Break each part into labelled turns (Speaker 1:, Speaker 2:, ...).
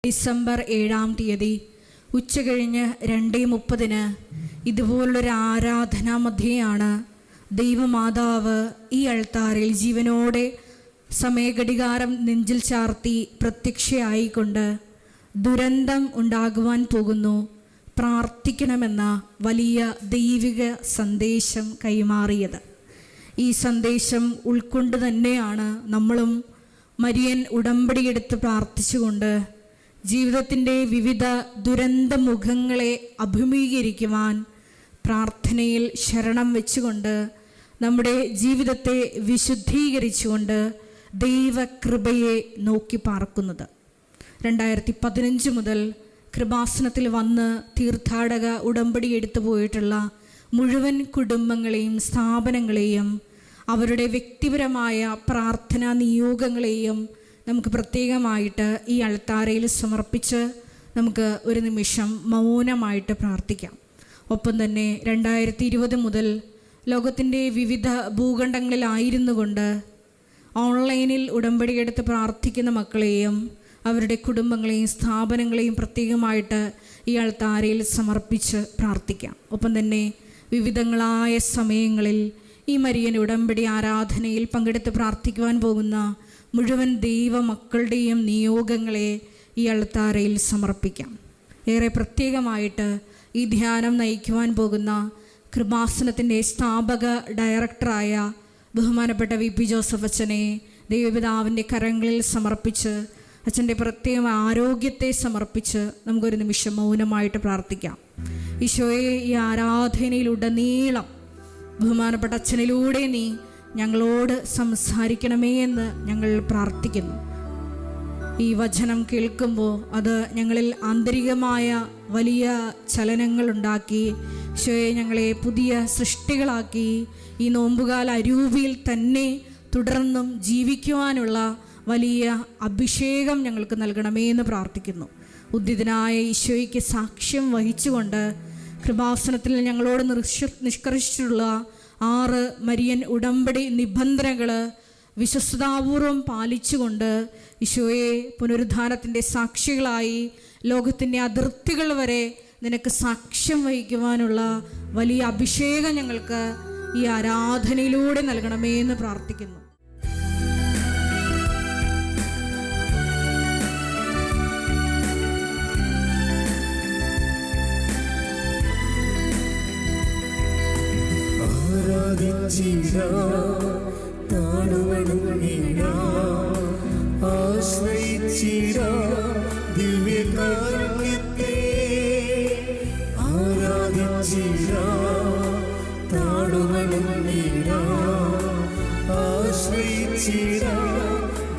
Speaker 1: December 7-ാം തീയതി ഉച്ചകഴിഞ്ഞ് 2:30 ഇതുപോലുള്ളൊരു ആരാധനാ മധ്യയാണ് ദൈവമാതാവ് ഈ അൾത്താരയിൽ ജീവനോടെ സമയഘടികാരം നെഞ്ചിൽ ചാർത്തി പ്രത്യക്ഷയായിക്കൊണ്ട് ദുരന്തം ഉണ്ടാകുവാൻ പോകുന്നു, പ്രാർത്ഥിക്കണമെന്ന വലിയ ദൈവിക സന്ദേശം കൈമാറിയത്. ഈ സന്ദേശം ഉൾക്കൊണ്ട് തന്നെയാണ് നമ്മളും മരിയൻ ഉടമ്പടിയെടുത്ത് പ്രാർത്ഥിച്ചുകൊണ്ട് ജീവിതത്തിൻ്റെ വിവിധ ദുരന്ത മുഖങ്ങളെ അഭിമുഖീകരിക്കുവാൻ പ്രാർത്ഥനയിൽ ശരണം വെച്ചുകൊണ്ട് നമ്മുടെ ജീവിതത്തെ വിശുദ്ധീകരിച്ചുകൊണ്ട് ദൈവകൃപയെ നോക്കി പാർക്കുന്നത്. 2015 മുതൽ കൃപാസനത്തിൽ വന്ന് തീർത്ഥാടക ഉടമ്പടി എടുത്തു പോയിട്ടുള്ള മുഴുവൻ കുടുംബങ്ങളെയും സ്ഥാപനങ്ങളെയും അവരുടെ വ്യക്തിപരമായ പ്രാർത്ഥനാ നിയോഗങ്ങളെയും നമുക്ക് പ്രത്യേകമായിട്ട് ഈ അൾത്താരയിൽ സമർപ്പിച്ച് നമുക്ക് ഒരു നിമിഷം മൗനമായിട്ട് പ്രാർത്ഥിക്കാം. ഒപ്പം തന്നെ 2020 മുതൽ ലോകത്തിൻ്റെ വിവിധ ഭൂഖണ്ഡങ്ങളിലായിരുന്നു കൊണ്ട് ഓൺലൈനിൽ ഉടമ്പടിയെടുത്ത് പ്രാർത്ഥിക്കുന്ന മക്കളെയും അവരുടെ കുടുംബങ്ങളെയും സ്ഥാപനങ്ങളെയും പ്രത്യേകമായിട്ട് ഈ അൾത്താരയിൽ സമർപ്പിച്ച് പ്രാർത്ഥിക്കാം. ഒപ്പം തന്നെ വിവിധങ്ങളായ സമയങ്ങളിൽ ഈ മരിയൻ ഉടമ്പടി ആരാധനയിൽ പങ്കെടുത്ത് പ്രാർത്ഥിക്കുവാൻ പോകുന്ന മുഴുവൻ ദൈവ മക്കളുടെയും നിയോഗങ്ങളെ ഈ അൾത്താരയിൽ സമർപ്പിക്കാം. ഏറെ പ്രത്യേകമായിട്ട് ഈ ധ്യാനം നയിക്കുവാൻ പോകുന്ന കൃപാസനത്തിൻ്റെ സ്ഥാപക ഡയറക്ടറായ ബഹുമാനപ്പെട്ട VP ജോസഫ് അച്ഛനെ ദൈവപിതാവിൻ്റെ കരങ്ങളിൽ സമർപ്പിച്ച് അച്ഛൻ്റെ പ്രത്യേക ആരോഗ്യത്തെ സമർപ്പിച്ച് നമുക്കൊരു നിമിഷം മൗനമായിട്ട് പ്രാർത്ഥിക്കാം. ഈശോയെ, ഈ ആരാധനയിലുടനീളം ബഹുമാനപ്പെട്ട അച്ഛനിലൂടെ നീ ഞങ്ങളോട് സംസാരിക്കണമേ എന്ന് ഞങ്ങൾ പ്രാർത്ഥിക്കുന്നു. ഈ വചനം കേൾക്കുമ്പോൾ അത് ഞങ്ങളിൽ ആന്തരികമായ വലിയ ചലനങ്ങളുണ്ടാക്കി ഈശോയെ ഞങ്ങളെ പുതിയ സൃഷ്ടികളാക്കി ഈ നോമ്പുകാല അരൂപിയിൽ തന്നെ തുടർന്നും ജീവിക്കുവാനുള്ള വലിയ അഭിഷേകം ഞങ്ങൾക്ക് നൽകണമേ എന്ന് പ്രാർത്ഥിക്കുന്നു. ഉദ്ധിതനായ ഈശോയ്ക്ക് സാക്ഷ്യം വഹിച്ചുകൊണ്ട് കൃപാസനത്തിൽ ഞങ്ങളോട് നിഷ്കർഷിച്ചിട്ടുള്ള 6 മരിയൻ ഉടമ്പടി നിബന്ധനകൾ വിശ്വസ്തതാപൂർവം പാലിച്ചുകൊണ്ട് ഈശോയെ പുനരുദ്ധാനത്തിൻ്റെ സാക്ഷികളായി ലോകത്തിൻ്റെ അതിർത്തികൾ വരെ നിനക്ക് സാക്ഷ്യം വഹിക്കുവാനുള്ള വലിയ അഭിഷേകം ഞങ്ങൾക്ക് ഈ ആരാധനയിലൂടെ നൽകണമേ എന്ന് പ്രാർത്ഥിക്കുന്നു.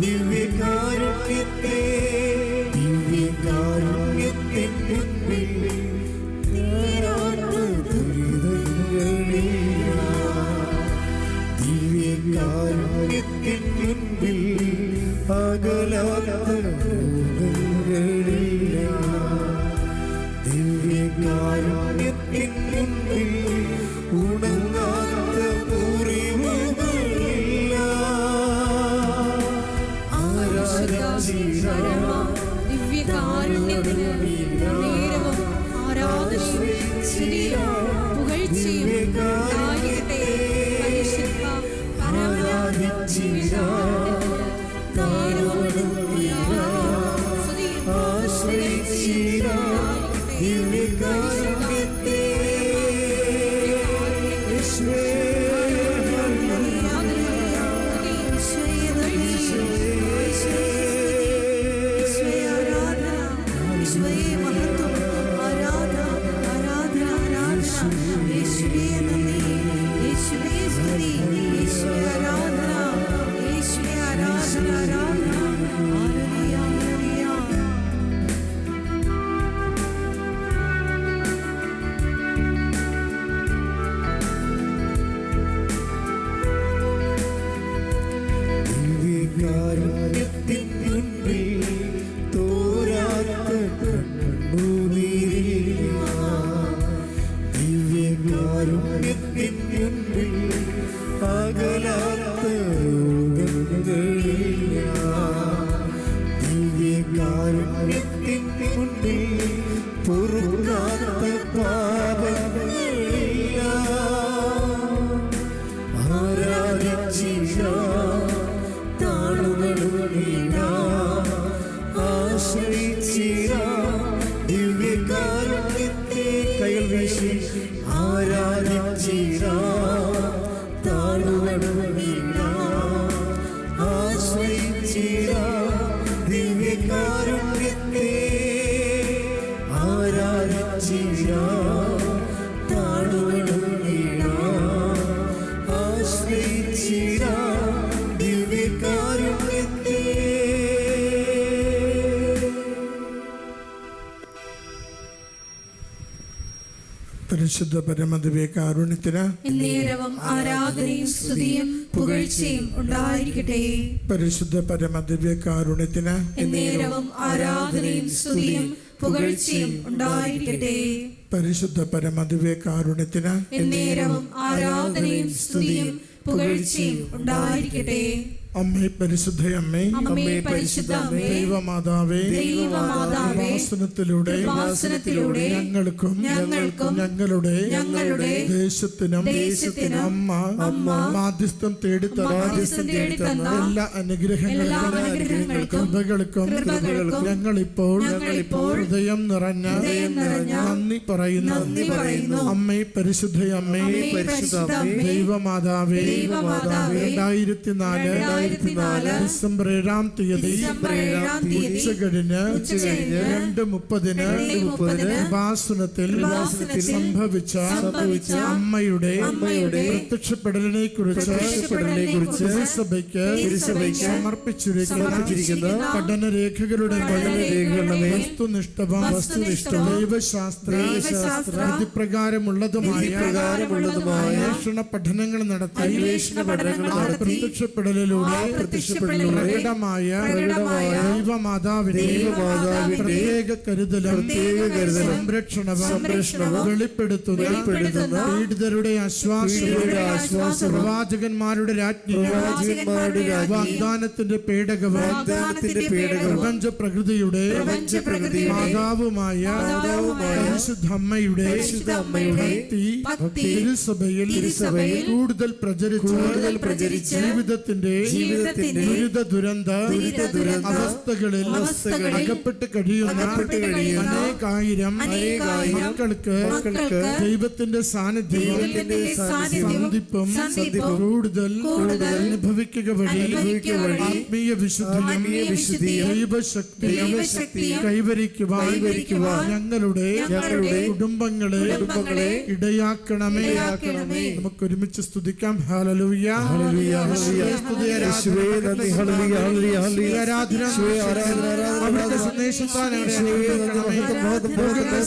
Speaker 2: ദിവ്യകാരുണ്യത്തെ ദിവ്യകാരുണ്യത്തിൻ മുൻപിൽ അകലാത്ത ദിവ്യകാരുണ്യത്തിൻ മുൻപിൽ ഉണങ്ങാത്ത മുറിവുകളില്ല.
Speaker 1: ദിവ്യകാരുണ്യത്തിന് നേരവും ആരാധനയും സ്തുതിയും പുകഴ്ചയും ഉണ്ടായിരിക്കട്ടെ.
Speaker 2: കാരുണ്യത്തിൻ മുൻപിൽ പൊറുക്കാത്ത പാപങ്ങളില്ല. ആരാധിച്ചിടാം, താണുവണങ്ങിടാം, ആശ്രയിച്ചിടാം ദിവ്യകാരുണ്യത്തെ. കൈകൾ വീശി ആരാധിച്ചിടാം, താണുവണങ്ങിടാം, ആശ്രയിച്ചിടാം ദിവ്യകാരുണ്യത്തെ. ആരാധിച്ചിടാം, താണുവണങ്ങിടാം, ആശ്രയിച്ചിടാം ദിവ്യകാരുണ്യത്തെ.
Speaker 3: പരിശുദ്ധ പരമദിവ്യകാരുണ്യത്തിന്
Speaker 1: എന്നേരവും ആരാധനയും സ്തുതിയും പുകഴ്ചയും ഉണ്ടായിരിക്കട്ടെ.
Speaker 3: പരിശുദ്ധ പരമദിവ്യകാരുണ്യത്തിന്
Speaker 1: എന്നേരവും ആരാധനയും സ്തുതിയും പുകഴ്ചയും ഉണ്ടായിരിക്കട്ടെ.
Speaker 3: പരിശുദ്ധ പരമദിവ്യകാരുണ്യത്തിന്
Speaker 1: എന്നേരവും ആരാധനയും സ്തുതിയും പുകഴ്ചയും ഉണ്ടായിരിക്കട്ടെ.
Speaker 3: അമ്മേ പരിശുദ്ധയമ്മേ,
Speaker 1: അമ്മേ പരിശുദ്ധമേ,
Speaker 3: ദൈവമാതാവേ,
Speaker 1: ദൈവമാതാവേ,
Speaker 3: ഉപാസനത്തിലൂടെ ഞങ്ങൾക്കും ഞങ്ങളുടെ ദേശത്തിനും അമ്മ മാധ്യസ്ഥം തേടിത്തന്ന എല്ലാ അനുഗ്രഹങ്ങൾക്കും കൃപകൾക്കും ഞങ്ങളിപ്പോൾ ഹൃദയം നിറഞ്ഞ നന്ദി പറയുന്നു. അമ്മേ പരിശുദ്ധയമ്മേ, ദൈവമാതാവേ, 2004 ഡിസംബർ 7-ാം തീയതി ഉച്ചകഴിഞ്ഞ് 2:30 ഉപാസനത്തിൽ സംഭവിച്ച അമ്മയുടെ പ്രത്യക്ഷപ്പെടലിനെ കുറിച്ച് തിരുസഭയ്ക്ക് സമർപ്പിച്ചിരിക്കുന്ന പഠനരേഖകളുടെ വസ്തുനിഷ്ഠവും ദൈവശാസ്ത്ര വിധിപ്രകാരമുള്ളതുമായ അന്വേഷണ പഠനങ്ങൾ നടത്തി പ്രത്യക്ഷപ്പെടലിലൂടെ പ്രകടമായ ദൈവമാതാവിന്റെ പ്രത്യേക കരുതലും സംരക്ഷണവും വെളിപ്പെടുത്തുന്ന പീഡിതരുടെ ആശ്വാസം പ്രവാചകന്മാരുടെ വാഗ്ദാനത്തിന്റെ പേടകവും പ്രപഞ്ച പ്രകൃതിയുടെ മാതാവുമായ പരിശുദ്ധമ്മയുടെ ഭക്തി തിരുസഭയിൽ കൂടുതൽ പ്രചരിച്ച് ജീവിതത്തിന്റെ ദുരന്ത അവസ്ഥകളിൽ അകപ്പെട്ട് കഴിയുന്ന അനേകായിരം മക്കൾക്ക് ദൈവത്തിന്റെ സാന്നിധ്യവും സന്ധിപ്പും കൂടുതൽ അനുഭവിക്കുക വഴി ആത്മീയ വിശുദ്ധിയും ദൈവശക്തിയും കൈവരിക്കുവാൻ ഞങ്ങളുടെ കുടുംബങ്ങളെ ഇടയാക്കണമേ. നമുക്ക് ഒരുമിച്ച് സ്തുതിക്കാം. ഹല്ലേലൂയ, ഹല്ലേലൂയ,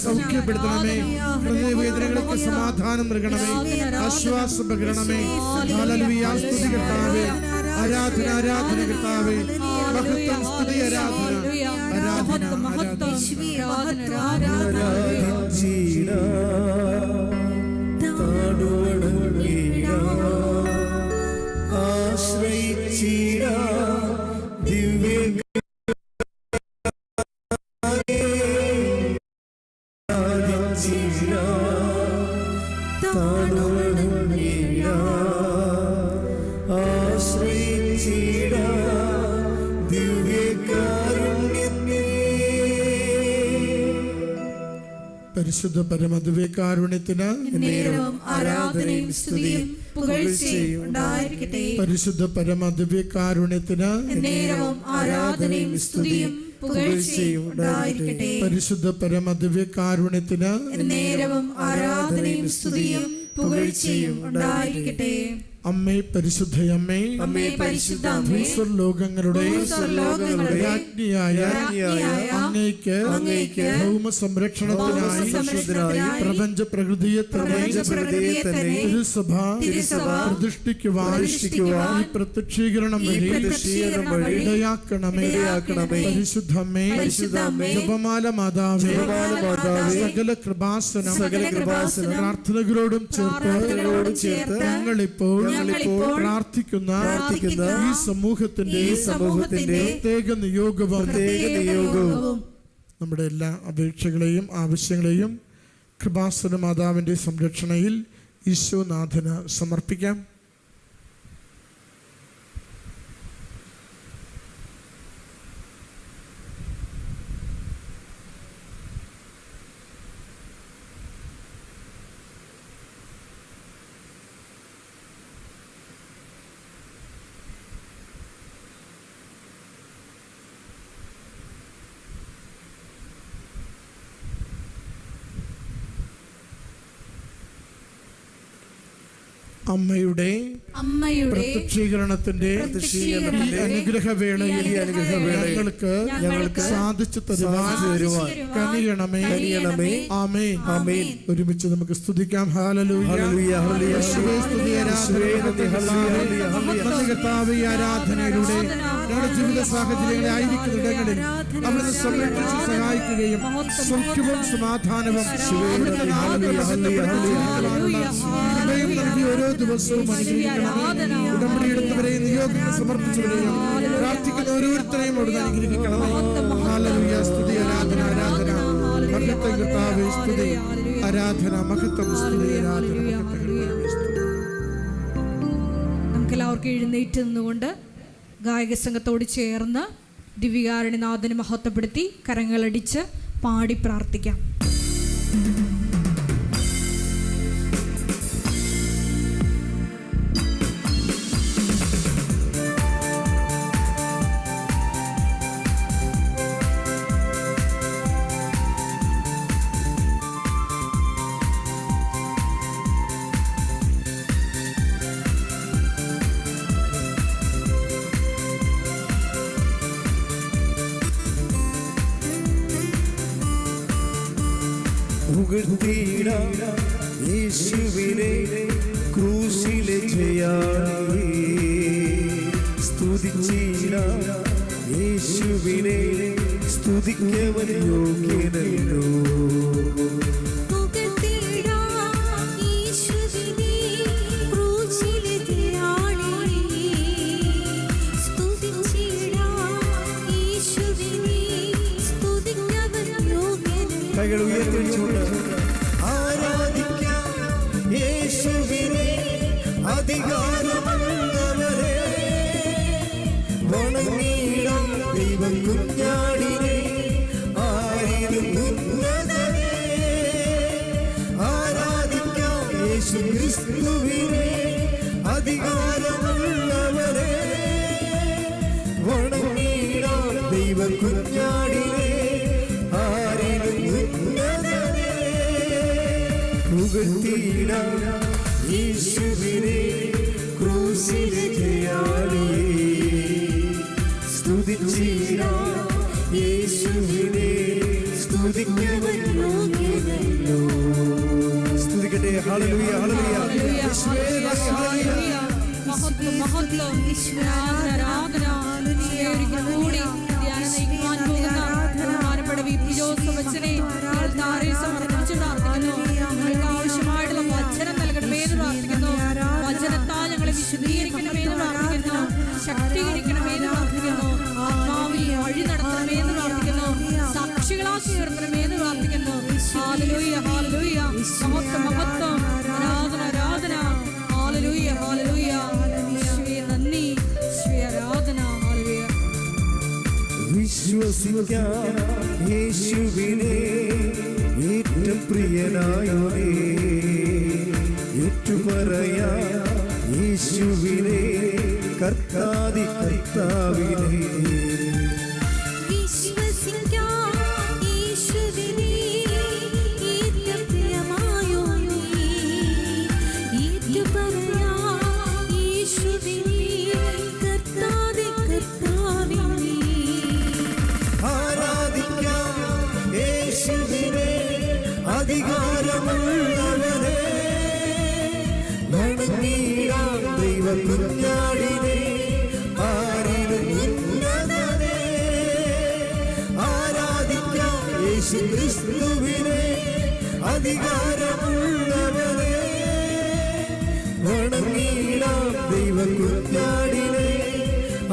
Speaker 3: സൗഖ്യപ്പെടുത്തണമേ, ഹൃദയവേദനകൾക്ക് സമാധാനം നൽകണമേ, ആശ്വാസം പകരണമേ. ഹല്ലേലൂയ, സ്തുതി കർത്താവേ, ആരാധന ആരാധന കർത്താവേ, മഹത്വം സ്തുതി ആരാധന പരിശുദ്ധ പരമദിവ്യകാരുണ്യത്തിന്
Speaker 1: ആരാധനയും സ്തുതിയും പുകഴ്ചയും ഉണ്ടായിരിക്കട്ടെ.
Speaker 3: പരിശുദ്ധ പരമദിവ്യകാരുണ്യത്തിന്
Speaker 1: ആരാധനയും സ്തുതിയും പുകഴ്ചയും ഉണ്ടായിരിക്കട്ടെ.
Speaker 3: പരിശുദ്ധ പരമദിവ്യകാരുണ്യത്തിന്
Speaker 1: ആരാധനയും സ്തുതിയും പുകഴ്ചയും ഉണ്ടായിരിക്കട്ടെ.
Speaker 3: അമ്മേ പരിശുദ്ധയമ്മേ, ലോകങ്ങളുടെ രാജ്ഞിയായ അങ്ങേക്ക് ഭൗമ സംരക്ഷണത്തിനായി പ്രപഞ്ച പ്രകൃതിയെ തിരുസഭ പ്രതിഷ്ഠിക്കുവാൻ ഈ പ്രത്യക്ഷീകരണം വഴി ഇടയാക്കണമേ. പരിശുദ്ധമ്മേ, ജപമാല മാതാവേ, സകല കൃപാസനം പ്രാർത്ഥനകളോടും ചേർത്ത് ഞങ്ങളിപ്പോൾ പ്രാർത്ഥിക്കുന്ന ഈ സമൂഹത്തിന്റെ പ്രത്യേക നിയോഗവും നമ്മുടെ എല്ലാ അപേക്ഷകളെയും ആവശ്യങ്ങളെയും കൃപാസന മാതാവിൻ്റെ സംരക്ഷണയിൽ ഈശോനാഥന് സമർപ്പിക്കാം. അമ്മയുടെ പ്രത്യക്ഷീകരണത്തിന്റെ അനുഗ്രഹവേളയിൽ ഞങ്ങൾക്ക് സാധിച്ചു തരുവാൻ കനിയണമേ. ആമേൻ. ആമേൻ. ഒരുമിച്ച് നമുക്ക് സ്തുതിക്കാം. ഹല്ലേലൂയ. ആരാധനയിലൂടെ ഞങ്ങളുടെ ജീവിത സാഹചര്യങ്ങളെ ആയിരിക്കുന്നിടങ്ങളിൽ അവിടുന്ന് സംരക്ഷിച്ച് സഹായിക്കുകയും സൗഖ്യവും സമാധാനവും നൽകി ഓരോ ദിവസവും അനുഗ്രഹിക്കണം. ഉടമ്പടി എടുത്തവരെ നിയോഗങ്ങൾ സമർപ്പിച്ചവരെയും പ്രാർത്ഥിക്കുന്ന ഓരോരുത്തരെയും അവിടുന്ന് അനുഗ്രഹിക്കണം. ഹല്ലേലൂയ. സ്തുതി, ആരാധന, ആരാധന, മഹത്വം കർത്താവേ, സ്തുതി, ആരാധന, മഹത്വം, സ്തുതി, ആരാധന,
Speaker 1: നമുക്കെല്ലാവർക്കും എഴുന്നേറ്റ് നിന്നുകൊണ്ട് ഗായക സംഘത്തോട് ചേർന്ന് ദിവ്യകാരുണ്യനാഥനെ മഹത്വപ്പെടുത്തി കരങ്ങളടിച്ച് പാടി പ്രാർത്ഥിക്കാം.
Speaker 2: യേശുവിനെ ക്രൂശിലെ ജയാളി സ്തുതിച്ചിടാം. യേശുവിനെ സ്തുതിക്കവൻ യോഗ്യനല്ലോ. കൈകൾ ഉയർത്തിച്ചുകൊണ്ട് ആരാധിക്കാം യേശുവിനെ, അധികാരമുള്ളവരെ വണങ്ങിടാം ദൈവം കുഞ്ഞാടിനെ, ആരിലും ഉന്നതനെ. ആരാധിക്കാം യേശു ക്രിസ്തുവിനെ, അധികാരമുള്ളവരെ വണങ്ങിടാം ദൈവം കുഞ്ഞാടിനെ, പുകഴ്ത്തിയിടാം യേശുവിനെ ക്രൂശിലെ ജയാളിയെ. സ്തുതിച്ചിടാം യേശുവിനെ, സ്തുതിക്കവൻ യോഗ്യനല്ലോ. സ്തുതിക്കട്ടെ. ഹല്ലേലൂയ, ഹല്ലേലൂയ. യേശുവേ ഹല്ലേലൂയ.
Speaker 1: മഹത്വം, മഹത്വം, ആരാധന. കൂടി ധ്യാനം നയിക്കുവാൻ പോകുന്ന ബഹുമാനപ്പെട്ട വി.പി. ജോസഫ് അച്ഛനെ സമർപ്പിച്ച് പ്രാർത്ഥിക്കുന്നു. ഞങ്ങൾക്ക് ആവശ്യമായിട്ടുള്ള വചനം നൽകണമേ എന്ന് പ്രാർത്ഥിക്കുന്നു. വചനത്താൽ ഞങ്ങളെ വിശദീകരിക്കണമേ എന്ന് പ്രാർത്ഥിക്കുന്നു. ശക്തീകരിക്കണമേ എന്ന് പ്രാർത്ഥിക്കുന്നു. ആത്മാവിൽ വഴി നടത്തണമേ എന്ന് പ്രാർത്ഥിക്കുന്നു. സാക്ഷികളാക്കി ഉയർത്തണമേ എന്ന് പ്രാർത്ഥിക്കുന്നു. ഹല്ലേലൂയ, ഹല്ലേലൂയ. മഹത്വം, മഹത്വം, ആരാധന, ആരാധന. ഹല്ലേലൂയ, ഹല്ലേലൂയ. യേശുവേ നന്ദി, യേശുവേ ആരാധന. ഹല്ലേലൂയ.
Speaker 2: വിശ്വസിക്കാം യേശുവിനെ, ഏറ്റവും പ്രിയനായോനേ. ഏറ്റുപറയാം യേശുവിനെ, കർത്താദി കർത്താവിനെ. അധികാരമുള്ളവനെ വണങ്ങിടാം ദൈവം കുഞ്ഞാടിനെ, ആരിലും ഉന്നതനെ. ആരാധിക്കാം യേശു ക്രിസ്തുവിനെ, അധികാരമുള്ളവനെ വണങ്ങിടാം ദൈവം കുഞ്ഞാടിനെ,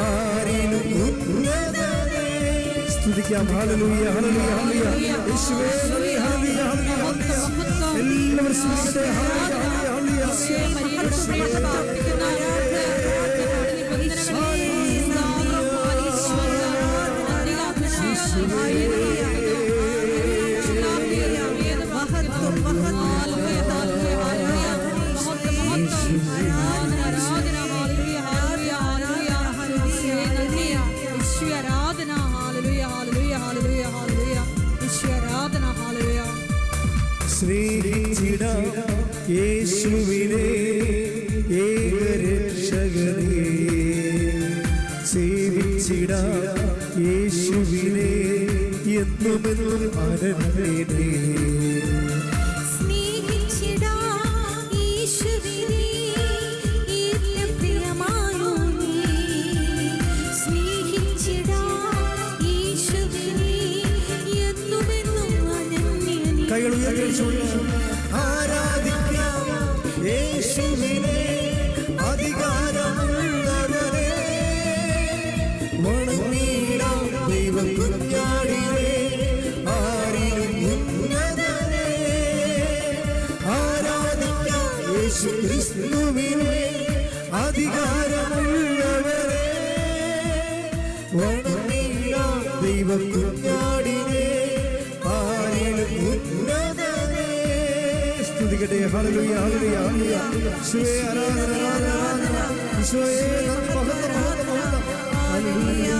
Speaker 2: ആരിലും ഉന്നതനെ. സ്തുതിക്കാം. ഹല്ലേലൂയ, ഹല്ലേലൂയ, ഹല്ലേലൂയ. യേശുവേ നന്ദി, ഹല്ലേലൂയ, ഹല്ലേലൂയ, ഹല്ലേലൂയ. എല്ലാവരും സ്തുതിക്കട്ടെ. ഹല്ലേലൂയ, ഹല്ലേലൂയ, സ്നേഹിച്ചിടാം യേശുവിനെ ഏകരക്ഷകനെ, സേവിച്ചിടാം യേശുവിനെ എന്നുമെന്നും അനന്യനെ. കൈകൾ ഉയർത്തി ആരാധിക്കാം യേശുവിനെ, അധികാരമുള്ളവരെ വണങ്ങിടാം ദൈവകുഞ്ഞാടിനെ, ആരിലും ഉന്നതനെ. ആരാധിക്കാം യേശുക്രിസ്തുവിനെ, അധികാരമുള്ളവരെ വണങ്ങിടാം ദൈവകുഞ്ഞാടിനെ, ആരിലും ഉന്നതനെ. സ്തുതിക്കട്ടെ. ഹല്ലേലൂയ, ഹല്ലേലൂയ, ഹല്ലേലൂയ. യേശുവേ ആരാധന, ആരാധന. യേശുവേ നന്ദി, മഹത്വം, മഹത്വം, മഹത്വം. ഹല്ലേലൂയ.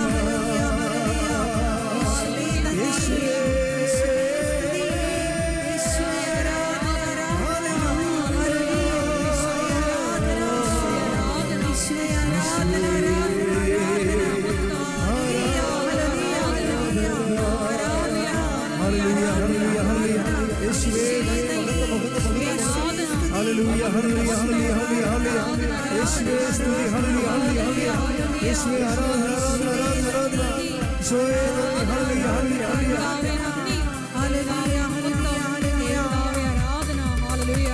Speaker 2: യേശുവേ ഹല്ലേലൂയ, ഹല്ലേലൂയ, ഹല്ലേലൂയ, ഹല്ലേലൂയ. യേശുവേ സ്തുതി. ഹല്ലേലൂയ, ഹല്ലേലൂയ, ഹല്ലേലൂയ. യേശുവേ ആരാധന, ആരാധന, ആരാധന, ആരാധന. യേശുവേ നന്ദി. ഹല്ലേലൂയ, ഹല്ലേലൂയ, ഹല്ലേലൂയ.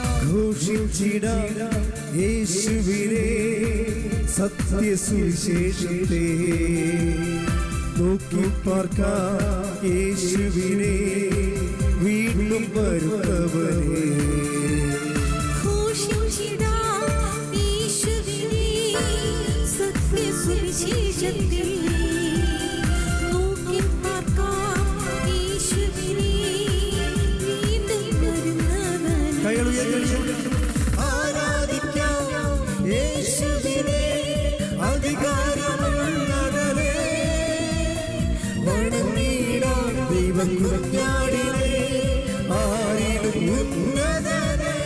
Speaker 2: ഘോഷിച്ചിടാം യേശുവിനെ, സത്യസുവിശേഷത്തെ നോക്കി പാർക്കാം യേശുവിനെ, വീണ്ടും വരുന്നവനെ. ആരാധിക്കാം യേശുവിനെ, അധികാരമുള്ളവരെ വണങ്ങിടാം ദൈവകുഞ്ഞാടിനെ, ആരിലും ഉന്നതനെ.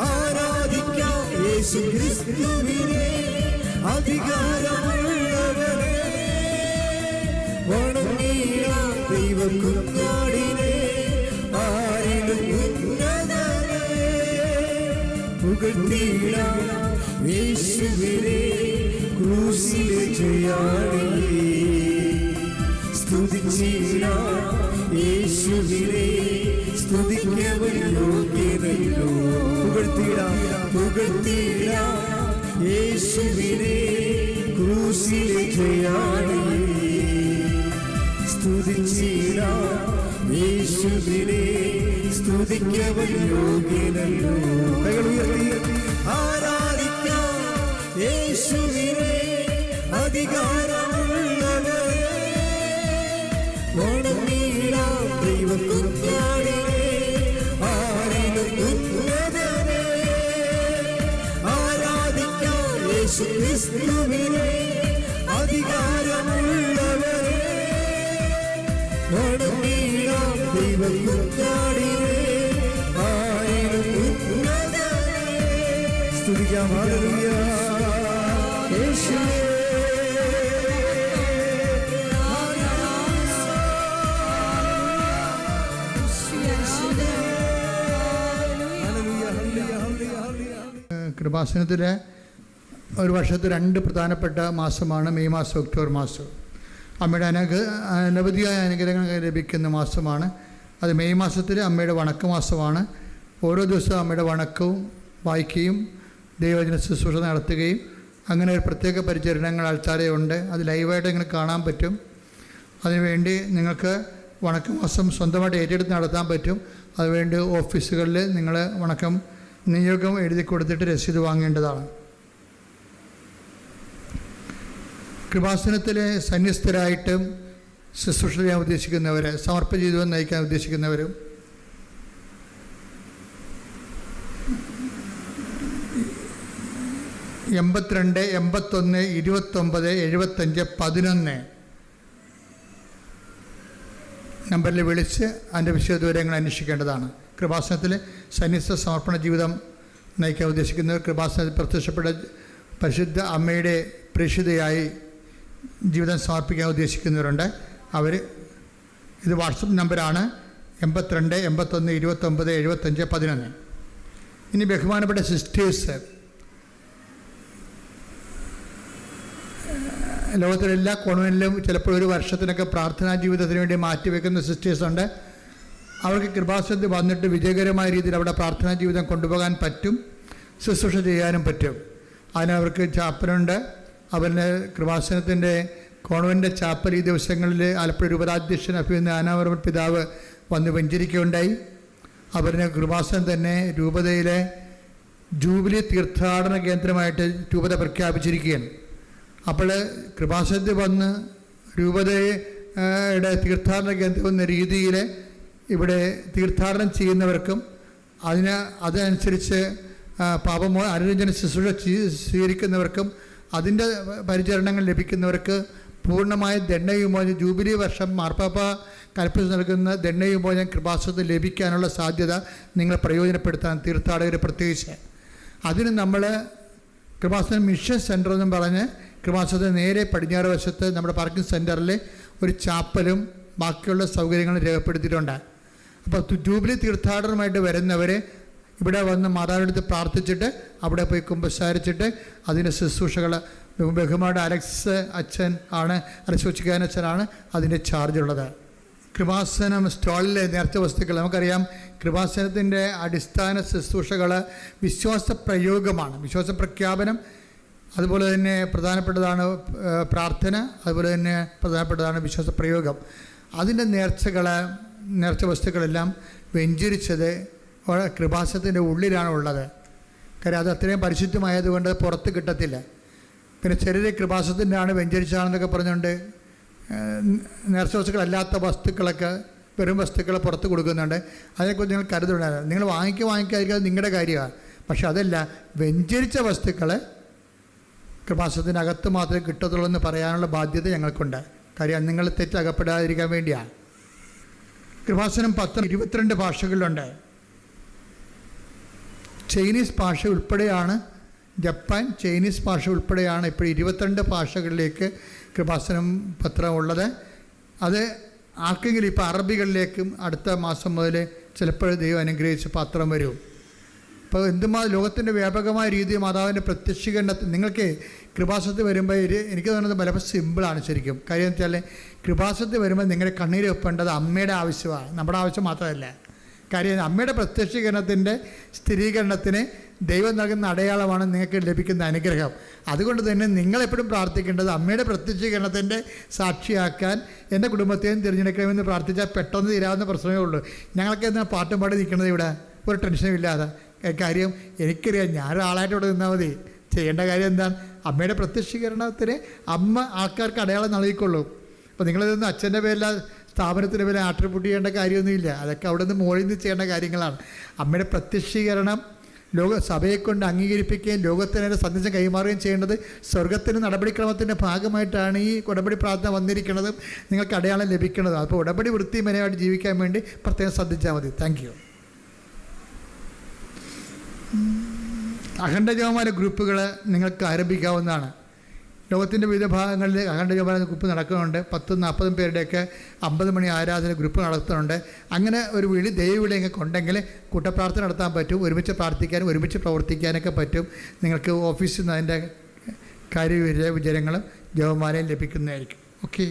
Speaker 2: ആരാധിക്കാം യേശുക്രിസ്തുവിനെ, അധികാരമുള്ളവരെ വണങ്ങിടാം ദൈവകുഞ്ഞാടിനെ, ആരിലും ഉന്നതനെ. പുകഴ്ത്തിടാം യേശുവിനെ, ക്രൂശിലെ ജയാളിയെ. സ്തുതിച്ചിടാം യേശുവിനെ, സ്തുതിക്കവൻ യോഗ്യനല്ലോ. പുകഴ്ത്തിടാം, പുകഴ്ത്തിടാം യേശുവിനെ, ക്രൂശിലെ ജയാളിയെ. സ്തുതിച്ചിടാം യേശുവിനെ, സ്തുതിക്കവൻ യോഗ്യനല്ലോ. കൈകൾ ഉയർത്തി ആരാധിക്കാം യേശുവിനെ, അധികാരമുള്ളവരെ വണങ്ങിടാം ദൈവകുഞ്ഞാടിനെ, ആരിലും ഉന്നതനെ. ആരാധിക്കാം യേശുക്രിസ്തുവിനെ, അധികാരമുള്ളവരെ വണങ്ങിടാം ദൈവകുഞ്ഞാടിനെ, ആരിലും ഉന്നതനെ. സ്തുതിക്കാം. ഹല്ലേലൂയ, യേശുവേ.
Speaker 3: കൃപാസനത്തിലെ ഒരു വർഷത്തെ 2 പ്രധാനപ്പെട്ട മാസമാണ് മെയ് മാസം, ഒക്ടോബർ മാസം. അമ്മയുടെ അനവധിയായ അനുഗ്രഹങ്ങൾ ലഭിക്കുന്ന മാസമാണ് അത്. മെയ് മാസത്തിൽ അമ്മയുടെ വണക്ക മാസമാണ്. ഓരോ ദിവസവും അമ്മയുടെ വണക്കവും വായിക്കുകയും ദൈവവചന ശുശ്രൂഷ നടത്തുകയും അങ്ങനെ ഒരു പ്രത്യേക പരിചരണങ്ങൾ ആൾക്കാരെ ഉണ്ട്. അത് ലൈവായിട്ട് നിങ്ങൾ കാണാൻ പറ്റും. അതിനുവേണ്ടി നിങ്ങൾക്ക് വണക്കമാസം സ്വന്തമായിട്ട് ഏറ്റെടുത്ത് നടത്താൻ പറ്റും. അതുവേണ്ടി ഓഫീസുകളിൽ നിങ്ങൾ വണക്കം നിയോഗം എഴുതി കൊടുത്തിട്ട് രസീത് വാങ്ങേണ്ടതാണ്. കൃപാസനത്തിലെ സന്യസ്തരായിട്ടും ശുശ്രൂഷ ചെയ്യാൻ ഉദ്ദേശിക്കുന്നവർ, സമർപ്പ ജീവിതം നയിക്കാൻ ഉദ്ദേശിക്കുന്നവരും, എൺപത്തിരണ്ട് 81 29 75 11 നമ്പറിൽ വിളിച്ച് അതിൻ്റെ വിശദവിവരങ്ങൾ അന്വേഷിക്കേണ്ടതാണ്. കൃപാസനത്തിൽ സന്യസ്ത സമർപ്പണ ജീവിതം നയിക്കാൻ ഉദ്ദേശിക്കുന്നവർ, കൃപാസനത്തിൽ പ്രത്യക്ഷപ്പെട്ട പരിശുദ്ധ അമ്മയുടെ പ്രേക്ഷിതയായി ജീവിതം സമർപ്പിക്കാൻ ഉദ്ദേശിക്കുന്നവരുണ്ട്. അവർ ഇത് വാട്സപ്പ് നമ്പറാണ് 82 81 29 75 11. ഇനി ബഹുമാനപ്പെട്ട സിസ്റ്റേഴ്സ്, ലോകത്തിലെ എല്ലാ കോൺവെൻറ്റിലും ചിലപ്പോൾ ഒരു വർഷത്തിനൊക്കെ പ്രാർത്ഥനാ ജീവിതത്തിന് വേണ്ടി മാറ്റിവെക്കുന്ന സിസ്റ്റേഴ്സുണ്ട്. അവർക്ക് കൃപാസനത്തിൽ വന്നിട്ട് വിജയകരമായ രീതിയിൽ അവിടെ പ്രാർത്ഥനാ ജീവിതം കൊണ്ടുപോകാൻ പറ്റും, ശുശ്രൂഷ ചെയ്യാനും പറ്റും. അതിനവർക്ക് ചാപ്പലുണ്ട്. അവരുടെ കൃപാസനത്തിൻ്റെ കോൺവെൻ്റ് ചാപ്പൽ ഈ ദിവസങ്ങളിൽ ആലപ്പുഴ രൂപതാധ്യക്ഷൻ അഭിനന്ദ ആനാവർമ്മ പിതാവ് വന്ന് വെഞ്ചരിക്കുകയുണ്ടായി. അവരുടെ കൃപാസനം തന്നെ രൂപതയിലെ ജൂബിലി തീർത്ഥാടന കേന്ദ്രമായിട്ട് രൂപത പ്രഖ്യാപിച്ചിരിക്കുകയാണ്. അപ്പോൾ കൃപാസനത്തിൽ വന്ന് രൂപതയുടെ തീർത്ഥാടന കേന്ദ്രം എന്ന രീതിയിൽ ഇവിടെ തീർത്ഥാടനം ചെയ്യുന്നവർക്കും അതനുസരിച്ച് അനുരഞ്ജന ശുശ്രൂഷ സ്വീകരിക്കുന്നവർക്കും അതിൻ്റെ പരിചരണങ്ങൾ ലഭിക്കുന്നവർക്ക് പൂർണ്ണമായ ദണ്ഡവിമോചനം ജൂബിലി വർഷം മാർപ്പാപ്പ കൽപ്പിച്ച് നൽകുന്ന ദണ്ഡവിമോചനം കൃപാസനത്തിൽ ലഭിക്കാനുള്ള സാധ്യത നിങ്ങൾ പ്രയോജനപ്പെടുത്താൻ, തീർത്ഥാടകർ പ്രത്യേകിച്ച്. അതിന് നമ്മൾ കൃപാസനം മിഷൻ സെൻ്റർ എന്നും പറഞ്ഞ് കൃപാസനത്തിന് നേരെ പടിഞ്ഞാറ് വശത്ത് നമ്മുടെ പാർക്കിംഗ് സെൻറ്ററിൽ ഒരു ചാപ്പലും ബാക്കിയുള്ള സൗകര്യങ്ങളും രേഖപ്പെടുത്തിയിട്ടുണ്ട്. അപ്പോൾ ജൂബിലി തീർത്ഥാടനമായിട്ട് വരുന്നവർ ഇവിടെ വന്ന് മാതാവിനടുത്ത് പ്രാർത്ഥിച്ചിട്ട് അവിടെ പോയി കുമ്പസാരിച്ചിട്ട് അതിൻ്റെ ശുശ്രൂഷകൾ ബഹുമാനപ്പെട്ട അലക്സ് അച്ഛൻ ആണ്, അലക്സ് കൊച്ചിക്കാരൻ അച്ഛനാണ് അതിൻ്റെ ചാർജുള്ളത്. കൃപാസനം സ്റ്റാളിലെ നേർച്ച വസ്തുക്കൾ നമുക്കറിയാം. കൃപാസനത്തിൻ്റെ അടിസ്ഥാന ശുശ്രൂഷകൾ വിശ്വാസ പ്രയോഗമാണ്, വിശ്വാസ പ്രഖ്യാപനം, അതുപോലെ തന്നെ പ്രധാനപ്പെട്ടതാണ് പ്രാർത്ഥന, അതുപോലെ തന്നെ പ്രധാനപ്പെട്ടതാണ് വിശ്വാസ പ്രയോഗം. അതിൻ്റെ നേർച്ച വസ്തുക്കളെല്ലാം വെഞ്ചരിച്ചത് കൃപാസനത്തിൻ്റെ ഉള്ളിലാണ് ഉള്ളത്. കാര്യം അത് അത്രയും പരിശുദ്ധമായതുകൊണ്ട് പുറത്ത് കിട്ടത്തില്ല. പിന്നെ ചിലർ കൃപാസനത്തിൻ്റെ ആണ് വെഞ്ചരിച്ചാണെന്നൊക്കെ പറഞ്ഞുകൊണ്ട് നേർച്ച വസ്തുക്കളല്ലാത്ത വസ്തുക്കളൊക്കെ വെറും വസ്തുക്കൾ പുറത്ത് കൊടുക്കുന്നുണ്ട്. അതിനെക്കുറിച്ച് നിങ്ങൾ കരുതുന്നുണ്ടായിരുന്നു. നിങ്ങൾ വാങ്ങിക്കാതിരിക്കാതെ നിങ്ങളുടെ കാര്യമാണ്. പക്ഷെ അതല്ല, വെഞ്ചരിച്ച വസ്തുക്കൾ കൃപാസനത്തിനകത്ത് മാത്രമേ കിട്ടത്തുള്ളൂ എന്ന് പറയാനുള്ള ബാധ്യത ഞങ്ങൾക്കുണ്ട്. കാര്യം നിങ്ങൾ തെറ്റകപ്പെടാതിരിക്കാൻ വേണ്ടിയാണ്. കൃപാസനം 22 ഭാഷകളിലുണ്ട്. ചൈനീസ് ഭാഷ ഉൾപ്പെടെയാണ്, ജപ്പാൻ ചൈനീസ് ഭാഷ ഉൾപ്പെടെയാണ് ഇപ്പോൾ 22 ഭാഷകളിലേക്ക് കൃപാസനം പത്രം ഉള്ളത്. അത് ആർക്കെങ്കിലും ഇപ്പോൾ അറബികളിലേക്കും അടുത്ത മാസം മുതൽ ചിലപ്പോൾ ദൈവം അനുഗ്രഹിച്ച് പത്രം വരും. അപ്പോൾ എന്തുമാത്രം ലോകത്തിൻ്റെ വ്യാപകമായ രീതിയിൽ മാതാവിൻ്റെ പ്രത്യക്ഷീകരണത്തിൽ നിങ്ങൾക്ക് കൃപാസനത്തിൽ വരുമ്പോൾ എനിക്ക് തോന്നുന്നത് പലപ്പോൾ സിമ്പിളാണ് ശരിക്കും. കാര്യം എന്ന് വെച്ചാൽ കൃപാസനത്തിൽ വരുമ്പോൾ നിങ്ങളുടെ കണ്ണീര് വെപ്പേണ്ടത് അമ്മയുടെ ആവശ്യമാണ്, നമ്മുടെ ആവശ്യം മാത്രമല്ല. കാര്യം അമ്മയുടെ പ്രത്യക്ഷീകരണത്തിൻ്റെ സ്ഥിരീകരണത്തിന് ദൈവം നൽകുന്ന അടയാളമാണ് നിങ്ങൾക്ക് ലഭിക്കുന്ന അനുഗ്രഹം. അതുകൊണ്ട് തന്നെ നിങ്ങളെപ്പോഴും പ്രാർത്ഥിക്കേണ്ടത് അമ്മയുടെ പ്രത്യക്ഷീകരണത്തിൻ്റെ സാക്ഷിയാക്കാൻ എൻ്റെ കുടുംബത്തെയും തിരഞ്ഞെടുക്കണമെന്ന് പ്രാർത്ഥിച്ചാൽ പെട്ടെന്ന് തീരാവുന്ന പ്രശ്നമേ ഉള്ളൂ. ഞങ്ങൾക്ക് എന്നാൽ പാട്ടും പാടി നിൽക്കുന്നത് ഇവിടെ ഒരു ടെൻഷനും ഇല്ലാതെ. കാര്യം എനിക്കറിയാം, ഞാനൊരാളായിട്ട് ഇവിടെ നിന്നാൽ മതി. ചെയ്യേണ്ട കാര്യം എന്താണ്? അമ്മയുടെ പ്രത്യക്ഷീകരണത്തിന് അമ്മ ആൾക്കാർക്ക് അടയാളം നൽകിക്കൊള്ളും. അപ്പോൾ നിങ്ങളിതൊന്നും അച്ഛൻ്റെ പേരിൽ സ്ഥാപനത്തിൻ്റെ പേരിൽ ആട്രിബ്യൂട്ട് ചെയ്യേണ്ട കാര്യമൊന്നുമില്ല. അതൊക്കെ അവിടെ നിന്ന് മുകളിൽ നിന്ന് ചെയ്യേണ്ട കാര്യങ്ങളാണ്. അമ്മയുടെ പ്രത്യക്ഷീകരണം സഭയെ കൊണ്ട് അംഗീകരിപ്പിക്കുകയും ലോകത്തിനെ സന്ദേശം കൈമാറുകയും ചെയ്യേണ്ടത് സ്വർഗത്തിൻ്റെ നടപടിക്രമത്തിൻ്റെ ഭാഗമായിട്ടാണ് ഈ ഉടമ്പടി പ്രാർത്ഥന വന്നിരിക്കുന്നത്. നിങ്ങൾക്ക് അടയാളം ലഭിക്കുന്നത്. അപ്പോൾ ഉടമ്പടി വൃത്തിമനമായിട്ട് ജീവിക്കാൻ വേണ്ടി പ്രത്യേകം ശ്രദ്ധിച്ചാൽ മതി. Thank you. അഖണ്ഡ ജപമാല ഗ്രൂപ്പുകൾ നിങ്ങൾക്ക് ആരംഭിക്കാവുന്നതാണ്. ലോകത്തിൻ്റെ വിവിധ ഭാഗങ്ങളിൽ അഖണ്ഡ ജപമാല ഗ്രൂപ്പ് നടക്കുന്നുണ്ട്. 10-40 പേരുടെയൊക്കെ 50 മണി ആരാധന ഗ്രൂപ്പ് നടത്തുന്നുണ്ട്. അങ്ങനെ ഒരു ദൈവവിളിയൊക്കെ ഉണ്ടെങ്കിൽ കൂട്ടപ്രാർത്ഥന നടത്താൻ പറ്റും, ഒരുമിച്ച് പ്രാർത്ഥിക്കാനും ഒരുമിച്ച് പ്രവർത്തിക്കാനൊക്കെ പറ്റും. നിങ്ങൾക്ക് ഓഫീസിൽ നിന്ന് അതിൻ്റെ കാര്യവിചാരങ്ങളും ജപമാലയും ലഭിക്കുന്നതായിരിക്കും. ഓക്കെ.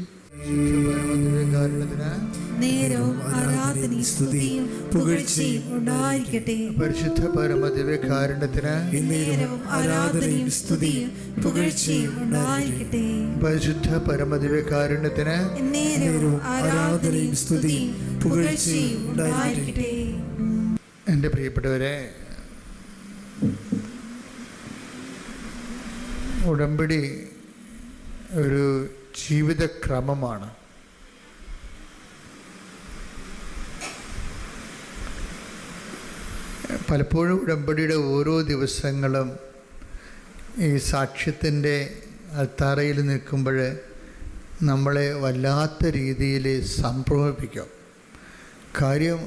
Speaker 4: നേരവും ആരാധനയും സ്തുതിയും പുകഴ്ചയും ഉണ്ടായിരിക്കട്ടെ.
Speaker 3: പരിശുദ്ധ പരമദിവ്യകാരുണ്യത്തിന്
Speaker 4: നേരവും ആരാധനയും സ്തുതിയും പുകഴ്ചയും ഉണ്ടായിരിക്കട്ടെ.
Speaker 3: പരിശുദ്ധ പരമദിവ്യകാരുണ്യത്തിന്
Speaker 4: നേരവും ആരാധനയും സ്തുതിയും പുകഴ്ചയും ഉണ്ടായിരിക്കട്ടെ.
Speaker 3: എൻ്റെ പ്രിയപ്പെട്ടവരെ, ഉടമ്പടി ഒരു ജീവിതക്രമമാണ്. പലപ്പോഴും ഉടമ്പടിയുടെ ഓരോ ദിവസങ്ങളും ഈ സാക്ഷ്യത്തിൻ്റെ അൾത്താരയിൽ നിൽക്കുമ്പോൾ നമ്മളെ വല്ലാത്ത രീതിയിൽ സംഭ്രമിപ്പിക്കും. കാര്യം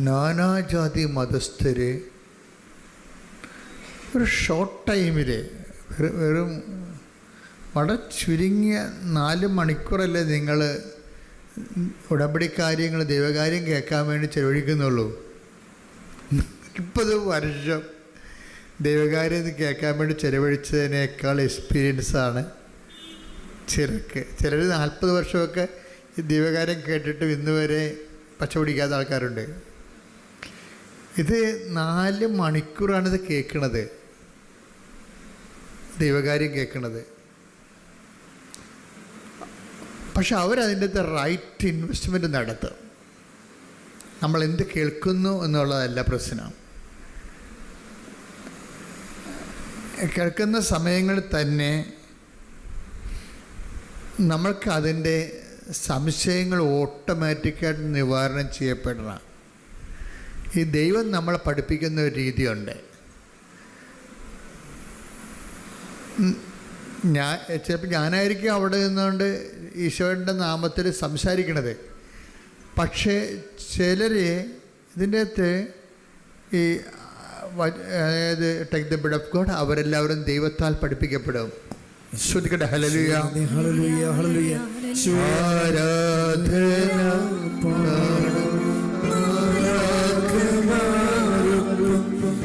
Speaker 3: നാനാജാതി മതസ്ഥർ ഒരു ഷോർട്ട് ടൈമിൽ വെറും വളരെ ചുരുങ്ങിയ 4 മണിക്കൂറല്ലേ നിങ്ങൾ ഉടമ്പടി കാര്യങ്ങൾ ദൈവകാര്യം കേൾക്കാൻ വേണ്ടി ചെലവഴിക്കുന്നുള്ളൂ. 30 വർഷം ദൈവകാര്യം കേൾക്കാൻ വേണ്ടി ചെലവഴിച്ചതിനേക്കാൾ എക്സ്പീരിയൻസാണ് ചിലർ 40 വർഷമൊക്കെ ഈ ദൈവകാര്യം കേട്ടിട്ട് ഇന്ന് വരെ പച്ച പിടിക്കാത്ത ആൾക്കാരുണ്ട്. ഇത് 4 മണിക്കൂറാണിത് കേൾക്കണത്, ദൈവകാര്യം കേൾക്കണത്. പക്ഷെ അവരതിൻ്റെ അകത്ത് റൈറ്റ് ഇൻവെസ്റ്റ്മെൻറ്റ് നടത്തും. നമ്മൾ എന്ത് കേൾക്കുന്നു എന്നുള്ളതല്ല പ്രശ്നം. കേൾക്കുന്ന സമയങ്ങളിൽ തന്നെ നമ്മൾക്ക് അതിൻ്റെ സംശയങ്ങൾ ഓട്ടോമാറ്റിക്കായിട്ട് നിവാരണം ചെയ്യപ്പെടണം. ഈ ദൈവം നമ്മളെ പഠിപ്പിക്കുന്ന ഒരു രീതിയുണ്ട്. ചിലപ്പോൾ ഞാനായിരിക്കും അവിടെ നിന്നുകൊണ്ട് ഈശോയുടെ നാമത്തിൽ സംസാരിക്കണത്. പക്ഷേ ചിലർ ഇതിൻ്റെ അകത്ത് ഈ അതായത് take the bread of God അവരെല്ലാവരും ദൈവത്താൽ പഠിപ്പിക്കപ്പെടും. ശ്രദ്ധിക്കട്ടെ. ഹല്ലേലൂയ
Speaker 2: ഹല്ലേലൂയ ഹല്ലേലൂയ.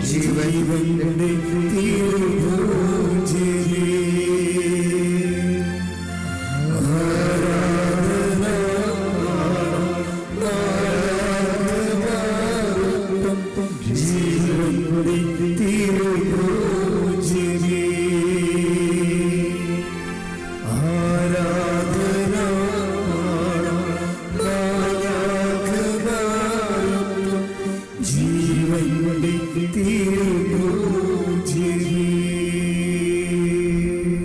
Speaker 2: ജീവന്റെ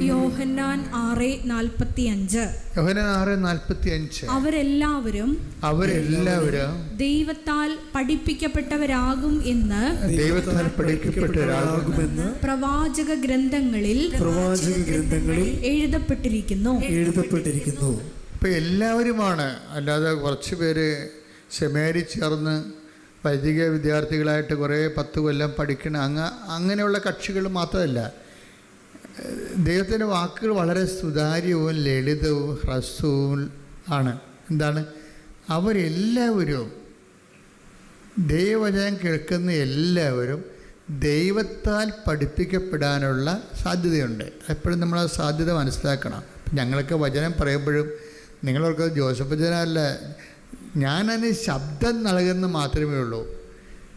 Speaker 1: യോഹന്നാൻ 6:45 അവരെല്ലാവരും ദൈവത്താൽ പഠിപ്പിക്കപ്പെട്ടവരാകും എന്ന് പ്രവാചക ഗ്രന്ഥങ്ങളിൽ എഴുതപ്പെട്ടിരിക്കുന്നു.
Speaker 3: ഇപ്പം എല്ലാവരുമാണ്, അല്ലാതെ കുറച്ച് പേര് സെമിനാരിൽ ചേർന്ന് വൈദിക വിദ്യാർത്ഥികളായിട്ട് കുറേ 10 കൊല്ലം പഠിക്കണ അങ്ങനെയുള്ള കക്ഷികൾ മാത്രമല്ല. ദൈവത്തിൻ്റെ വാക്കുകൾ വളരെ സുതാര്യവും ലളിതവും ഹ്രസ്വവും ആണ്. എന്താണ്? അവരെല്ലാവരും ദൈവവചനം കേൾക്കുന്ന എല്ലാവരും ദൈവത്താൽ പഠിപ്പിക്കപ്പെടാനുള്ള സാധ്യതയുണ്ട്. എപ്പോഴും നമ്മൾ ആ സാധ്യത മനസ്സിലാക്കണം. ഞങ്ങളൊക്കെ വചനം പറയുമ്പോഴും നിങ്ങളൊക്കെ ജോസഫ് വചനമല്ല, ഞാനതിന് ശബ്ദം നൽകുന്ന മാത്രമേ ഉള്ളൂ.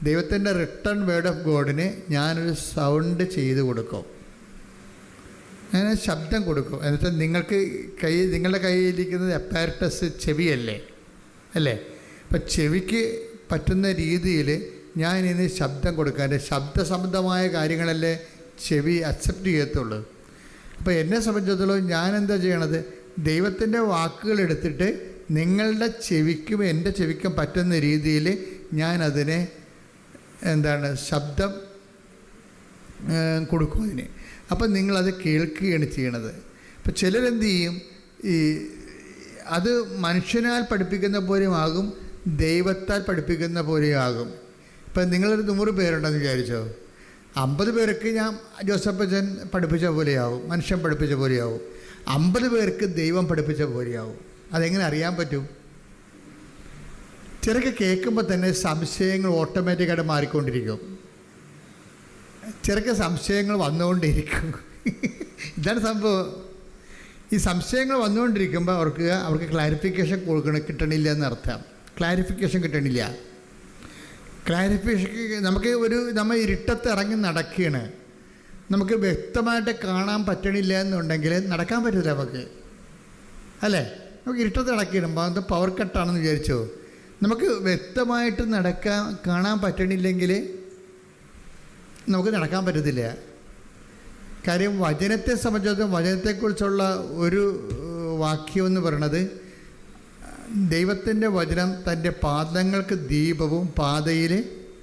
Speaker 3: ദൈവത്തിൻ്റെ റിട്ടേൺ വേർഡ് ഓഫ് ഗോഡിന് ഞാനൊരു സൗണ്ട് ചെയ്ത് കൊടുക്കും, ഞാൻ ശബ്ദം കൊടുക്കും. എന്നിട്ട് നിങ്ങളുടെ കയ്യിലിരിക്കുന്നത് അപ്പാരറ്റസ് ചെവിയല്ലേ അല്ലേ? അപ്പം ചെവിക്ക് പറ്റുന്ന രീതിയിൽ ഞാൻ ഇനി ശബ്ദം കൊടുക്കാൻ, ശബ്ദസംബന്ധമായ കാര്യങ്ങളല്ലേ ചെവി അക്സെപ്റ്റ് ചെയ്യത്തുള്ളൂ. അപ്പോൾ എന്നെ സംബന്ധിച്ചിടത്തോളം ഞാൻ എന്താ ചെയ്യണത്? ദൈവത്തിൻ്റെ വാക്കുകൾ എടുത്തിട്ട് നിങ്ങളുടെ ചെവിക്കും എൻ്റെ ചെവിക്കും പറ്റുന്ന രീതിയിൽ ഞാനതിനെ ശബ്ദം കൊടുക്കും അതിന്. അപ്പം നിങ്ങളത് കേൾക്കുകയാണ് ചെയ്യണത്. അപ്പം ചിലരെന്ത് ചെയ്യും, അത് മനുഷ്യനാൽ പഠിപ്പിക്കുന്ന പോലെയും ആകും, ദൈവത്താൽ പഠിപ്പിക്കുന്ന പോലെയും ആകും. ഇപ്പം നിങ്ങളൊരു 100 പേരുണ്ടെന്ന് വിചാരിച്ചോ, 50 പേർക്ക് ഞാൻ ജോസഫ് അച്ഛൻ പഠിപ്പിച്ച പോലെയാവും, മനുഷ്യൻ പഠിപ്പിച്ച പോലെയാവും. 50 പേർക്ക് ദൈവം പഠിപ്പിച്ച പോലെയാവും. അതെങ്ങനെ അറിയാൻ പറ്റും? ചിലർക്ക് കേൾക്കുമ്പോൾ തന്നെ സംശയങ്ങൾ ഓട്ടോമാറ്റിക്കായിട്ട് മാറിക്കൊണ്ടിരിക്കും. ചിലർക്ക് സംശയങ്ങൾ വന്നുകൊണ്ടിരിക്കും. ഇതാണ് സംഭവം. ഈ സംശയങ്ങൾ വന്നുകൊണ്ടിരിക്കുമ്പോൾ അവർക്ക് ക്ലാരിഫിക്കേഷൻ കിട്ടണില്ല എന്നർത്ഥം. ക്ലാരിഫിക്കേഷൻ കിട്ടണില്ല. നമുക്ക് നമ്മൾ ഇരുട്ടത്ത് ഇറങ്ങി നടക്കുകയാണ്, നമുക്ക് വ്യക്തമായിട്ട് കാണാൻ പറ്റണില്ല എന്നുണ്ടെങ്കിൽ നടക്കാൻ പറ്റില്ല നമുക്ക്, അല്ലേ? നമുക്ക് ഇരുട്ടത്ത് നടക്കണം, അത് പവർ കട്ടാണെന്ന് വിചാരിച്ചോ, നമുക്ക് വ്യക്തമായിട്ട് കാണാൻ പറ്റണില്ലെങ്കിൽ നമുക്ക് നടക്കാൻ പറ്റത്തില്ല. കാര്യം വചനത്തെ സംബന്ധിച്ചിടത്തോളം വചനത്തെക്കുറിച്ചുള്ള ഒരു വാക്യം എന്ന് പറയണത്, ദൈവത്തിൻ്റെ വചനം തൻ്റെ പാദങ്ങൾക്ക് ദീപവും പാതയിൽ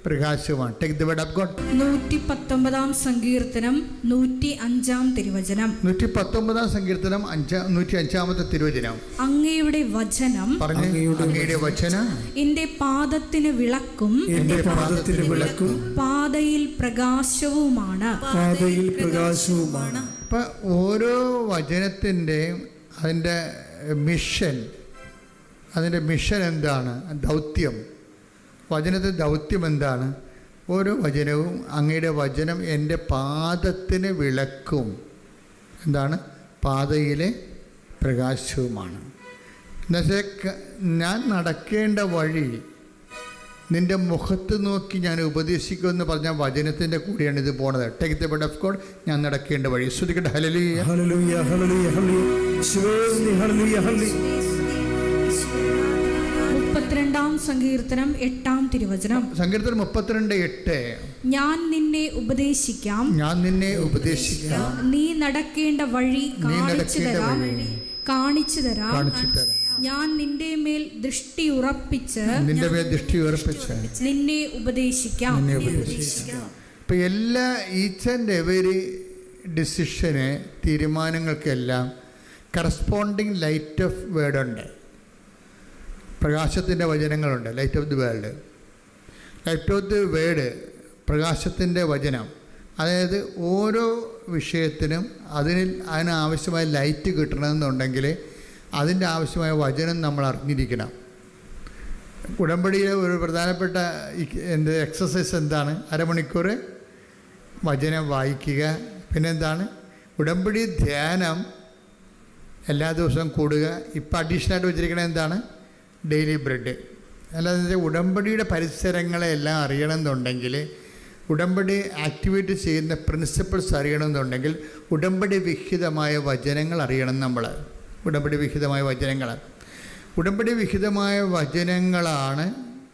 Speaker 3: പ്രകാശവുമാണ്. Take the word of God.
Speaker 1: 119 സങ്കീർത്തനം 105 തിരുവചനം.
Speaker 3: 119 സങ്കീർത്തനം 105 തിരുവചനം.
Speaker 1: അങ്ങയുടെ വചനം,
Speaker 3: അങ്ങയുടെ വചനം
Speaker 1: എന്റെ പാദത്തിന് വിളക്കും പാതയിൽ പ്രകാശവുമാണ്.
Speaker 3: അപ്പം ഓരോ വചനത്തിൻ്റെയും അതിൻ്റെ മിഷൻ എന്താണ്, ദൗത്യം, വചനത്തിൻ്റെ ദൗത്യം എന്താണ്? ഓരോ വചനവും അങ്ങയുടെ വചനം എൻ്റെ പാദത്തിന് വിളക്കും, എന്താണ്, പാതയിലെ പ്രകാശവുമാണ്. എന്നുവെച്ചാൽ ഞാൻ നടക്കേണ്ട വഴി നിൻ്റെ മുഖത്ത് നോക്കി ഞാൻ ഉപദേശിക്കുമെന്ന് പറഞ്ഞ വചനത്തിൻ്റെ കൂടെയാണ് ഇത് പോണത്. Take the word of God. ഞാൻ നടക്കേണ്ട വഴി. ശ്രദ്ധിക്കട്ടെ. ഹല്ലേലൂയ,
Speaker 2: ഹല്ലേലൂയ, ഹല്ലേലൂയ, ഹല്ലേലൂയ.
Speaker 1: 32 സങ്കീർത്തനം 8 തിരുവചനം.
Speaker 3: സങ്കീർത്തനം 32:8.
Speaker 1: ഞാൻ നിന്നെ ഉപദേശിക്കാം,
Speaker 3: നീ
Speaker 1: നടക്കേണ്ട വഴി കാണിച്ചു തരാം. ഞാൻ നിന്റെ മേൽ ദൃഷ്ടി ഉറപ്പിച്ച് നിന്നെ ഉപദേശിക്കാം.
Speaker 3: ഇപ്പം എല്ലാ ഈച്ച് ആൻഡ് എവരി ഡിസിഷന്, തീരുമാനങ്ങൾക്കെല്ലാം കറസ്പോണ്ടിങ് ലൈറ്റ് ഓഫ് വേർഡ് ഉണ്ട്. പ്രകാശത്തിൻ്റെ വചനങ്ങളുണ്ട്. Light of the world, light of the word, പ്രകാശത്തിൻ്റെ വചനം. അതായത് ഓരോ വിഷയത്തിനും അതിനാവശ്യമായ ലൈറ്റ് കിട്ടണമെന്നുണ്ടെങ്കിൽ അതിൻ്റെ ആവശ്യമായ വചനം നമ്മൾ അറിഞ്ഞിരിക്കണം. ഉടമ്പടിയിലെ ഒരു പ്രധാനപ്പെട്ട എക്സസൈസ് എന്താണ്? അരമണിക്കൂർ വചനം വായിക്കുക. പിന്നെന്താണ്? ഉടമ്പടി ധ്യാനം എല്ലാ ദിവസവും കൂടുക. ഇപ്പം അഡീഷണലായിട്ട് വെച്ചിരിക്കണത് എന്താണ്? Daily bread. അല്ലാതെ ഉടമ്പടിയുടെ പരിസരങ്ങളെല്ലാം അറിയണമെന്നുണ്ടെങ്കിൽ, ഉടമ്പടി ആക്ടിവേറ്റ് ചെയ്യുന്ന പ്രിൻസിപ്പിൾസ് അറിയണമെന്നുണ്ടെങ്കിൽ ഉടമ്പടി വിഹിതമായ വചനങ്ങൾ അറിയണം നമ്മൾ. ഉടമ്പടി വിഹിതമായ വചനങ്ങളാണ്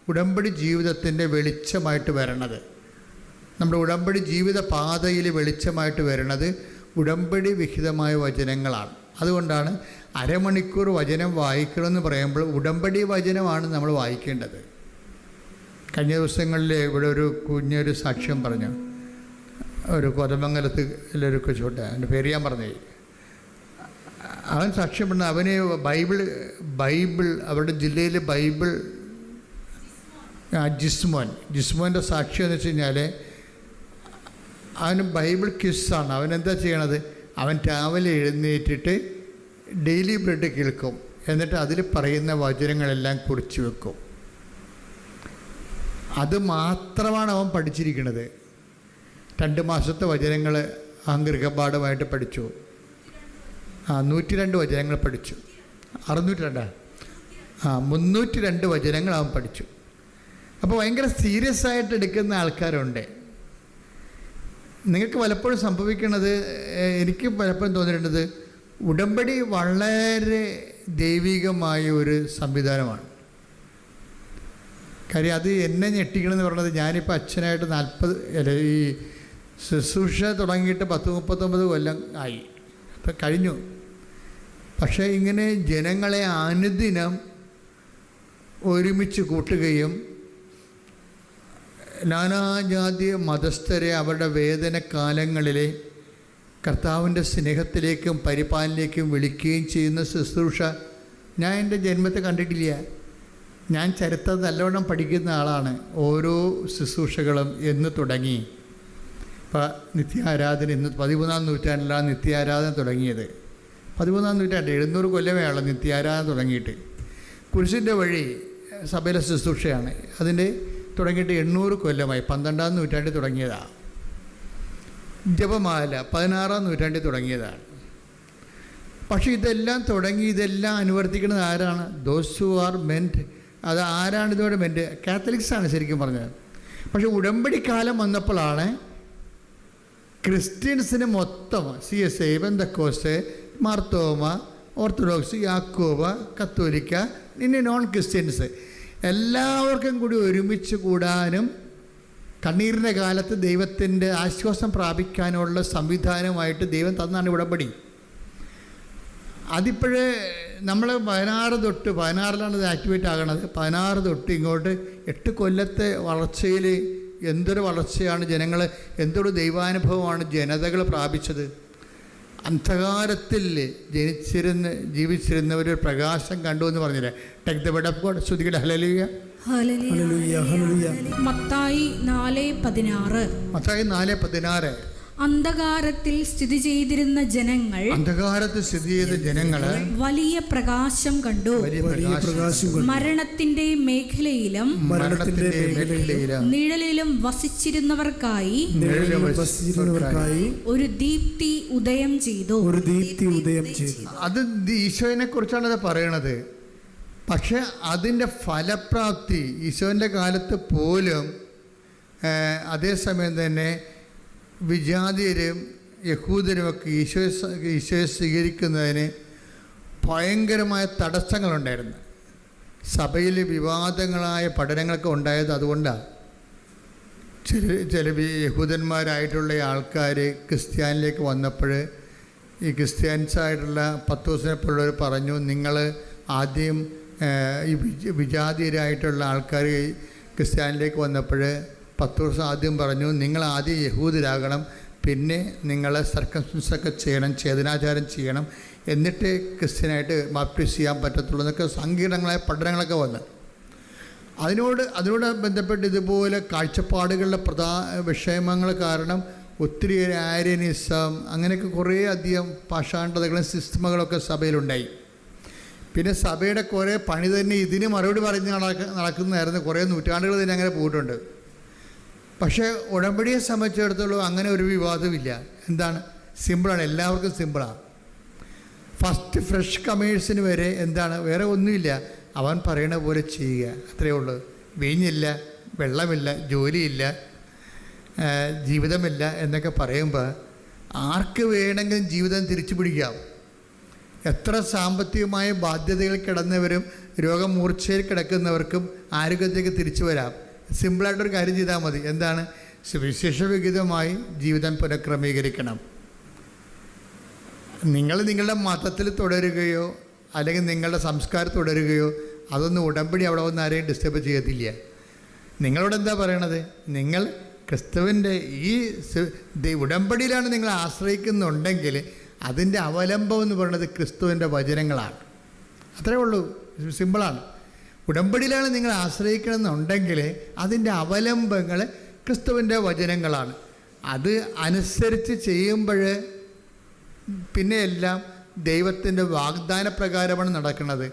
Speaker 3: ഉടമ്പടി ജീവിതത്തിൻ്റെ വെളിച്ചമായിട്ട് വരണത്. നമ്മുടെ ഉടമ്പടി ജീവിത പാതയിൽ വെളിച്ചമായിട്ട് വരണത് ഉടമ്പടി വിഹിതമായ വചനങ്ങളാണ്. അതുകൊണ്ടാണ് അരമണിക്കൂർ വചനം വായിക്കണമെന്ന് പറയുമ്പോൾ ഉടമ്പടി വചനമാണ് നമ്മൾ വായിക്കേണ്ടത്. കഴിഞ്ഞ ദിവസങ്ങളിൽ ഇവിടെ ഒരു കുഞ്ഞൊരു സാക്ഷ്യം പറഞ്ഞു. ഒരു കോതമംഗലത്തിലൊരു കൊച്ചുകൊണ്ട്, എൻ്റെ പേര് ഞാൻ പറഞ്ഞേ, അവൻ സാക്ഷ്യം പറഞ്ഞ അവന് ബൈബിൾ അവരുടെ ജില്ലയിൽ ബൈബിൾ ജിസ്മോൻ്റെ സാക്ഷ്യം എന്ന് വെച്ച് കഴിഞ്ഞാൽ അവന് ബൈബിൾ ക്വിസാണ്. അവനെന്താ ചെയ്യണത്? അവൻ രാവിലെ എഴുന്നേറ്റിട്ട് ഡെയിലി ബ്രെഡ് കേൾക്കും, എന്നിട്ട് അതിൽ പറയുന്ന വചനങ്ങളെല്ലാം കുറിച്ച് വെക്കും. അത് മാത്രമാണ് അവൻ പഠിച്ചിരിക്കുന്നത്. 2 മാസത്തെ വചനങ്ങൾ ഗൃഹപാഠമായിട്ട് പഠിച്ചു. 102 വചനങ്ങൾ പഠിച്ചു. 302 വചനങ്ങൾ അവൻ പഠിച്ചു. അപ്പോൾ ഭയങ്കര സീരിയസ് ആയിട്ട് എടുക്കുന്ന ആൾക്കാരുണ്ട്. നിങ്ങൾക്ക് പലപ്പോഴും സംഭവിക്കുന്നത്, എനിക്ക് പലപ്പോഴും തോന്നിയിട്ടുള്ളത്, ഉടമ്പടി വളരെ ദൈവികമായ ഒരു സംവിധാനമാണ്. കാര്യം അത് എന്നെ ഞെട്ടിക്കണമെന്ന് പറയുന്നത്, ഞാനിപ്പോൾ അച്ഛനായിട്ട് 40 ഈ ശുശ്രൂഷ തുടങ്ങിയിട്ട് 10-39 കൊല്ലം ആയി, അപ്പം കഴിഞ്ഞു. പക്ഷേ ഇങ്ങനെ ജനങ്ങളെ അനുദിനം ഒരുമിച്ച് കൂട്ടുകയും നാനാജാതി മതസ്ഥരെ അവരുടെ വേദനകാലങ്ങളിലെ കർത്താവിൻ്റെ സ്നേഹത്തിലേക്കും പരിപാലനയിലേക്കും വിളിക്കുകയും ചെയ്യുന്ന ശുശ്രൂഷ ഞാൻ എൻ്റെ ജന്മത്തെ കണ്ടിട്ടില്ല. ഞാൻ ചരിത്രം നല്ലവണ്ണം പഠിക്കുന്ന ആളാണ്. ഓരോ ശുശ്രൂഷകളും എന്ന് തുടങ്ങി. ഇപ്പോൾ നിത്യാരാധന ഇന്ന് 13-ാം നൂറ്റാണ്ടിലാണ് നിത്യാരാധന തുടങ്ങിയത്. 13-ാം നൂറ്റാണ്ട് 700 കൊല്ലമേ ഉള്ളൂ നിത്യാരാധന തുടങ്ങിയിട്ട്. കുരിശിൻ്റെ വഴി സഭയിലെ ശുശ്രൂഷയാണ്. അതിൻ്റെ തുടങ്ങിയിട്ട് 800 കൊല്ലമായി. 12-ാം നൂറ്റാണ്ടിൽ തുടങ്ങിയതാണ്. ജപമാല 16-ാം നൂറ്റാണ്ടിൽ തുടങ്ങിയതാണ്. പക്ഷേ ഇതെല്ലാം തുടങ്ങി ഇതെല്ലാം അനുവർത്തിക്കുന്നത് ആരാണ്? Those who are meant. അത് ആരാണ് ഇതോടെ മെൻറ്റ്? കാത്തലിക്സാണ് ശരിക്കും പറഞ്ഞത്. പക്ഷേ ഉടമ്പടി കാലം വന്നപ്പോഴാണ് ക്രിസ്ത്യൻസിന് മൊത്തം CSI, പെന്തക്കോസ്ത്, മാർത്തോമ, ഓർത്തഡോക്സ്, യാക്കോബ, കത്തോലിക്ക, ഇനി നോൺ ക്രിസ്ത്യൻസ് എല്ലാവർക്കും കൂടി ഒരുമിച്ച് കൂടാനും കണ്ണീരിൻ്റെ കാലത്ത് ദൈവത്തിൻ്റെ ആശ്വാസം പ്രാപിക്കാനുള്ള സംവിധാനമായിട്ട് ദൈവം തന്നാണ് ഉടമ്പടി. അതിപ്പോഴേ നമ്മൾ 16 ഇത് ആക്ടിവേറ്റ് ആകണത്. 16 തൊട്ട് ഇങ്ങോട്ട് 8 കൊല്ലത്തെ വളർച്ചയിൽ എന്തൊരു വളർച്ചയാണ് ജനങ്ങൾ, എന്തൊരു ദൈവാനുഭവമാണ് ജനതകൾ പ്രാപിച്ചത്. അന്ധകാരത്തിൽ ജീവിച്ചിരുന്നവർ പ്രകാശം കണ്ടു എന്ന് പറഞ്ഞില്ലേ? Take the word of God. ശ്രുതികയുടെ ഹല്ലേലൂയ.
Speaker 4: ഹല്ലേലൂയ, ഹല്ലേലൂയ.
Speaker 1: മത്തായി 4:16.
Speaker 3: മത്തായി 4:16.
Speaker 1: അന്ധകാരത്തിൽ സ്ഥിതി ചെയ്തിരുന്ന ജനങ്ങൾ വലിയ പ്രകാശം കണ്ടു. മരണത്തിന്റെ മേഖലയിലും നിഴലിലും വസിച്ചിരുന്നവർക്കായി ഒരു ദീപ്തി ഉദയം ചെയ്തു.
Speaker 3: അത് ഈശോനെ കുറിച്ചാണ് അത് പറയണത്. പക്ഷെ അതിൻ്റെ ഫലപ്രാപ്തി ഈശോൻ്റെ കാലത്ത് പോലും അതേസമയം തന്നെ വിജാതിയരും യഹൂദരുമൊക്കെ ഈശോയെ സ്വീകരിക്കുന്നതിന് ഭയങ്കരമായ തടസ്സങ്ങളുണ്ടായിരുന്നു. സഭയിൽ വിവാദങ്ങളായ പഠനങ്ങളൊക്കെ ഉണ്ടായത് അതുകൊണ്ടാണ്. ചില യഹൂദന്മാരായിട്ടുള്ള ആൾക്കാർ ക്രിസ്ത്യാനിലേക്ക് വന്നപ്പോൾ ഈ ക്രിസ്ത്യാനിസായിട്ടുള്ള പത്തോസിനെപ്പോലുള്ളവർ പറഞ്ഞു, നിങ്ങൾ ആദ്യം ഈ വിജാതിയരായിട്ടുള്ള ആൾക്കാർ ക്രിസ്ത്യാനിലേക്ക് വന്നപ്പോൾ പത്തോസ് ആദ്യം പറഞ്ഞു, നിങ്ങൾ ആദ്യം യഹൂദരാകണം, പിന്നെ നിങ്ങൾ സർക്കംസിഷനൊക്കെ ചെയ്യണം, ഛേദനാചാരം ചെയ്യണം, എന്നിട്ട് ക്രിസ്ത്യനായിട്ട് ബാപ്റ്റിസ് ചെയ്യാൻ പറ്റത്തുള്ളൂ എന്നൊക്കെ സങ്കീർണങ്ങളായ പഠനങ്ങളൊക്കെ വന്നു. അതിനോട് ബന്ധപ്പെട്ട് ഇതുപോലെ കാഴ്ചപ്പാടുകളുടെ വിഷയമങ്ങൾ കാരണം ഒത്തിരി ആര്യനിസം അങ്ങനെയൊക്കെ കുറേ അധികം പാഷാണ്ഡതകളും സിസ്റ്റമുകളൊക്കെ സഭയിലുണ്ടായി. പിന്നെ സഭയുടെ കുറേ പണി തന്നെ ഇതിന് മറുപടി പറഞ്ഞ് നടക്കുന്നതായിരുന്നു. കുറേ നൂറ്റാണ്ടുകൾ തന്നെ അങ്ങനെ പോയിട്ടുണ്ട്. പക്ഷേ ഉടമ്പടിയെ സംബന്ധിച്ചിടത്തോളം അങ്ങനെ ഒരു വിവാദമില്ല. എന്താണ്? സിമ്പിളാണ്, എല്ലാവർക്കും സിമ്പിളാണ്. ഫസ്റ്റ് ഫ്രഷ് കമേഴ്സിന് വരെ എന്താണ്? വേറെ ഒന്നുമില്ല, അവൻ പറയണ പോലെ ചെയ്യുക, അത്രയേ ഉള്ളൂ. വീഞ്ഞില്ല, വെള്ളമില്ല, ജോലിയില്ല, ജീവിതമില്ല എന്നൊക്കെ പറയുമ്പോൾ ആർക്ക് വേണമെങ്കിലും ജീവിതം തിരിച്ചു പിടിക്കാം. എത്ര സാമ്പത്തികമായ ബാധ്യതകൾ കിടന്നവരും രോഗമൂർച്ചയിൽ കിടക്കുന്നവർക്കും ആരോഗ്യത്തേക്ക് തിരിച്ചു വരാം. സിമ്പിളായിട്ടൊരു കാര്യം ചെയ്താൽ മതി. എന്താണ്? സുവിശേഷവിഹിതമായി ജീവിതം പുനഃക്രമീകരിക്കണം. നിങ്ങൾ നിങ്ങളുടെ മതത്തിൽ തുടരുകയോ അല്ലെങ്കിൽ നിങ്ങളുടെ സംസ്കാരം തുടരുകയോ അതൊന്നും ഉടമ്പടി അവിടെ വന്ന് ആരെയും ഡിസ്റ്റർബ് ചെയ്യത്തില്ല. നിങ്ങളോട് എന്താ പറയണത്? നിങ്ങൾ ക്രിസ്തുവിൻ്റെ ഈ ഉടമ്പടിയിലാണ് നിങ്ങൾ ആശ്രയിക്കുന്നുണ്ടെങ്കിൽ അതിൻ്റെ അവലംബം എന്ന് പറയുന്നത് ക്രിസ്തുവിൻ്റെ വചനങ്ങളാണ്. അത്രയേ ഉള്ളൂ, സിമ്പിളാണ്. ഉടമ്പടിയിലാണ് നിങ്ങൾ ആശ്രയിക്കണമെന്നുണ്ടെങ്കിൽ അതിൻ്റെ അവലംബങ്ങൾ ക്രിസ്തുവിൻ്റെ വചനങ്ങളാണ്. അത് അനുസരിച്ച് ചെയ്യുമ്പോൾ പിന്നെ എല്ലാം ദൈവത്തിൻ്റെ വാഗ്ദാന പ്രകാരമാണ് നടക്കുന്നത്,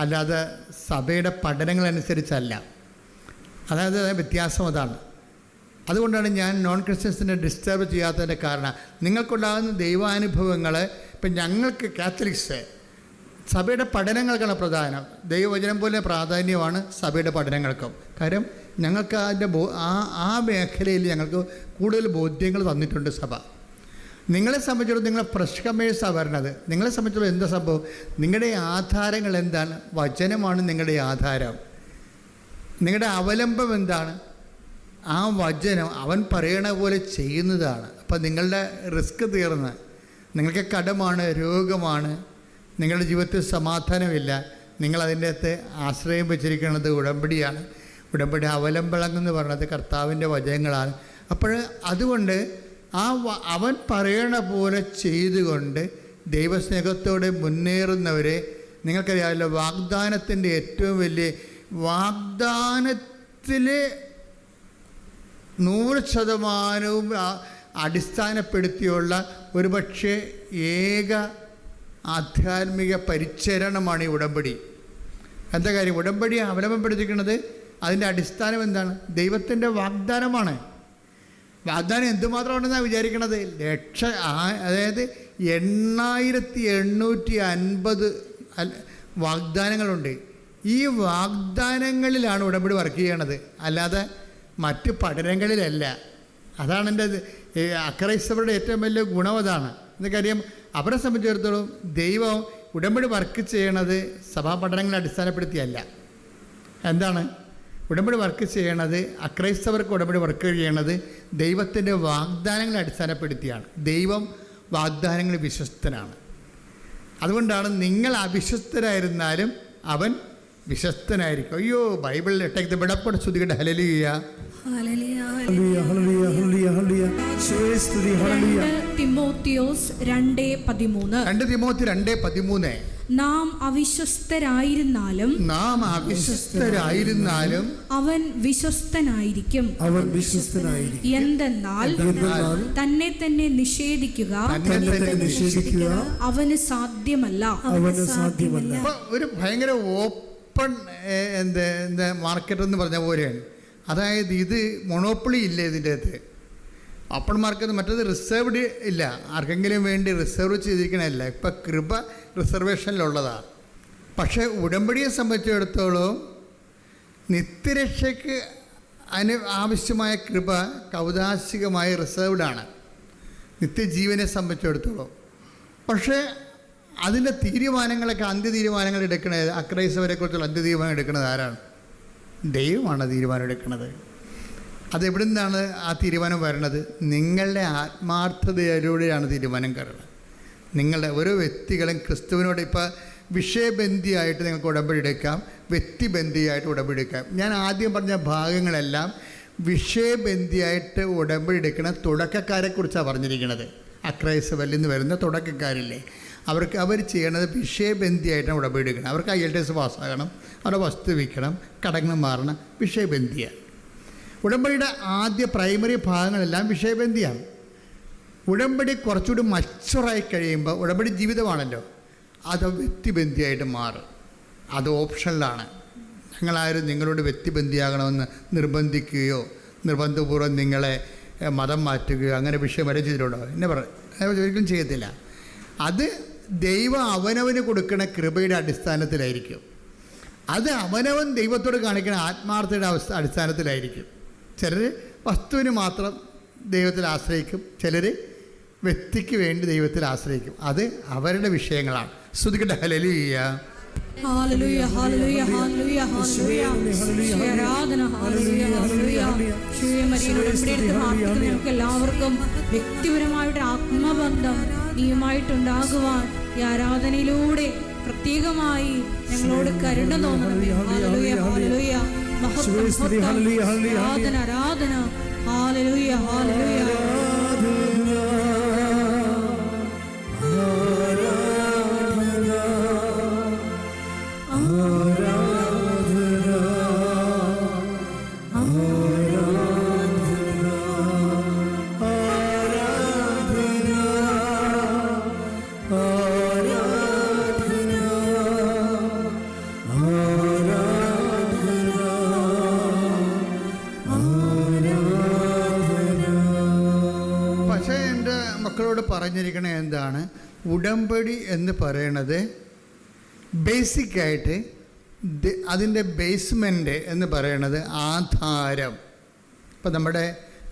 Speaker 3: അല്ലാതെ സഭയുടെ പഠനങ്ങളനുസരിച്ചല്ല. അതായത് വ്യത്യാസം അതാണ്. അതുകൊണ്ടാണ് ഞാൻ നോൺ ക്രിസ്ത്യൻസിനെ ഡിസ്റ്റർബ് ചെയ്യാത്തതിൻ്റെ കാരണം. നിങ്ങൾക്കുണ്ടാകുന്ന ദൈവാനുഭവങ്ങൾ ഇപ്പം ഞങ്ങൾക്ക് കാത്തലിക്സ് സഭയുടെ പഠനങ്ങൾക്കാണ് പ്രധാനം. ദൈവവചനം പോലെ പ്രാധാന്യമാണ് സഭയുടെ പഠനങ്ങൾക്കും. കാര്യം ഞങ്ങൾക്ക് അതിൻ്റെ ആ മേഖലയിൽ ഞങ്ങൾക്ക് കൂടുതൽ ബോധ്യങ്ങൾ തന്നിട്ടുണ്ട് സഭ. നിങ്ങളെ സംബന്ധിച്ചിടത്തോളം നിങ്ങളെ ഫ്രഷ് കമേഴ്സാണ് വരണത്. നിങ്ങളെ സംബന്ധിച്ചിടത്തോളം എന്താ സംഭവം? നിങ്ങളുടെ ആധാരങ്ങൾ എന്താണ്? വചനമാണ് നിങ്ങളുടെ ആധാരം. നിങ്ങളുടെ അവലംബം എന്താണ്? ആ വചനം അവൻ പറയണ പോലെ ചെയ്യുന്നതാണ്. അപ്പം നിങ്ങളുടെ റിസ്ക് തീർന്ന്, നിങ്ങൾക്ക് കടമാണ്, രോഗമാണ്, നിങ്ങളുടെ ജീവിതത്തിൽ സമാധാനമില്ല, നിങ്ങളതിൻ്റെ അകത്ത് ആശ്രയം വെച്ചിരിക്കുന്നത് ഉടമ്പടിയാണ്. ഉടമ്പടി അവലംബങ്ങളെന്ന് പറയുന്നത് കർത്താവിൻ്റെ വചനങ്ങളാണ്. അപ്പോൾ അതുകൊണ്ട് അവൻ പറയണ പോലെ ചെയ്തുകൊണ്ട് ദൈവസ്നേഹത്തോടെ മുന്നേറുന്നവരെ നിങ്ങൾക്കറിയാമല്ലോ. വാഗ്ദാനത്തിൻ്റെ ഏറ്റവും വലിയ വാഗ്ദാനത്തിൽ 100% അടിസ്ഥാനപ്പെടുത്തിയുള്ള ഒരുപക്ഷെ ഏക ആധ്യാത്മിക പരിചരണമാണ് ഈ ഉടമ്പടി. എന്താ കാര്യം? ഉടമ്പടി അവലംബപ്പെടുത്തിക്കുന്നത് അതിൻ്റെ അടിസ്ഥാനം എന്താണ്? ദൈവത്തിൻ്റെ വാഗ്ദാനമാണ്. വാഗ്ദാനം എന്തുമാത്രം ഉണ്ടെന്നാണ് വിചാരിക്കണത്? അതായത് 8850 വാഗ്ദാനങ്ങളുണ്ട്. ഈ വാഗ്ദാനങ്ങളിലാണ് ഉടമ്പടി വർക്ക് ചെയ്യണത്, അല്ലാതെ മറ്റ് പഠനങ്ങളിലല്ല. അതാണ് എൻ്റെ അക്രൈസ്തവരുടെ ഏറ്റവും വലിയ ഗുണം അതാണ്. എന്നൊക്കറിയാം, അവരെ സംബന്ധിച്ചിടത്തോളം ദൈവം ഉടമ്പടി വർക്ക് ചെയ്യണത് സഭാ പഠനങ്ങളെ അടിസ്ഥാനപ്പെടുത്തിയല്ല. എന്താണ് ഉടമ്പടി വർക്ക് ചെയ്യണത്? അക്രൈസ്തവർക്ക് ഉടമ്പടി വർക്ക് ചെയ്യണത് ദൈവത്തിൻ്റെ വാഗ്ദാനങ്ങളെ അടിസ്ഥാനപ്പെടുത്തിയാണ്. ദൈവം വാഗ്ദാനങ്ങൾ വിശ്വസ്തനാണ്. അതുകൊണ്ടാണ് നിങ്ങൾ അവിശ്വസ്തരായിരുന്നാലും അവൻ വിശ്വസ്തനായിരിക്കും. അയ്യോ, ബൈബിളിൽ ടേക്ക് ദ ബെഡപ്പോടെ ശ്രുതികട്ടെ. ഹല്ലേലൂയ,
Speaker 4: ഹല്ലേലൂയ, ഹല്ലേലൂയ, ഹല്ലേലൂയ, ഹല്ലേലൂയ. യേശുവേ സ്തുതി. ഹല്ലേലൂയ.
Speaker 1: 2 തിമോത്തിയോസ് 2:13.
Speaker 3: 2 തിമോത്തി 2:13.
Speaker 1: നാം അവിശ്വസ്തരായിരുന്നാലും അവൻ വിശ്വസ്തനായിരിക്കും. എന്തെന്നാൽ തന്നെ തന്നെ നിഷേധിക്കുക അവന് സാധ്യമല്ല.
Speaker 3: ഒരു ഭയങ്കര ഓപ്പൺ മാർക്കറ്റ് എന്ന് പറഞ്ഞ പോലെയാണ്. അതായത് ഇത് മൊണോപ്പൊളി ഇല്ല ഇതിൻ്റെ അകത്ത്. ഓപ്പൺ മാർക്കറ്റ്, മറ്റേത് റിസർവ്ഡ് ഇല്ല, ആർക്കെങ്കിലും വേണ്ടി റിസർവ് ചെയ്തിരിക്കണമല്ല. ഇപ്പം കൃപ റിസർവേഷനിലുള്ളതാണ്. പക്ഷേ ഉടമ്പടിയെ സംബന്ധിച്ചിടത്തോളം നിത്യരക്ഷയ്ക്ക് ആവശ്യമായ കൃപ കൗതാശികമായി റിസർവ്ഡാണ് നിത്യജീവനെ സംബന്ധിച്ചിടത്തോളം. പക്ഷേ അതിൻ്റെ തീരുമാനങ്ങളൊക്കെ അന്ത്യതീരുമാനങ്ങൾ എടുക്കുന്നത്, അക്രൈസ്തവരെക്കുറിച്ചുള്ള അന്ത്യതീരുമാനം എടുക്കുന്നത് ആരാണ്? ദൈവമാണ് തീരുമാനം എടുക്കുന്നത്. അതെവിടെ നിന്നാണ് ആ തീരുമാനം വരണത്? നിങ്ങളുടെ ആത്മാർത്ഥതയിലൂടെയാണ് തീരുമാനം കയറുന്നത്. നിങ്ങളുടെ ഓരോ വ്യക്തികളും ക്രിസ്തുവിനോട് ഇപ്പോൾ വിഷയബന്ധിയായിട്ട് നിങ്ങൾക്ക് ഉടമ്പടി എടുക്കാം, വ്യക്തിബന്ധിയായിട്ട് ഉടമ്പടി എടുക്കാം. ഞാൻ ആദ്യം പറഞ്ഞ ഭാഗങ്ങളെല്ലാം വിഷയബന്ധിയായിട്ട് ഉടമ്പടി എടുക്കുന്ന തുടക്കക്കാരെക്കുറിച്ചാണ് പറഞ്ഞിരിക്കുന്നത്. അക്രൈസ്തവരിൽ നിന്ന് വരുന്ന തുടക്കക്കാരില്ലേ, അവർ ചെയ്യണത് വിഷയബന്ധിയായിട്ടാണ് ഉടമ്പടി എടുക്കണം. അവർക്ക് IELTS പാസ്സാകണം, അവരുടെ വസ്തു വിൽക്കണം, കടങ്ങൾ മാറണം, വിഷയബന്ധിയാണ്. ഉടമ്പടിയുടെ ആദ്യ പ്രൈമറി ഭാഗങ്ങളെല്ലാം വിഷയബന്ധിയാണ്. ഉടമ്പടി കുറച്ചുകൂടി മച്ചുറായി കഴിയുമ്പോൾ, ഉടമ്പടി ജീവിതമാണല്ലോ, അത് വ്യക്തിബന്ധിയായിട്ട് മാറും. അത് ഓപ്ഷനിലാണ്. ഞങ്ങളാരും നിങ്ങളോട് വ്യക്തിബന്ധിയാകണമെന്ന് നിർബന്ധിക്കുകയോ നിർബന്ധപൂർവ്വം നിങ്ങളെ മതം മാറ്റുകയോ അങ്ങനെ വിഷയം വരെ ചെയ്തിട്ടുണ്ടോ? എന്നെ ഒരിക്കലും ചെയ്യത്തില്ല. അത് ദൈവം അവനവന് കൊടുക്കുന്ന കൃപയുടെ അടിസ്ഥാനത്തിലായിരിക്കും. അത് അവനവൻ ദൈവത്തോട് കാണിക്കുന്ന ആത്മാർത്ഥതയുടെ അടിസ്ഥാനത്തിലായിരിക്കും. ചിലർ വസ്തുവിന് മാത്രം ദൈവത്തിൽ ആശ്രയിക്കും, ചിലർ വ്യക്തിക്ക് വേണ്ടി ദൈവത്തിൽ ആശ്രയിക്കും. അത് അവരുടെ വിഷയങ്ങളാണ്. സ്തുതിക്കട്ടെ. ഹല്ലേലൂയ,
Speaker 1: ഹല്ലേലൂയ, ഹല്ലേലൂയ, ഹല്ലേലൂയ, ഹല്ലേലൂയ. ആരാധന. ഹല്ലേലൂയ, ഹല്ലേലൂയ. നമുക്ക് എല്ലാവർക്കും വ്യക്തിപരമായിട്ട് ആത്മബന്ധം നീയുമായിട്ടുണ്ടാകുവാൻ ഈ ആരാധനയിലൂടെ പ്രത്യേകമായി ഞങ്ങളോട് കരുണ തോന്നണമേ. ഹല്ലേലൂയ, ഹല്ലേലൂയ. ആരാധന, ആരാധന. ഹല്ലേലൂയ, ഹല്ലേലൂയ.
Speaker 3: മക്കളോട് പറഞ്ഞിരിക്കണ എന്താണ്? ഉടമ്പടി എന്ന് പറയണത് ബേസിക്കായിട്ട് അതിൻ്റെ ബേസ്മെൻ്റ് എന്ന് പറയണത് ആധാരം. ഇപ്പം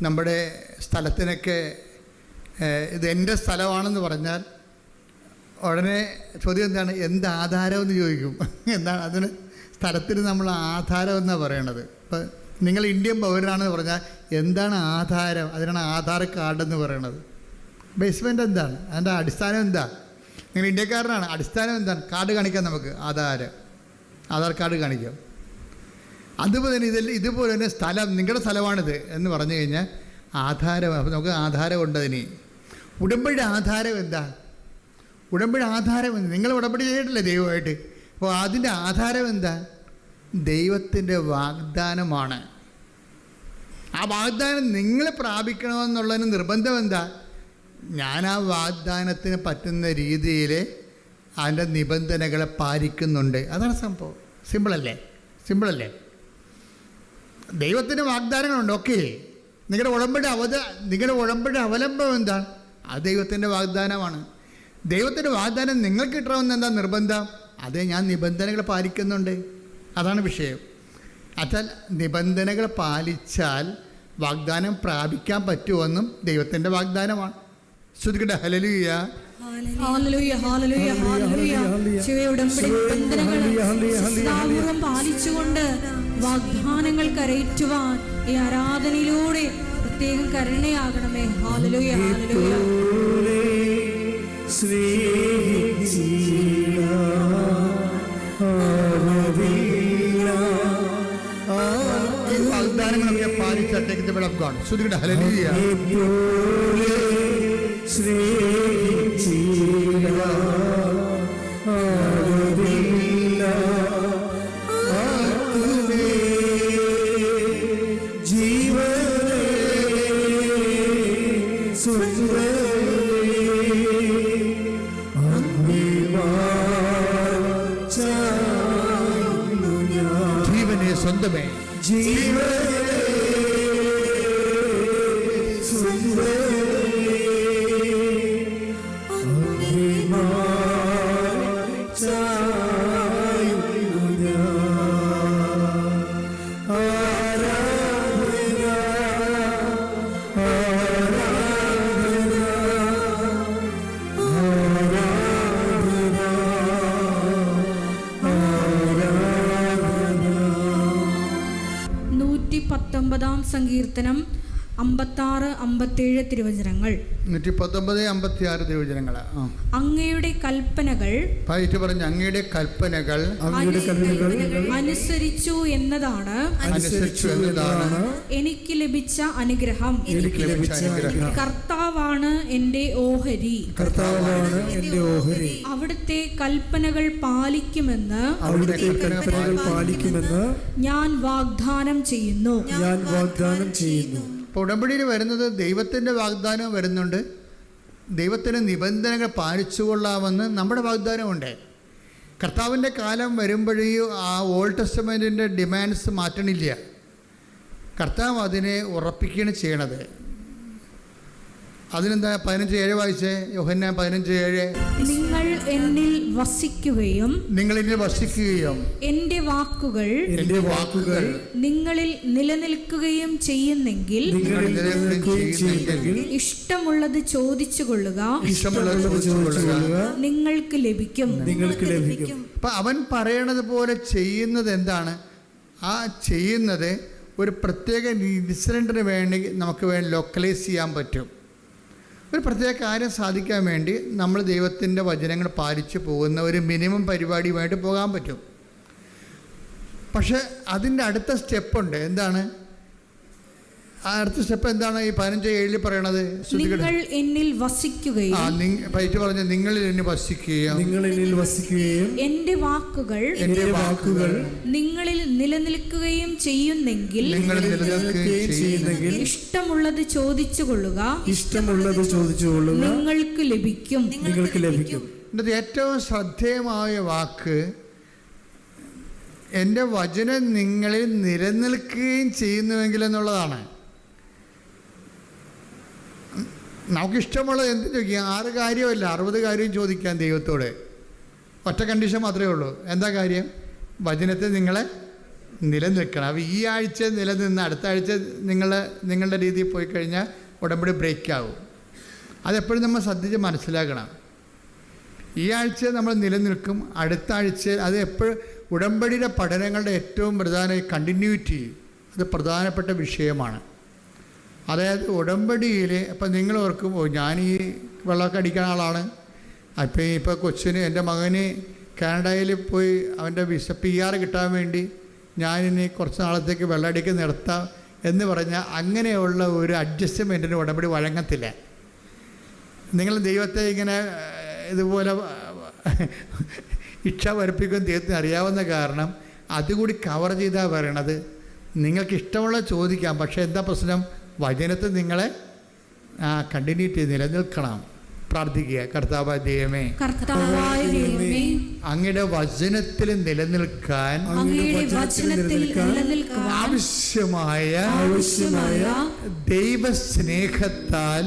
Speaker 3: നമ്മുടെ സ്ഥലത്തിനൊക്കെ ഇത് എൻ്റെ സ്ഥലമാണെന്ന് പറഞ്ഞാൽ ഉടനെ ചോദ്യം എന്താണ്? എന്ത് ആധാരമെന്ന് ചോദിക്കും. എന്താണ് അതിന്? സ്ഥലത്തിന് നമ്മൾ ആധാരം എന്നാണ് പറയണത്. ഇപ്പം നിങ്ങൾ ഇന്ത്യൻ പൗരനാണെന്ന് പറഞ്ഞാൽ എന്താണ് ആധാരം? അതിനാണ് ആധാർ കാർഡെന്ന് പറയണത്. ബേസ്മെൻ്റ് എന്താണ്? അതിൻ്റെ അടിസ്ഥാനം എന്താ? നിങ്ങൾ ഇന്ത്യക്കാരനാണ്, അടിസ്ഥാനം എന്താണ്? കാർഡ് കാണിക്കാം, നമുക്ക് ആധാർ കാർഡ് കാണിക്കാം. അതുപോലെ തന്നെ ഇതുപോലെ തന്നെ സ്ഥലം, നിങ്ങളുടെ സ്ഥലമാണിത് എന്ന് പറഞ്ഞു കഴിഞ്ഞാൽ ആധാരം. അപ്പോൾ നമുക്ക് ആധാരമുണ്ട് അതിന്. ഉടമ്പടി ആധാരം എന്താ? ഉടമ്പടി ആധാരം നിങ്ങൾ ഉടമ്പടി ചെയ്തിട്ടില്ലേ ദൈവമായിട്ട്? അപ്പോൾ അതിൻ്റെ ആധാരം എന്താ? ദൈവത്തിൻ്റെ വാഗ്ദാനമാണ്. ആ വാഗ്ദാനം നിങ്ങൾ പ്രാപിക്കണമെന്നുള്ളതിന് നിർബന്ധം എന്താ? ഞാൻ ആ വാഗ്ദാനത്തിന് പറ്റുന്ന രീതിയിൽ അതിൻ്റെ നിബന്ധനകളെ പാലിക്കുന്നുണ്ട്. അതാണ് സംഭവം. സിമ്പിളല്ലേ? ദൈവത്തിന് വാഗ്ദാനങ്ങളുണ്ട്. ഓക്കെ, നിങ്ങളുടെ ഉടമ്പടി അവലംബം എന്താണ്? അത് ദൈവത്തിൻ്റെ വാഗ്ദാനമാണ്. ദൈവത്തിൻ്റെ വാഗ്ദാനം നിങ്ങൾക്ക് കിട്ടണമെന്ന് എന്താ നിർബന്ധം? അതെ, ഞാൻ നിബന്ധനകൾ പാലിക്കുന്നുണ്ട്, അതാണ് വിഷയം. അച്ഛാൽ നിബന്ധനകൾ പാലിച്ചാൽ വാഗ്ദാനം പ്രാപിക്കാൻ പറ്റുമെന്നും ദൈവത്തിൻ്റെ വാഗ്ദാനമാണ്. ശ്രുതിക്കട്ടെ ഹല്ലേലൂയ.
Speaker 1: ഹല്ലേലൂയ, ഹല്ലേലൂയ, ഹല്ലേലൂയ. യേശുവേ, ഉടമ്പടി നിബന്ധനകൾ ശ്രദ്ധാപൂർവ്വം പാലിച്ചുകൊണ്ട് വാഗ്ദാനങ്ങൾ കരയറ്റുവാൻ ഈ ആരാധനയിലൂടെ പ്രത്യേകം കരുണയാകണമേ. ഹല്ലേലൂയ, ഹല്ലേലൂയ.
Speaker 3: വാഗ്ദാനങ്ങളൊക്കെ പാലിച്ചാണ്. ശ്രുതിക്കട്ടെ ഹല്ലേലൂയ. ജീവനെ സ്വന്തമേ
Speaker 1: സങ്കീർത്തനം 56-57 തിരുവചനങ്ങൾ.
Speaker 3: 119-56 തിരുവചനങ്ങൾ.
Speaker 1: അങ്ങയുടെ കൽപ്പനകൾ
Speaker 3: പറഞ്ഞ അങ്ങയുടെ കൽപ്പനകൾ
Speaker 1: അനുസരിച്ചു എന്നതാണ് എനിക്ക് ലഭിച്ച അനുഗ്രഹം. കർത്താവാണ് എന്റെ ഓഹരി. അവിടുത്തെ കൽപ്പനകൾ പാലിക്കുമെന്ന് ഞാൻ വാഗ്ദാനം ചെയ്യുന്നു.
Speaker 3: ഇപ്പോൾ ഉടമ്പടിയിൽ വരുന്നത് ദൈവത്തിൻ്റെ വാഗ്ദാനം വരുന്നുണ്ട്, ദൈവത്തിൻ്റെ നിബന്ധനകൾ പാലിച്ചുകൊള്ളാമെന്ന് നമ്മുടെ വാഗ്ദാനമുണ്ട്. കർത്താവിൻ്റെ കാലം വരുമ്പോഴേയും ആ ഓൾഡ് ടെസ്റ്റമെൻറ്റിൻ്റെ ഡിമാൻഡ്സ് മാറ്റണില്ല. കർത്താവ് അതിനെ ഉറപ്പിക്കുകയാണ് ചെയ്യണത്. അതിനെന്താ 15:7 വായിച്ചേ? യോഹന്നാൻ 15:7.
Speaker 1: നിങ്ങൾ എന്നിൽ വസിക്കുകയും
Speaker 3: എൻ്റെ വാക്കുകൾ
Speaker 1: നിങ്ങളിൽ നിലനിൽക്കുകയും ചെയ്യുന്നെങ്കിൽ ഇഷ്ടമുള്ളത് ചോദിച്ചു കൊള്ളുക, നിങ്ങൾക്ക് ലഭിക്കും.
Speaker 3: അപ്പം അവൻ പറയണത് പോലെ ചെയ്യുന്നത് എന്താണ്? ആ ചെയ്യുന്നത് ഒരു പ്രത്യേക ഇൻസിഡൻറ്റിന് വേണ്ടി നമുക്ക് ലൊക്കലൈസ് ചെയ്യാൻ പറ്റും. ഒരു പ്രത്യേക കാര്യം സാധിക്കാൻ വേണ്ടി നമ്മൾ ദൈവത്തിൻ്റെ വചനങ്ങൾ പാലിച്ച് പോകുന്ന ഒരു മിനിമം പരിപാടിയുമായിട്ട് പോകാൻ പറ്റും. പക്ഷെ അതിൻ്റെ അടുത്ത സ്റ്റെപ്പുണ്ട്. എന്താണ് ആ അടുത്ത സ്റ്റെപ്പ്? എന്താണ് ഈ 15:7 പറയണത്?
Speaker 1: നിങ്ങൾ എന്നിൽ വസിക്കുകയും
Speaker 3: നിങ്ങളിൽ എന്നെ വസിക്കുകയും
Speaker 1: എൻ്റെ വാക്കുകൾ നിങ്ങളിൽ നിലനിൽക്കുകയും ചെയ്യുന്നെങ്കിൽ ഇഷ്ടമുള്ളത് ചോദിച്ചു കൊള്ളുക, നിങ്ങൾക്ക് ലഭിക്കും.
Speaker 3: ഇതിൻ്റെ ഏറ്റവും ശ്രദ്ധേയമായ വാക്ക് എൻ്റെ വചനം നിങ്ങളിൽ നിലനിൽക്കുകയും ചെയ്യുന്നുവെങ്കിൽ എന്നുള്ളതാണ്. നമുക്കിഷ്ടമുള്ളത് എന്ത് ചോദിക്കാം? 6 കാര്യമല്ല 60 കാര്യം ചോദിക്കാം ദൈവത്തോട്. ഒറ്റ കണ്ടീഷൻ മാത്രമേ ഉള്ളൂ. എന്താ കാര്യം? വചനത്തെ നിങ്ങളെ നിലനിൽക്കണം. അപ്പോൾ ഈ ആഴ്ച നിലനിന്ന് അടുത്ത ആഴ്ച നിങ്ങളുടെ രീതിയിൽ പോയി കഴിഞ്ഞാൽ ഉടമ്പടി ബ്രേക്ക് ആവും. അതെപ്പോഴും നമ്മൾ ശ്രദ്ധിച്ച് മനസ്സിലാക്കണം. ഈ ആഴ്ച നമ്മൾ നിലനിൽക്കും, അടുത്ത ആഴ്ച അത് എപ്പോഴും ഉടമ്പടിയുടെ പഠനങ്ങളുടെ ഏറ്റവും പ്രധാന കണ്ടിന്യൂറ്റി, അത് പ്രധാനപ്പെട്ട വിഷയമാണ്. അതായത് ഉടമ്പടിയിൽ ഇപ്പം നിങ്ങൾ ഓർക്കും, ഞാൻ ഈ വെള്ളമൊക്കെ അടിക്കുന്ന ആളാണ്, ഇപ്പോൾ കൊച്ചിന് എൻ്റെ മകന് കാനഡയിൽ പോയി അവൻ്റെ PR കിട്ടാൻ വേണ്ടി ഞാനിനി കുറച്ച് നാളത്തേക്ക് വെള്ളമടിക്ക് നിർത്താം എന്ന് പറഞ്ഞാൽ അങ്ങനെയുള്ള ഒരു അഡ്ജസ്റ്റ്മെൻറ്റിന് ഉടമ്പടി വഴങ്ങത്തില്ല. നിങ്ങൾ ദൈവത്തെ ഇങ്ങനെ ഇതുപോലെ ഇച്ഛ വരപ്പിക്കും ദൈവത്തിന് അറിയാവുന്ന കാരണം അതുകൂടി കവർ ചെയ്താൽ പറയണത് നിങ്ങൾക്ക് ഇഷ്ടമുള്ള ചോദിക്കാം. പക്ഷേ എന്താ പ്രശ്നം? വചനത്തിൽ നിങ്ങളെ കണ്ടിന്യൂറ്റി നിലനിൽക്കണം. പ്രാർത്ഥിക്കുക, കർത്താവായ ദൈവമേ, അങ്ങയുടെ വചനത്തിൽ നിലനിൽക്കാൻ ആവശ്യമായ ദൈവസ്നേഹത്താൽ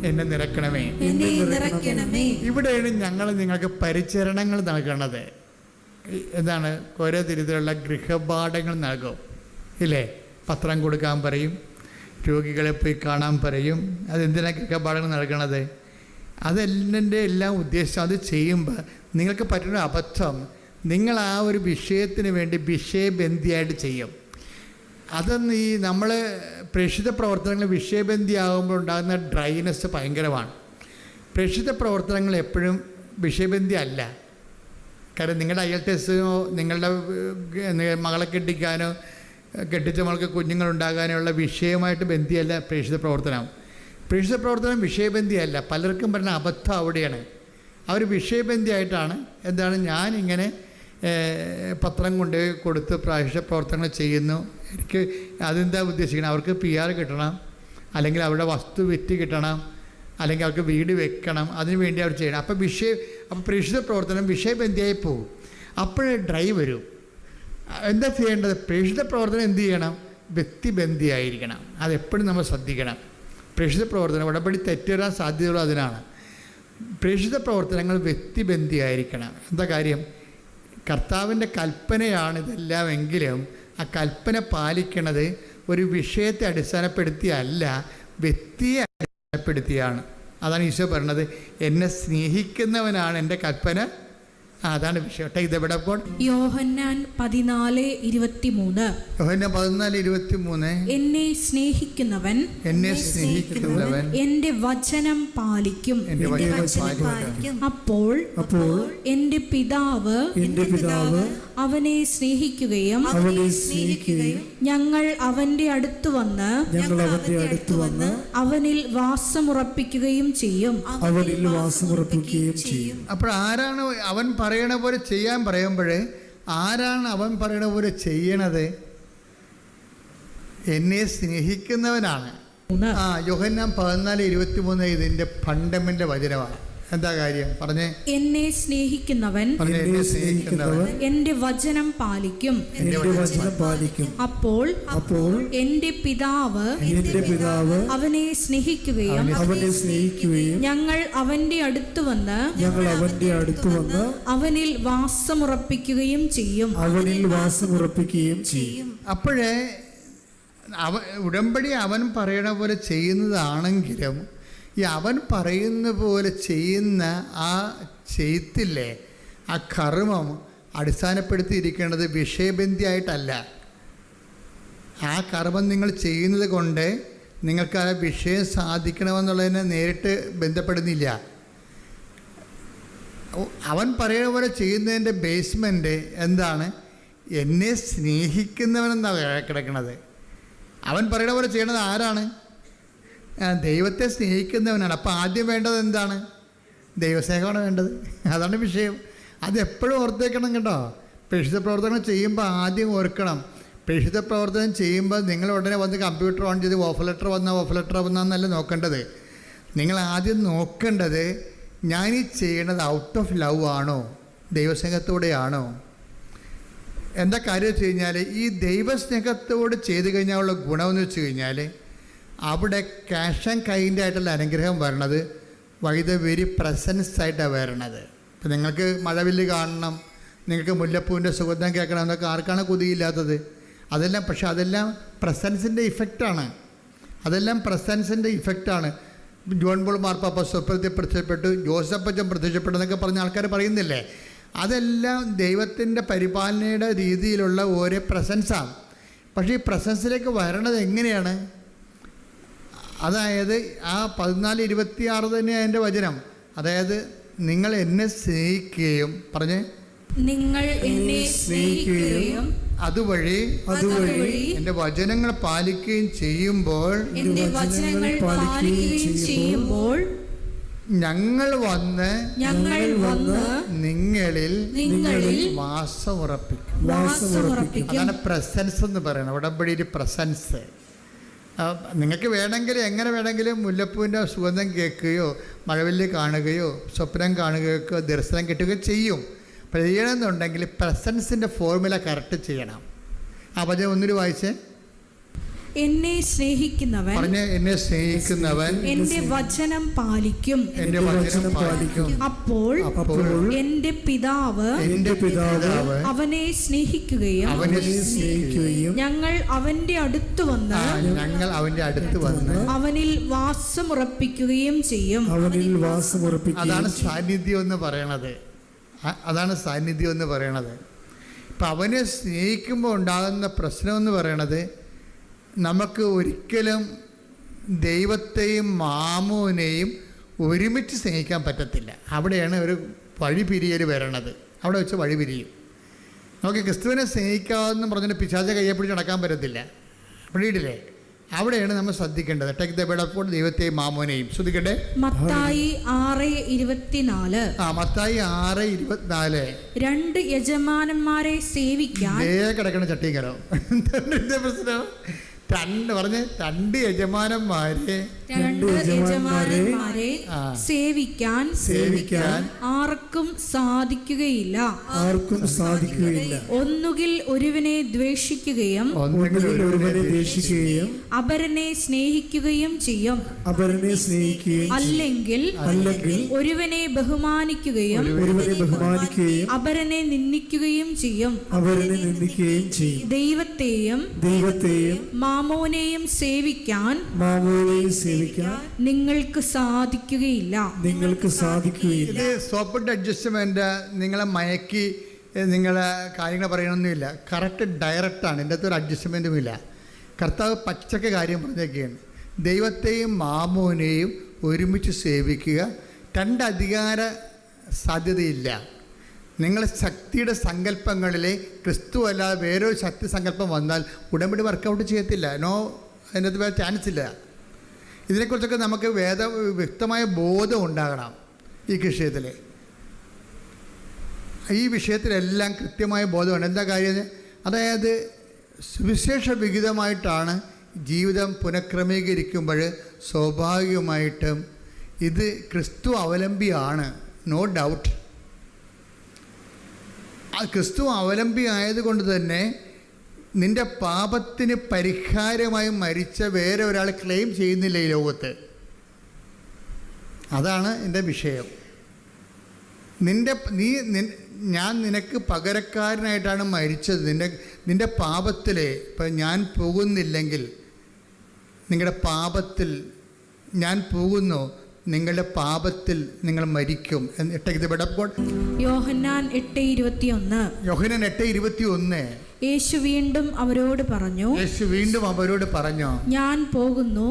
Speaker 3: എന്നെ നിറക്കണമേ.
Speaker 1: എന്നെ നിറയ്ക്കണമേ.
Speaker 3: ഇവിടെയാണ് ഞങ്ങൾ നിങ്ങൾക്ക് പരിചരണങ്ങൾ നൽകണത്. എന്താണ്? ഓരോ തരത്തിലുള്ള ഗൃഹപാഠങ്ങൾ നൽകും ഇല്ലേ? പത്രം കൊടുക്കാൻ പറയും, രോഗികളെ പോയി കാണാൻ പറയും. അതെന്തിനാണ് ഗൃഹപാഠങ്ങൾ നൽകണത്? അതെന്നെ എല്ലാം ഉദ്ദേശം അത് ചെയ്യുമ്പോൾ നിങ്ങൾക്ക് പറ്റുന്ന അബദ്ധം, നിങ്ങൾ ആ ഒരു വിഷയത്തിന് വേണ്ടി വിഷയബന്ധിയായിട്ട് ചെയ്യും. അതൊന്ന് ഈ നമ്മൾ പ്രേക്ഷിത പ്രവർത്തനങ്ങൾ വിഷയബന്ധിയാകുമ്പോൾ ഉണ്ടാകുന്ന ഡ്രൈനെസ് ഭയങ്കരമാണ്. പ്രേക്ഷിത പ്രവർത്തനങ്ങൾ എപ്പോഴും വിഷയബന്ധി അല്ല. കാരണം നിങ്ങളുടെ IELTS-നോ നിങ്ങളുടെ മകളെ കെട്ടിക്കാനോ കെട്ടിച്ച മകൾക്ക് കുഞ്ഞുങ്ങളുണ്ടാകാനോ ഉള്ള വിഷയമായിട്ട് ബന്ധിയല്ല പ്രേക്ഷിത പ്രവർത്തനം. പ്രേക്ഷിത പ്രവർത്തനം വിഷയബന്ധിയല്ല. പലർക്കും പറയുന്ന അബദ്ധം അവിടെയാണ്. അവർ വിഷയബന്ധിയായിട്ടാണ് എന്താണ് ഞാനിങ്ങനെ പത്രം കൊണ്ട് കൊടുത്ത് പ്രേക്ഷിത പ്രവർത്തനങ്ങൾ ചെയ്യുന്നു. എനിക്ക് അതെന്താ ഉദ്ദേശിക്കണം? അവർക്ക് PR കിട്ടണം, അല്ലെങ്കിൽ അവരുടെ വസ്തു വിറ്റ് കിട്ടണം, അല്ലെങ്കിൽ അവർക്ക് വീട് വെക്കണം. അതിനു വേണ്ടി അവർ ചെയ്യണം. അപ്പോൾ പ്രേക്ഷിത പ്രവർത്തനം വിഷയബന്ധിയായി പോകും. അപ്പോഴേ ഡ്രൈ വരും. എന്താ ചെയ്യേണ്ടത്? പ്രേക്ഷിത പ്രവർത്തനം എന്ത് ചെയ്യണം? വ്യക്തിബന്ധിയായിരിക്കണം. അതെപ്പോഴും നമ്മൾ ശ്രദ്ധിക്കണം. പ്രേക്ഷിത പ്രവർത്തനം ഉടമ്പടി തെറ്റുവരാൻ സാധ്യതയുള്ളൂ. അതിനാണ് പ്രേക്ഷിത പ്രവർത്തനങ്ങൾ വ്യക്തിബന്ധിയായിരിക്കണം. എന്താ കാര്യം? കർത്താവിൻ്റെ കൽപ്പനയാണ് ഇതെല്ലാമെങ്കിലും ആ കൽപ്പന പാലിക്കണത് ഒരു വിഷയത്തെ അടിസ്ഥാനപ്പെടുത്തിയല്ല, വ്യക്തിയെ അടിസ്ഥാനപ്പെടുത്തിയാണ്. അതാണ് ഈശോ പറഞ്ഞത്, എന്നെ സ്നേഹിക്കുന്നവനാണ് എൻ്റെ കൽപ്പന. അതാണ് വിഷയം. ഇതെവിടെ പോകണം?
Speaker 1: യോഹന്നാൻ 14:23.
Speaker 3: യോഹന്നാൻ 14:23.
Speaker 1: എന്നെ സ്നേഹിക്കുന്നവൻ എന്റെ വചനം പാലിക്കും. അപ്പോൾ എന്റെ പിതാവ് അവനെ സ്നേഹിക്കുകയും ഞങ്ങൾ അവന്റെ അടുത്ത് വന്ന് അവനിൽ വാസമുറപ്പിക്കുകയും ചെയ്യും.
Speaker 3: അപ്പോൾ ആരാണ് അവൻ പറയണ പോലെ ചെയ്യാൻ പറയുമ്പോഴേ ആരാണ് അവൻ പറയണ പോലെ ചെയ്യണത്? എന്നെ സ്നേഹിക്കുന്നവനാണ്. യോഹന്നാൻ 14:23 ഇതിൻ്റെ ഫണ്ടമെൻ്റ് വചനമാണ്. എന്താ കാര്യം പറഞ്ഞേ?
Speaker 1: എന്നെ സ്നേഹിക്കുന്നവൻ എന്റെ വചനം പാലിക്കും. അപ്പോൾ എന്റെ പിതാവ് അവനെ സ്നേഹിക്കുകയും ഞങ്ങൾ അവന്റെ അടുത്ത് വന്ന് അവനിൽ വാസമുറപ്പിക്കുകയും ചെയ്യും.
Speaker 3: അപ്പോഴേ ഉടമ്പടി അവൻ പറയണ പോലെ ചെയ്യുന്നതാണെങ്കിലും ഈ അവൻ പറയുന്ന പോലെ ചെയ്യുന്ന ആ ചെയ്ത്തില്ലേ, ആ കർമ്മം അടിസ്ഥാനപ്പെടുത്തിയിരിക്കേണ്ടത് വിഷയബന്ധിയായിട്ടല്ല. ആ കർമ്മം നിങ്ങൾ ചെയ്യുന്നത് കൊണ്ട് നിങ്ങൾക്ക് ആ വിഷയം സാധിക്കണമെന്നുള്ളതിനെ നേരിട്ട് ബന്ധപ്പെടുന്നില്ല. അവൻ പറയുന്ന പോലെ ചെയ്യുന്നതിൻ്റെ ബേസ്മെൻറ്റ് എന്താണ്? എന്നെ സ്നേഹിക്കുന്നവനെന്നാണ് കിടക്കുന്നത്. അവൻ പറയുന്ന പോലെ ചെയ്യണത് ആരാണ്? ദൈവത്തെ സ്നേഹിക്കുന്നവനാണ്. അപ്പോൾ ആദ്യം വേണ്ടത് എന്താണ്? ദൈവസ്നേഹമാണ് വേണ്ടത്. അതാണ് വിഷയം. അതെപ്പോഴും ഓർത്തേക്കണം കേട്ടോ. പ്രേക്ഷിത പ്രവർത്തനം ചെയ്യുമ്പോൾ ആദ്യം ഓർക്കണം. പ്രേക്ഷിത പ്രവർത്തനം ചെയ്യുമ്പോൾ നിങ്ങൾ ഉടനെ വന്ന് കമ്പ്യൂട്ടർ ഓൺ ചെയ്ത് ഓഫർ ലെറ്റർ വന്നാന്നല്ല നോക്കേണ്ടത്. നിങ്ങൾ ആദ്യം നോക്കേണ്ടത് ഞാനീ ചെയ്യണത് ഔട്ട് ഓഫ് ലവ് ആണോ, ദൈവസ്നേഹത്തോടെയാണോ? എന്താ കാര്യം വെച്ച് കഴിഞ്ഞാൽ ഈ ദൈവസ്നേഹത്തോട് ചെയ്ത് കഴിഞ്ഞാൽ ഉള്ള ഗുണമെന്ന് വെച്ച് കഴിഞ്ഞാൽ അവിടെ ക്യാഷ് ആൻഡ് കൈൻഡ് ആയിട്ടുള്ള അനുഗ്രഹം വരണത് വൈ ദ വെരി പ്രസൻസ് ആയിട്ടാണ് വരണത്. ഇപ്പം നിങ്ങൾക്ക് മഴവില്ല് കാണണം, നിങ്ങൾക്ക് മുല്ലപ്പൂവിൻ്റെ സുഗന്ധം കേൾക്കണം എന്നൊക്കെ ആർക്കാണ് കൊതിയില്ലാത്തത്? അതെല്ലാം പ്രസൻസിൻ്റെ ഇഫക്റ്റാണ്. ജോൺ പോൾ മാർപ്പാപ്പ സ്വപ്നത്തിൽ പ്രത്യക്ഷപ്പെട്ടു, ജോസഫച്ചൻ പ്രത്യക്ഷപ്പെട്ടു എന്നൊക്കെ പറഞ്ഞ ആൾക്കാർ പറയുന്നില്ലേ? അതെല്ലാം ദൈവത്തിൻ്റെ പരിപാലനയുടെ രീതിയിലുള്ള ഓരോ പ്രസൻസാണ്. പക്ഷേ ഈ പ്രസൻസിലേക്ക് വരണത് എങ്ങനെയാണ്? അതായത് ആ 14:26 തന്നെ അതിൻ്റെ വചനം. അതായത് നിങ്ങൾ എന്നെ സ്നേഹിക്കുകയും പറഞ്ഞേ,
Speaker 1: നിങ്ങൾ എന്നെ സ്നേഹിക്കുകയും
Speaker 3: അതുവഴി എൻ്റെ വചനങ്ങൾ പാലിക്കുകയും ചെയ്യുമ്പോൾ ഞങ്ങൾ വന്ന് നിങ്ങളിൽ വാസമുറപ്പിക്കും. അതാണ് പ്രസൻസ് എന്ന് പറയുന്നത്. ഉടമ്പടിയുടെ പ്രസൻസ്. നിങ്ങൾക്ക് വേണമെങ്കിൽ എങ്ങനെ വേണമെങ്കിലും മുല്ലപ്പൂവിൻ്റെ സുഗന്ധം കേൾക്കുകയോ മഴവില്ല് കാണുകയോ സ്വപ്നം കാണുകയോ ദർശനം കിട്ടുകയോ ചെയ്യും. ചെയ്യണമെന്നുണ്ടെങ്കിൽ പ്രസൻസിൻ്റെ ഫോർമുല കറക്റ്റ് ചെയ്യണം. ആ വചനം ഒന്നിനു വായിച്ചേ.
Speaker 1: എന്നെ സ്നേഹിക്കുന്നവൻ
Speaker 3: പറഞ്ഞ് എന്നെ സ്നേഹിക്കുന്നവൻ
Speaker 1: എന്റെ വചനം പാലിക്കും.
Speaker 3: എന്റെ വചനം പാലിക്കും.
Speaker 1: അപ്പോൾ എന്റെ പിതാവ് അവനെ സ്നേഹിക്കുകയും ഞങ്ങൾ അവന്റെ അടുത്ത് വന്ന് അവനിൽ വാസമുറപ്പിക്കുകയും ചെയ്യും.
Speaker 3: അതാണ് സാന്നിധ്യം എന്ന് പറയണത്. അതാണ് സാന്നിധ്യം എന്ന് പറയണത്. ഇപ്പം അവനെ സ്നേഹിക്കുമ്പോൾ ഉണ്ടാകുന്ന പ്രശ്നം എന്ന് പറയണത്, നമുക്ക് ഒരിക്കലും ദൈവത്തെയും മാമോനെയും ഒരുമിച്ച് സ്നേഹിക്കാൻ പറ്റത്തില്ല. അവിടെയാണ് ഒരു വഴിപിരിയൽ വരണത്. അവിടെ വെച്ച് വഴിപിരിയും. നമുക്ക് ക്രിസ്തുവിനെ സ്നേഹിക്കാമെന്ന് പറഞ്ഞിട്ട് പിശാച കയ്യെ പിടിച്ച് നടക്കാൻ പറ്റത്തില്ല. പിടിയിട്ടില്ലേ? അവിടെയാണ് നമ്മൾ ശ്രദ്ധിക്കേണ്ടത്. Take the bread of God, ദൈവത്തെയും മാമോനെയും. ശ്രദ്ധിക്കട്ടെ.
Speaker 1: മത്തായി 6:24.
Speaker 3: മത്തായി 6:24.
Speaker 1: 2 യജമാനന്മാരെ സേവിക്കാൻ
Speaker 3: കിടക്കണ ചട്ടിക്കലോ പ്രശ്നം. രണ്ട് യജമാനന്മാരെ
Speaker 1: സേവിക്കാൻ ആർക്കും സാധിക്കുകയില്ല. ഒന്നുകിൽ ഒരുവനെ ദ്വേഷിക്കുകയും അപരനെ സ്നേഹിക്കുകയും ചെയ്യും. അല്ലെങ്കിൽ ഒരുവനെ ബഹുമാനിക്കുകയും അപരനെ നിന്ദിക്കുകയും ചെയ്യും. ദൈവത്തെയും മാമോനെയും സേവിക്കാൻ നിങ്ങൾക്ക് സാധിക്കുകയില്ല.
Speaker 3: ഇത് സോപ്പിട്ട് അഡ്ജസ്റ്റ്മെന്റ് നിങ്ങളെ മയക്കി നിങ്ങളെ കാര്യങ്ങൾ പറയണമെന്നില്ല. കറക്റ്റ് ഡയറക്റ്റാണ്. ഇതിൻ്റെ അകത്തൊരു അഡ്ജസ്റ്റ്മെൻറ്റും ഇല്ല. കർത്താവ് പച്ചക്ക് കാര്യം പറഞ്ഞൊക്കെയാണ്. ദൈവത്തെയും മാമോനെയും ഒരുമിച്ച് സേവിക്കുക. 2 അധികാര സാധ്യതയില്ല. നിങ്ങളെ ശക്തിയുടെ സങ്കല്പങ്ങളിൽ ക്രിസ്തു അല്ലാതെ വേറൊരു ശക്തി സങ്കല്പം വന്നാൽ ഉടമ്പടി വർക്കൗട്ട് ചെയ്യത്തില്ല. അതിനകത്ത് വേറെ ചാൻസ് ഇല്ല. ഇതിനെക്കുറിച്ചൊക്കെ നമുക്ക് വ്യക്തമായ ബോധം ഉണ്ടാകണം. ഈ വിഷയത്തിലെല്ലാം കൃത്യമായ ബോധമാണ്. എന്താ കാര്യം? അതായത് സുവിശേഷ വിഹിതമായിട്ടാണ് ജീവിതം പുനഃക്രമീകരിക്കുമ്പോൾ സ്വാഭാവികമായിട്ടും ഇത് ക്രിസ്തു അവലംബിയാണ്. No doubt. ആ ക്രിസ്തു അവലംബി ആയതുകൊണ്ട് തന്നെ നിൻ്റെ പാപത്തിന് പരിഹാരമായി മരിച്ച വേറെ ഒരാൾ ക്ലെയിം ചെയ്യുന്നില്ല ഈ ലോകത്ത്. അതാണ് എൻ്റെ വിഷയം. ഞാൻ നിനക്ക് പകരക്കാരനായിട്ടാണ് മരിച്ചത്. നിൻ്റെ പാപത്തിൽ ഇപ്പം ഞാൻ പോകുന്നില്ലെങ്കിൽ, നിങ്ങളുടെ പാപത്തിൽ ഞാൻ പോകുന്നു, നിങ്ങളുടെ പാപത്തിൽ നിങ്ങൾ മരിക്കും.
Speaker 1: യോഹന്നാൻ 8:21. യേശു വീണ്ടും അവരോട് പറഞ്ഞു, ഞാൻ പോകുന്നു,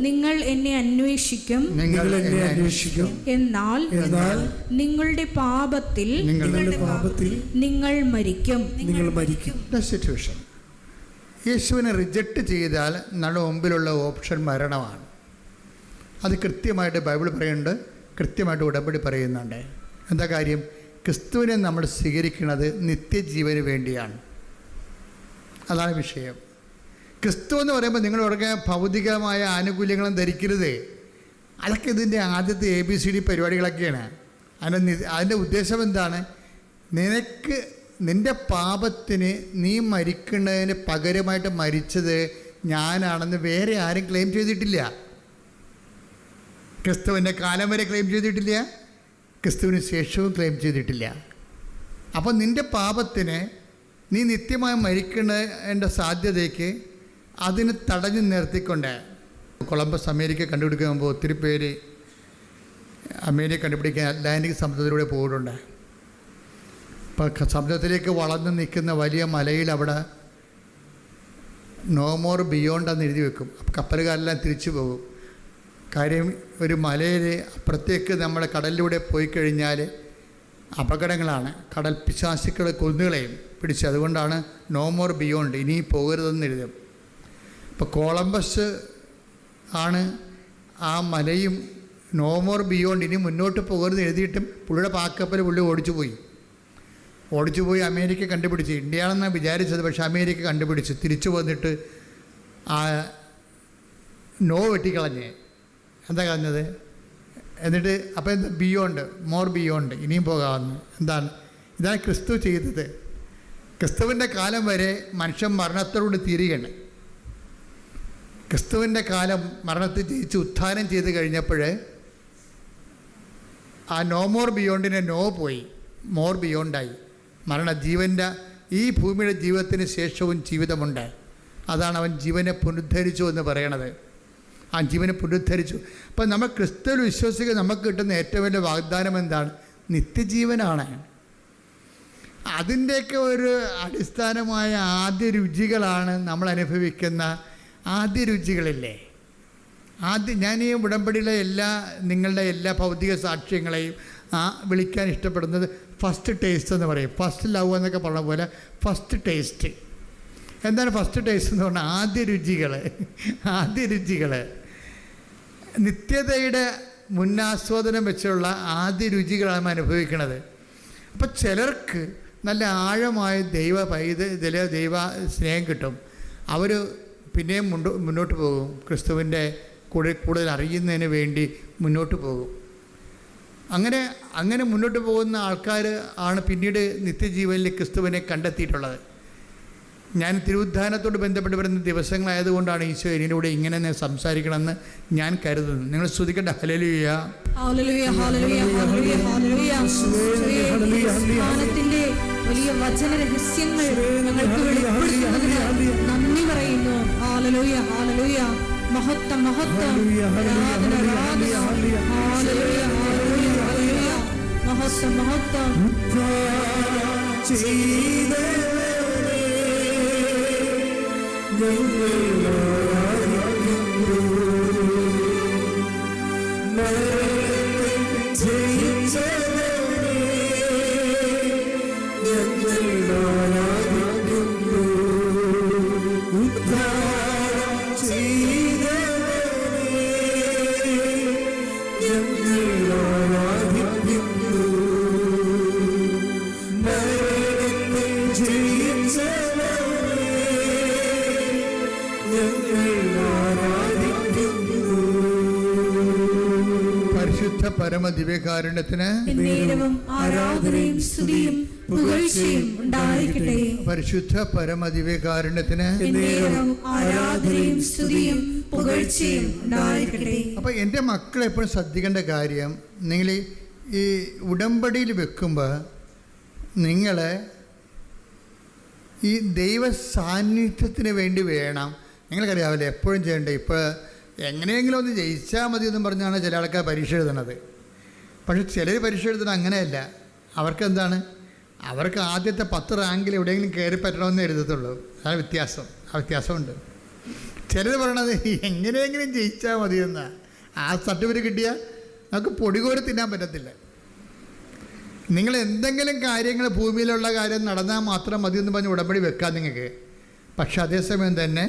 Speaker 1: നിങ്ങൾ എന്നെ അന്വേഷിക്കും, എന്നാൽ നിങ്ങളുടെ പാപത്തിൽ നിങ്ങൾ മരിക്കും.
Speaker 3: സിറ്റുവേഷൻ. യേശുവിനെ റിജക്റ്റ് ചെയ്താൽ നമ്മുടെ മുമ്പിലുള്ള ഓപ്ഷൻ മരണമാണ്. അത് കൃത്യമായിട്ട് ബൈബിൾ പറയുന്നുണ്ട്, കൃത്യമായിട്ട് ഉടമ്പടി പറയുന്നുണ്ട്. എന്താ കാര്യം? ക്രിസ്തുവിനെ നമ്മൾ സ്വീകരിക്കുന്നത് നിത്യജീവന് വേണ്ടിയാണ്. അതാണ് വിഷയം. ക്രിസ്തു എന്ന് പറയുമ്പോൾ നിങ്ങൾ ഉടനെ ഭൗതികമായ ആനുകൂല്യങ്ങളും ധരിക്കരുത്. അതൊക്കെ ഇതിൻ്റെ ആദ്യത്തെ ABCD പരിപാടികളൊക്കെയാണ്. അതിൻ്റെ ഉദ്ദേശം എന്താണ്? നിൻ്റെ പാപത്തിന് നീ മരിക്കുന്നതിന് പകരമായിട്ട് മരിച്ചത് ഞാനാണെന്ന് വേറെ ആരും ക്ലെയിം ചെയ്തിട്ടില്ല. ക്രിസ്തുവിൻ്റെ കാലം വരെ ക്ലെയിം ചെയ്തിട്ടില്ല, ക്രിസ്തുവിന് ശേഷവും ക്ലെയിം ചെയ്തിട്ടില്ല. അപ്പോൾ നിൻ്റെ പാപത്തിന് നീ നിത്യമായി മരിക്കുന്നതിൻ്റെ സാധ്യതയ്ക്ക് അതിന് തടഞ്ഞു നിർത്തിക്കൊണ്ട് കൊളംബസ് അമേരിക്ക കണ്ടുപിടിക്കുമ്പോൾ ഒത്തിരി പേര് അമേരിക്ക കണ്ടുപിടിക്കാൻ അറ്റ്ലാന്റിക് സമുദ്രത്തിലൂടെ പോയിട്ടുണ്ട്. ഇപ്പോൾ സമുദ്രത്തിലേക്ക് വളർന്നു നിൽക്കുന്ന വലിയ മലയിൽ അവിടെ നോ മോർ ബിയോണ്ട് എന്ന് എഴുതി വെക്കും. അപ്പോൾ കപ്പലുകാരെല്ലാം തിരിച്ചു പോകും. കാര്യം ഒരു മലയിൽ അപ്പുറത്തേക്ക് നമ്മുടെ കടലിലൂടെ പോയി കഴിഞ്ഞാൽ അപകടങ്ങളാണ്. കടൽ പിശാചുക്കൾ കൊന്നുകളെയും പിടിച്ച്. അതുകൊണ്ടാണ് നോ മോർ ബിയോണ്ട്, ഇനി പോകരുതെന്ന് എഴുതും. ഇപ്പോൾ കൊളംബസ് ആണ് ആ മലയും നോ മോർ ബിയോണ്ട്, ഇനി മുന്നോട്ട് പോകരുത് എഴുതിയിട്ടും പുള്ളിയുടെ പാക്കപ്പൽ പുള്ളി ഓടിച്ചു പോയി അമേരിക്ക കണ്ടുപിടിച്ച്. ഇന്ത്യയാണെന്നാണ് വിചാരിച്ചത്, പക്ഷേ അമേരിക്ക കണ്ടുപിടിച്ച് തിരിച്ചു വന്നിട്ട് ആ നോ വെട്ടിക്കളഞ്ഞ്. എന്താ കളഞ്ഞത്? എന്നിട്ട് അപ്പോൾ എന്താ? ബിയോണ്ട്, മോർ ബിയോണ്ട്, ഇനിയും പോകാമെന്ന്. ഇതാണ് ക്രിസ്തു ചെയ്തത്. ക്രിസ്തുവിൻ്റെ കാലം വരെ മനുഷ്യൻ മരണത്തോട് തീരുകയാണ്. ക്രിസ്തുവിൻ്റെ കാലം മരണത്തെ ജയിച്ച് ഉത്ഥാനം ചെയ്ത് കഴിഞ്ഞപ്പോൾ ആ നോ മോർ ബിയോണ്ടിനെ നോ പോയി, മോർ ബിയോണ്ടായി. ജീവൻ്റെ ഈ ഭൂമിയുടെ ജീവിതത്തിന് ശേഷവും ജീവിതമുണ്ട്. അതാണ് അവൻ ജീവനെ പുനരുദ്ധരിച്ചു എന്ന് പറയണത്. ആ ജീവനെ പുനരുദ്ധരിച്ചു. അപ്പം നമ്മൾ ക്രിസ്തുവിൽ വിശ്വസിക്കുക നമുക്ക് കിട്ടുന്ന ഏറ്റവും വലിയ വാഗ്ദാനം എന്താണ്? നിത്യജീവനാണ്. അതിൻ്റെയൊക്കെ ഒരു അടിസ്ഥാനമായ ആദ്യ രുചികളാണ് നമ്മൾ അനുഭവിക്കുന്ന ആദ്യ രുചികളില്ലേ. ഞാൻ ഈ ഉടമ്പടിയിലെ നിങ്ങളുടെ എല്ലാ ഭൗതിക സാക്ഷ്യങ്ങളെയും വിളിക്കാൻ ഇഷ്ടപ്പെടുന്നത് ഫസ്റ്റ് ടേസ്റ്റ് എന്ന് പറയും. ഫസ്റ്റ് ലവ് എന്നൊക്കെ പറഞ്ഞ പോലെ ഫസ്റ്റ് ടേസ്റ്റ്. എന്താണ് ഫസ്റ്റ് ടേസ്റ്റ് എന്ന് പറഞ്ഞാൽ? ആദ്യ രുചികൾ നിത്യതയുടെ മുന്നാസ്വാദനം വെച്ചുള്ള ആദ്യ രുചികളാണ് അനുഭവിക്കുന്നത്. അപ്പം ചിലർക്ക് നല്ല ആഴമായ ദൈവ സ്നേഹം കിട്ടും. അവർ പിന്നെയും മുന്നോട്ട് പോകും. ക്രിസ്തുവിൻ്റെ കൂടുതൽ അറിയുന്നതിന് വേണ്ടി മുന്നോട്ട് പോകും. അങ്ങനെ മുന്നോട്ട് പോകുന്ന ആൾക്കാർ ആണ് പിന്നീട് നിത്യജീവനിൽ ക്രിസ്തുവിനെ കണ്ടെത്തിയിട്ടുള്ളത്. ഞാൻ തിരുവുദ്ധാനത്തോട് ബന്ധപ്പെട്ട് വരുന്ന ദിവസങ്ങളായതുകൊണ്ടാണ് ഈശോ ഇതിലൂടെ ഇങ്ങനെ സംസാരിക്കണമെന്ന് ഞാൻ കരുതുന്നു. നിങ്ങൾ സ്തുതിക്കട്ടെ. ഹല്ലേലൂയ,
Speaker 1: ഹല്ലേലൂയ, ഹല്ലേലൂയ, ഹല്ലേലൂയ, ഹല്ലേലൂയ. ജ്ഞാനത്തിന്റെ വലിയ വചന രഹസ്യങ്ങൾ ഞങ്ങൾക്ക് വെളിപ്പെടുത്തുന്നതിന് നന്ദി പറയുന്നു. ഹല്ലേലൂയ, ഹല്ലേലൂയ. മഹത്വം, മഹത്വം, ആരാധന, ആരാധന. ഹല്ലേലൂയ, ഹല്ലേലൂയ, ഹല്ലേലൂയ. മഹത്വം, മഹത്വം.
Speaker 3: പരമദിവ്യകാരുണ്യത്തിന്
Speaker 1: ആരാധനയും സ്തുതിയും പുകഴ്ചയും ഉണ്ടായിരിക്കട്ടെ.
Speaker 3: പരിശുദ്ധ പരമദിവ്യകാരുണ്യത്തിന്
Speaker 1: ആരാധനയും സ്തുതിയും പുകഴ്ചയും ഉണ്ടായിരിക്കട്ടെ.
Speaker 3: അപ്പം എൻ്റെ മക്കൾ എപ്പോഴും ശ്രദ്ധിക്കേണ്ട കാര്യം, നിങ്ങൾ ഈ ഉടമ്പടിയിൽ വെക്കുമ്പോൾ നിങ്ങൾ ഈ ദൈവ സാന്നിധ്യത്തിന് വേണ്ടി വേണം. നിങ്ങൾക്കറിയാവില്ലേ എപ്പോഴും ചെയ്യേണ്ടത്. ഇപ്പോൾ എങ്ങനെയെങ്കിലും ഒന്ന് ജയിച്ചാൽ മതി എന്നും പറഞ്ഞാണ് ചില ആൾക്കാർ പരീക്ഷ എഴുതണത്. പക്ഷെ ചിലർ പരീക്ഷ എഴുതുന്നത് അങ്ങനെയല്ല. അവർക്കെന്താണ്? അവർക്ക് ആദ്യത്തെ 10 റാങ്കിൽ എവിടെയെങ്കിലും കയറി പറ്റണമെന്ന് എഴുതത്തുള്ളൂ. അതാണ് വ്യത്യാസം. ആ വ്യത്യാസമുണ്ട്. ചിലർ പറയണത് എങ്ങനെയെങ്കിലും ജയിച്ചാൽ മതിയെന്നാണ്. ആ സർട്ടിഫിക്കറ്റ് കിട്ടിയാൽ നമുക്ക് പൊടികോരി തിന്നാൻ പറ്റത്തില്ല. നിങ്ങൾ എന്തെങ്കിലും കാര്യങ്ങൾ ഭൂമിയിലുള്ള കാര്യം നടന്നാൽ മാത്രം മതിയെന്ന് പറഞ്ഞ് ഉടമ്പടി വെക്കാം നിങ്ങൾക്ക്. പക്ഷെ അതേസമയം തന്നെ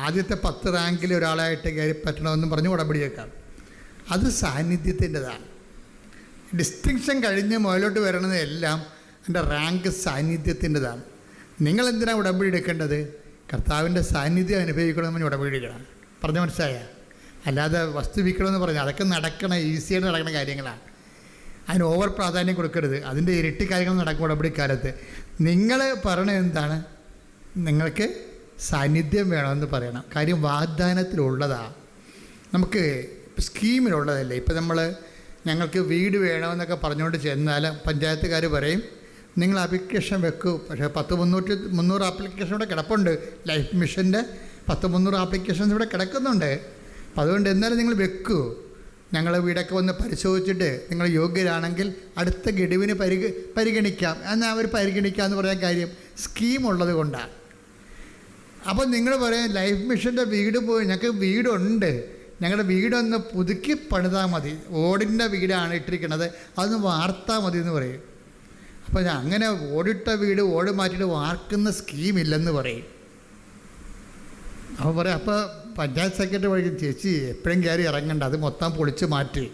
Speaker 3: ആദ്യത്തെ 10 റാങ്കിൽ ഒരാളായിട്ട് കയറി പറ്റണമെന്നും പറഞ്ഞ് ഉടമ്പടി വെക്കാം. അത് സാന്നിധ്യത്തിൻ്റെതാണ്. ഡിസ്റ്റിങ്ഷൻ കഴിഞ്ഞ് മുകളിലോട്ട് വരണതെല്ലാം എൻ്റെ റാങ്ക് സാന്നിധ്യത്തിൻ്റെതാണ്. നിങ്ങളെന്തിനാണ് ഉടമ്പടി എടുക്കേണ്ടത്? കർത്താവിൻ്റെ സാന്നിധ്യം അനുഭവിക്കണമെന്ന് ഉടമ്പടി എടുക്കണം. പറഞ്ഞ മനസ്സിലായ? അല്ലാതെ വസ്തു വിൽക്കണമെന്ന് പറഞ്ഞാൽ അതൊക്കെ നടക്കണ ഈസിയായിട്ട് നടക്കുന്ന കാര്യങ്ങളാണ്. അതിന് ഓവർ പ്രാധാന്യം കൊടുക്കരുത്. അതിൻ്റെ ഇരട്ടി കാര്യങ്ങൾ നടക്കും ഉടമ്പടിക്കാലത്ത്. നിങ്ങൾ പറയണത് എന്താണ്? നിങ്ങൾക്ക് സാന്നിധ്യം വേണമെന്ന് പറയണം. കാര്യം വാഗ്ദാനത്തിലുള്ളതാണ്. നമുക്ക് സ്കീമിലുള്ളതല്ലേ. ഇപ്പം ഞങ്ങൾക്ക് വീട് വേണമെന്നൊക്കെ പറഞ്ഞുകൊണ്ട് ചെന്നാൽ പഞ്ചായത്തുകാർ പറയും നിങ്ങൾ ആപ്ലിക്കേഷൻ വെക്കൂ. പക്ഷേ 300 ആപ്ലിക്കേഷൻ ഇവിടെ കിടപ്പുണ്ട്. ലൈഫ് മിഷൻ്റെ 300 ആപ്ലിക്കേഷൻസ് ഇവിടെ കിടക്കുന്നുണ്ട്. അപ്പം അതുകൊണ്ട് എന്നാലും നിങ്ങൾ വെക്കൂ. ഞങ്ങൾ വീടൊക്കെ വന്ന് പരിശോധിച്ചിട്ട് നിങ്ങൾ യോഗ്യരാണെങ്കിൽ അടുത്ത ഗഡുവിന് പരിഗണിക്കാം. എന്നാൽ അവർ പരിഗണിക്കാം എന്ന് പറയാൻ കാര്യം സ്കീമുള്ളത് കൊണ്ടാണ്. അപ്പോൾ നിങ്ങൾ പറയാം ലൈഫ് മിഷൻ്റെ വീട് പോയി ഞങ്ങൾക്ക് വീടുണ്ട്, ഞങ്ങളുടെ വീടൊന്ന് പുതുക്കി പണിതാൽ മതി, ഓടിൻ്റെ വീടാണ് ഇട്ടിരിക്കുന്നത്, അതൊന്ന് വാർത്താൽ മതി എന്ന് പറയും. അപ്പോൾ അങ്ങനെ ഓടിട്ട വീട് ഓട് മാറ്റിയിട്ട് വാർക്കുന്ന സ്കീമില്ലെന്ന് പറയും. അപ്പോൾ പറയാം അപ്പോൾ പഞ്ചായത്ത് സെക്രട്ടറി പറയും ചേച്ചി എപ്പോഴും കയറി ഇറങ്ങണ്ട, അത് മൊത്തം പൊളിച്ച് മാറ്റി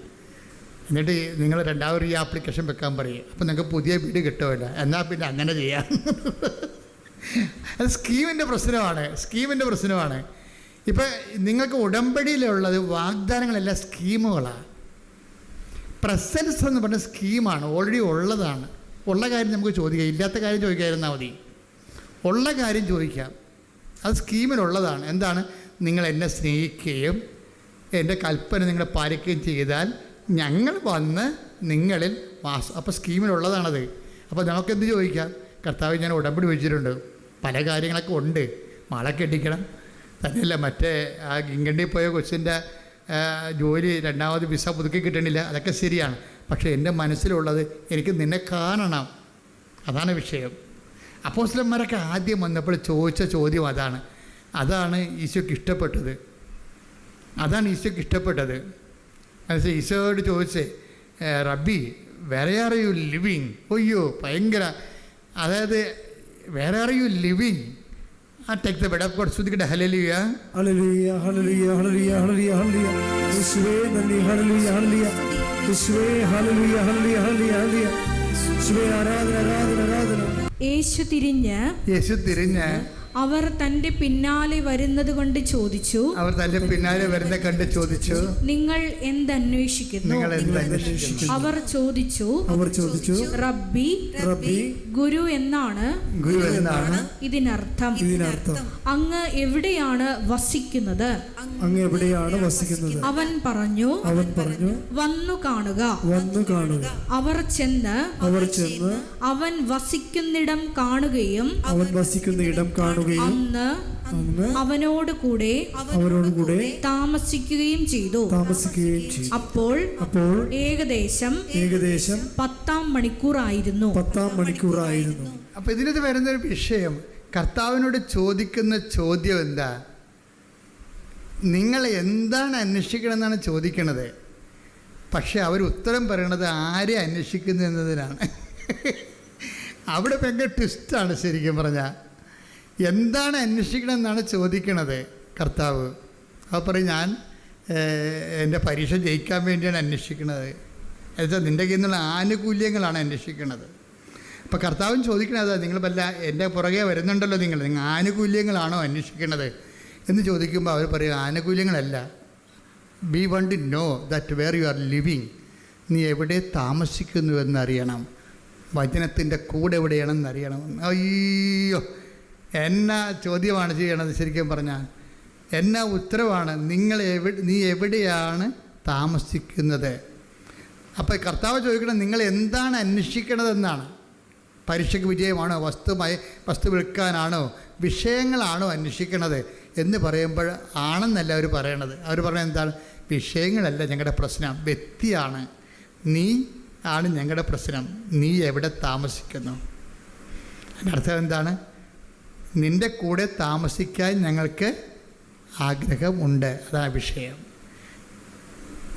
Speaker 3: എന്നിട്ട് നിങ്ങൾ രണ്ടാമത് ഈ ആപ്ലിക്കേഷൻ വെക്കാൻ പറയും. അപ്പോൾ നിങ്ങൾക്ക് പുതിയ വീട് കിട്ടുമല്ല, എന്നാൽ പിന്നെ അങ്ങനെ ചെയ്യാം. അത് സ്കീമിൻ്റെ പ്രശ്നമാണ്. ഇപ്പം നിങ്ങൾക്ക് ഉടമ്പടിയിലുള്ളത് വാഗ്ദാനങ്ങളെല്ലാം സ്കീമുകളാണ്. പ്രസൻസ് എന്ന് പറഞ്ഞ സ്കീമാണ്, ഓൾറെഡി ഉള്ളതാണ്. ഉള്ള കാര്യം നമുക്ക് ചോദിക്കാം, ഇല്ലാത്ത കാര്യം ചോദിക്കാതിരുന്നാൽ മതി. ഉള്ള കാര്യം ചോദിക്കാം, അത് സ്കീമിലുള്ളതാണ്. എന്താണ്? നിങ്ങൾ എന്നെ സ്നേഹിക്കുകയും എൻ്റെ കൽപ്പന നിങ്ങൾ പാലിക്കുകയും ചെയ്താൽ ഞങ്ങൾ വന്ന് നിങ്ങളിൽ അപ്പോൾ സ്കീമിലുള്ളതാണത്. അപ്പോൾ നമുക്കെന്ത് ചോദിക്കാം? കർത്താവ് ഞാൻ ഉടമ്പടി വെച്ചിട്ടുണ്ട്, പല കാര്യങ്ങളൊക്കെ ഉണ്ട്, മാളെ കെട്ടിക്കണം, തന്നെയല്ല മറ്റേ ആ ഇംഗ്ലണ്ടിൽ പോയ കൊച്ചിൻ്റെ ജോലി രണ്ടാമത് വിസ പുതുക്കി കിട്ടണില്ല, അതൊക്കെ ശരിയാണ്. പക്ഷേ എൻ്റെ മനസ്സിലുള്ളത് എനിക്ക് നിന്നെ കാണണം, അതാണ് വിഷയം. അപ്പോസ്തലന്മാരൊക്കെ ആദ്യം വന്നപ്പോൾ ചോദിച്ച ചോദ്യം അതാണ് ഈശോയ്ക്ക് ഇഷ്ടപ്പെട്ടത്. മനസ്സിൽ ഈശോയോട് ചോദിച്ചേ, റബ്ബി വേറെ ആർ യു ലിവിങ്? ഒയ്യോ ഭയങ്കര, അതായത് വേറെ are you living? Take the bread of God, സ്തുതിക്കട്ടെ, ഹല്ലേലൂയ
Speaker 4: ഹല്ലേലൂയ ഹല്ലേലൂയ ഹല്ലേലൂയ ഹല്ലേലൂയ ഹല്ലേലൂയ. യേശുവേ നന്ദി, ഹല്ലേലൂയ ഹല്ലേലൂയ. യേശുവേ ഹല്ലേലൂയ ഹല്ലേലൂയ ഹല്ലേലൂയ ഹല്ലേലൂയ. യേശുവേ ആരാധന ആരാധന ആരാധന.
Speaker 1: യേശു തിരിഞ്ഞ് അവർ തന്റെ പിന്നാലെ വരുന്നത് കൊണ്ട് ചോദിച്ചു, നിങ്ങൾ എന്തന്വേഷിക്കുന്നു? അവർ ചോദിച്ചു, റബ്ബി, ഗുരു എന്നാണ് ഇതിനർത്ഥം. അങ്ങ് എവിടെയാണ് വസിക്കുന്നത്? അവൻ പറഞ്ഞു, വന്നു കാണുക. അവർ ചെന്ന് അവൻ വസിക്കുന്നിടം കാണുകയും അന്ന് അവനോട് കൂടെ താമസിക്കുകയും ചെയ്തു. അപ്പോൾ ഏകദേശം 10 മണിക്കൂറായിരുന്നു.
Speaker 3: അപ്പൊ ഇതിനകത്ത് വരുന്നൊരു വിഷയം, കർത്താവിനോട് ചോദിക്കുന്ന ചോദ്യം എന്താ? നിങ്ങൾ എന്താണ് അന്വേഷിക്കണമെന്നാണ് ചോദിക്കണത്. പക്ഷെ അവർ ഉത്തരം പറയണത് ആരെ അന്വേഷിക്കുന്നു എന്നതിനാണ്. അവിടെ ഭയങ്കര ട്വിസ്റ്റാണ് ശരിക്കും പറഞ്ഞാൽ. എന്താണ് അന്വേഷിക്കണമെന്നാണ് ചോദിക്കണത് കർത്താവ്. അപ്പോൾ പറയും, ഞാൻ എൻ്റെ പരീക്ഷ ജയിക്കാൻ വേണ്ടിയാണ് അന്വേഷിക്കുന്നത്. എന്നുവെച്ചാൽ നിൻ്റെ കയ്യിൽ നിന്നുള്ള ആനുകൂല്യങ്ങളാണ് അന്വേഷിക്കുന്നത്. അപ്പോൾ കർത്താവും ചോദിക്കണത്, നിങ്ങൾ വല്ല എൻ്റെ പുറകെ വരുന്നുണ്ടല്ലോ, നിങ്ങൾ ആനുകൂല്യങ്ങളാണോ അന്വേഷിക്കുന്നത് എന്ന് ചോദിക്കുമ്പോൾ അവർ പറയും, ആനുകൂല്യങ്ങളല്ല, we want to know that where you are living. നീ എവിടെ താമസിക്കുന്നു എന്നറിയണം, വചനത്തിൻ്റെ കൂടെ എവിടെയാണെന്ന് അറിയണം. അയ്യോ, എന്നാ ചോദ്യമാണ് ചെയ്യണത് ശരിക്കും പറഞ്ഞാൽ, എന്നാ ഉത്തരവാണ്. നീ എവിടെയാണ് താമസിക്കുന്നത്? അപ്പോൾ കർത്താവ് ചോദിക്കണം, നിങ്ങൾ എന്താണ് അന്വേഷിക്കണതെന്നാണ്. പരീക്ഷയ്ക്ക് വിജയമാണോ, വസ്തു വിൽക്കാനാണോ, വിഷയങ്ങളാണോ അന്വേഷിക്കണത് എന്ന് പറയുമ്പോൾ ആണെന്നല്ല അവർ പറയണത്. അവർ പറയുന്നത് എന്താണ്? വിഷയങ്ങളല്ല ഞങ്ങളുടെ പ്രശ്നം, വ്യക്തിയാണ്. നീ ആണ് ഞങ്ങളുടെ പ്രശ്നം. നീ എവിടെ താമസിക്കുന്നു? അതിൻ്റെ അർത്ഥം എന്താണ്? നിൻ്റെ കൂടെ താമസിക്കാൻ ഞങ്ങൾക്ക് ആഗ്രഹമുണ്ട്, അതാണ് വിഷയം.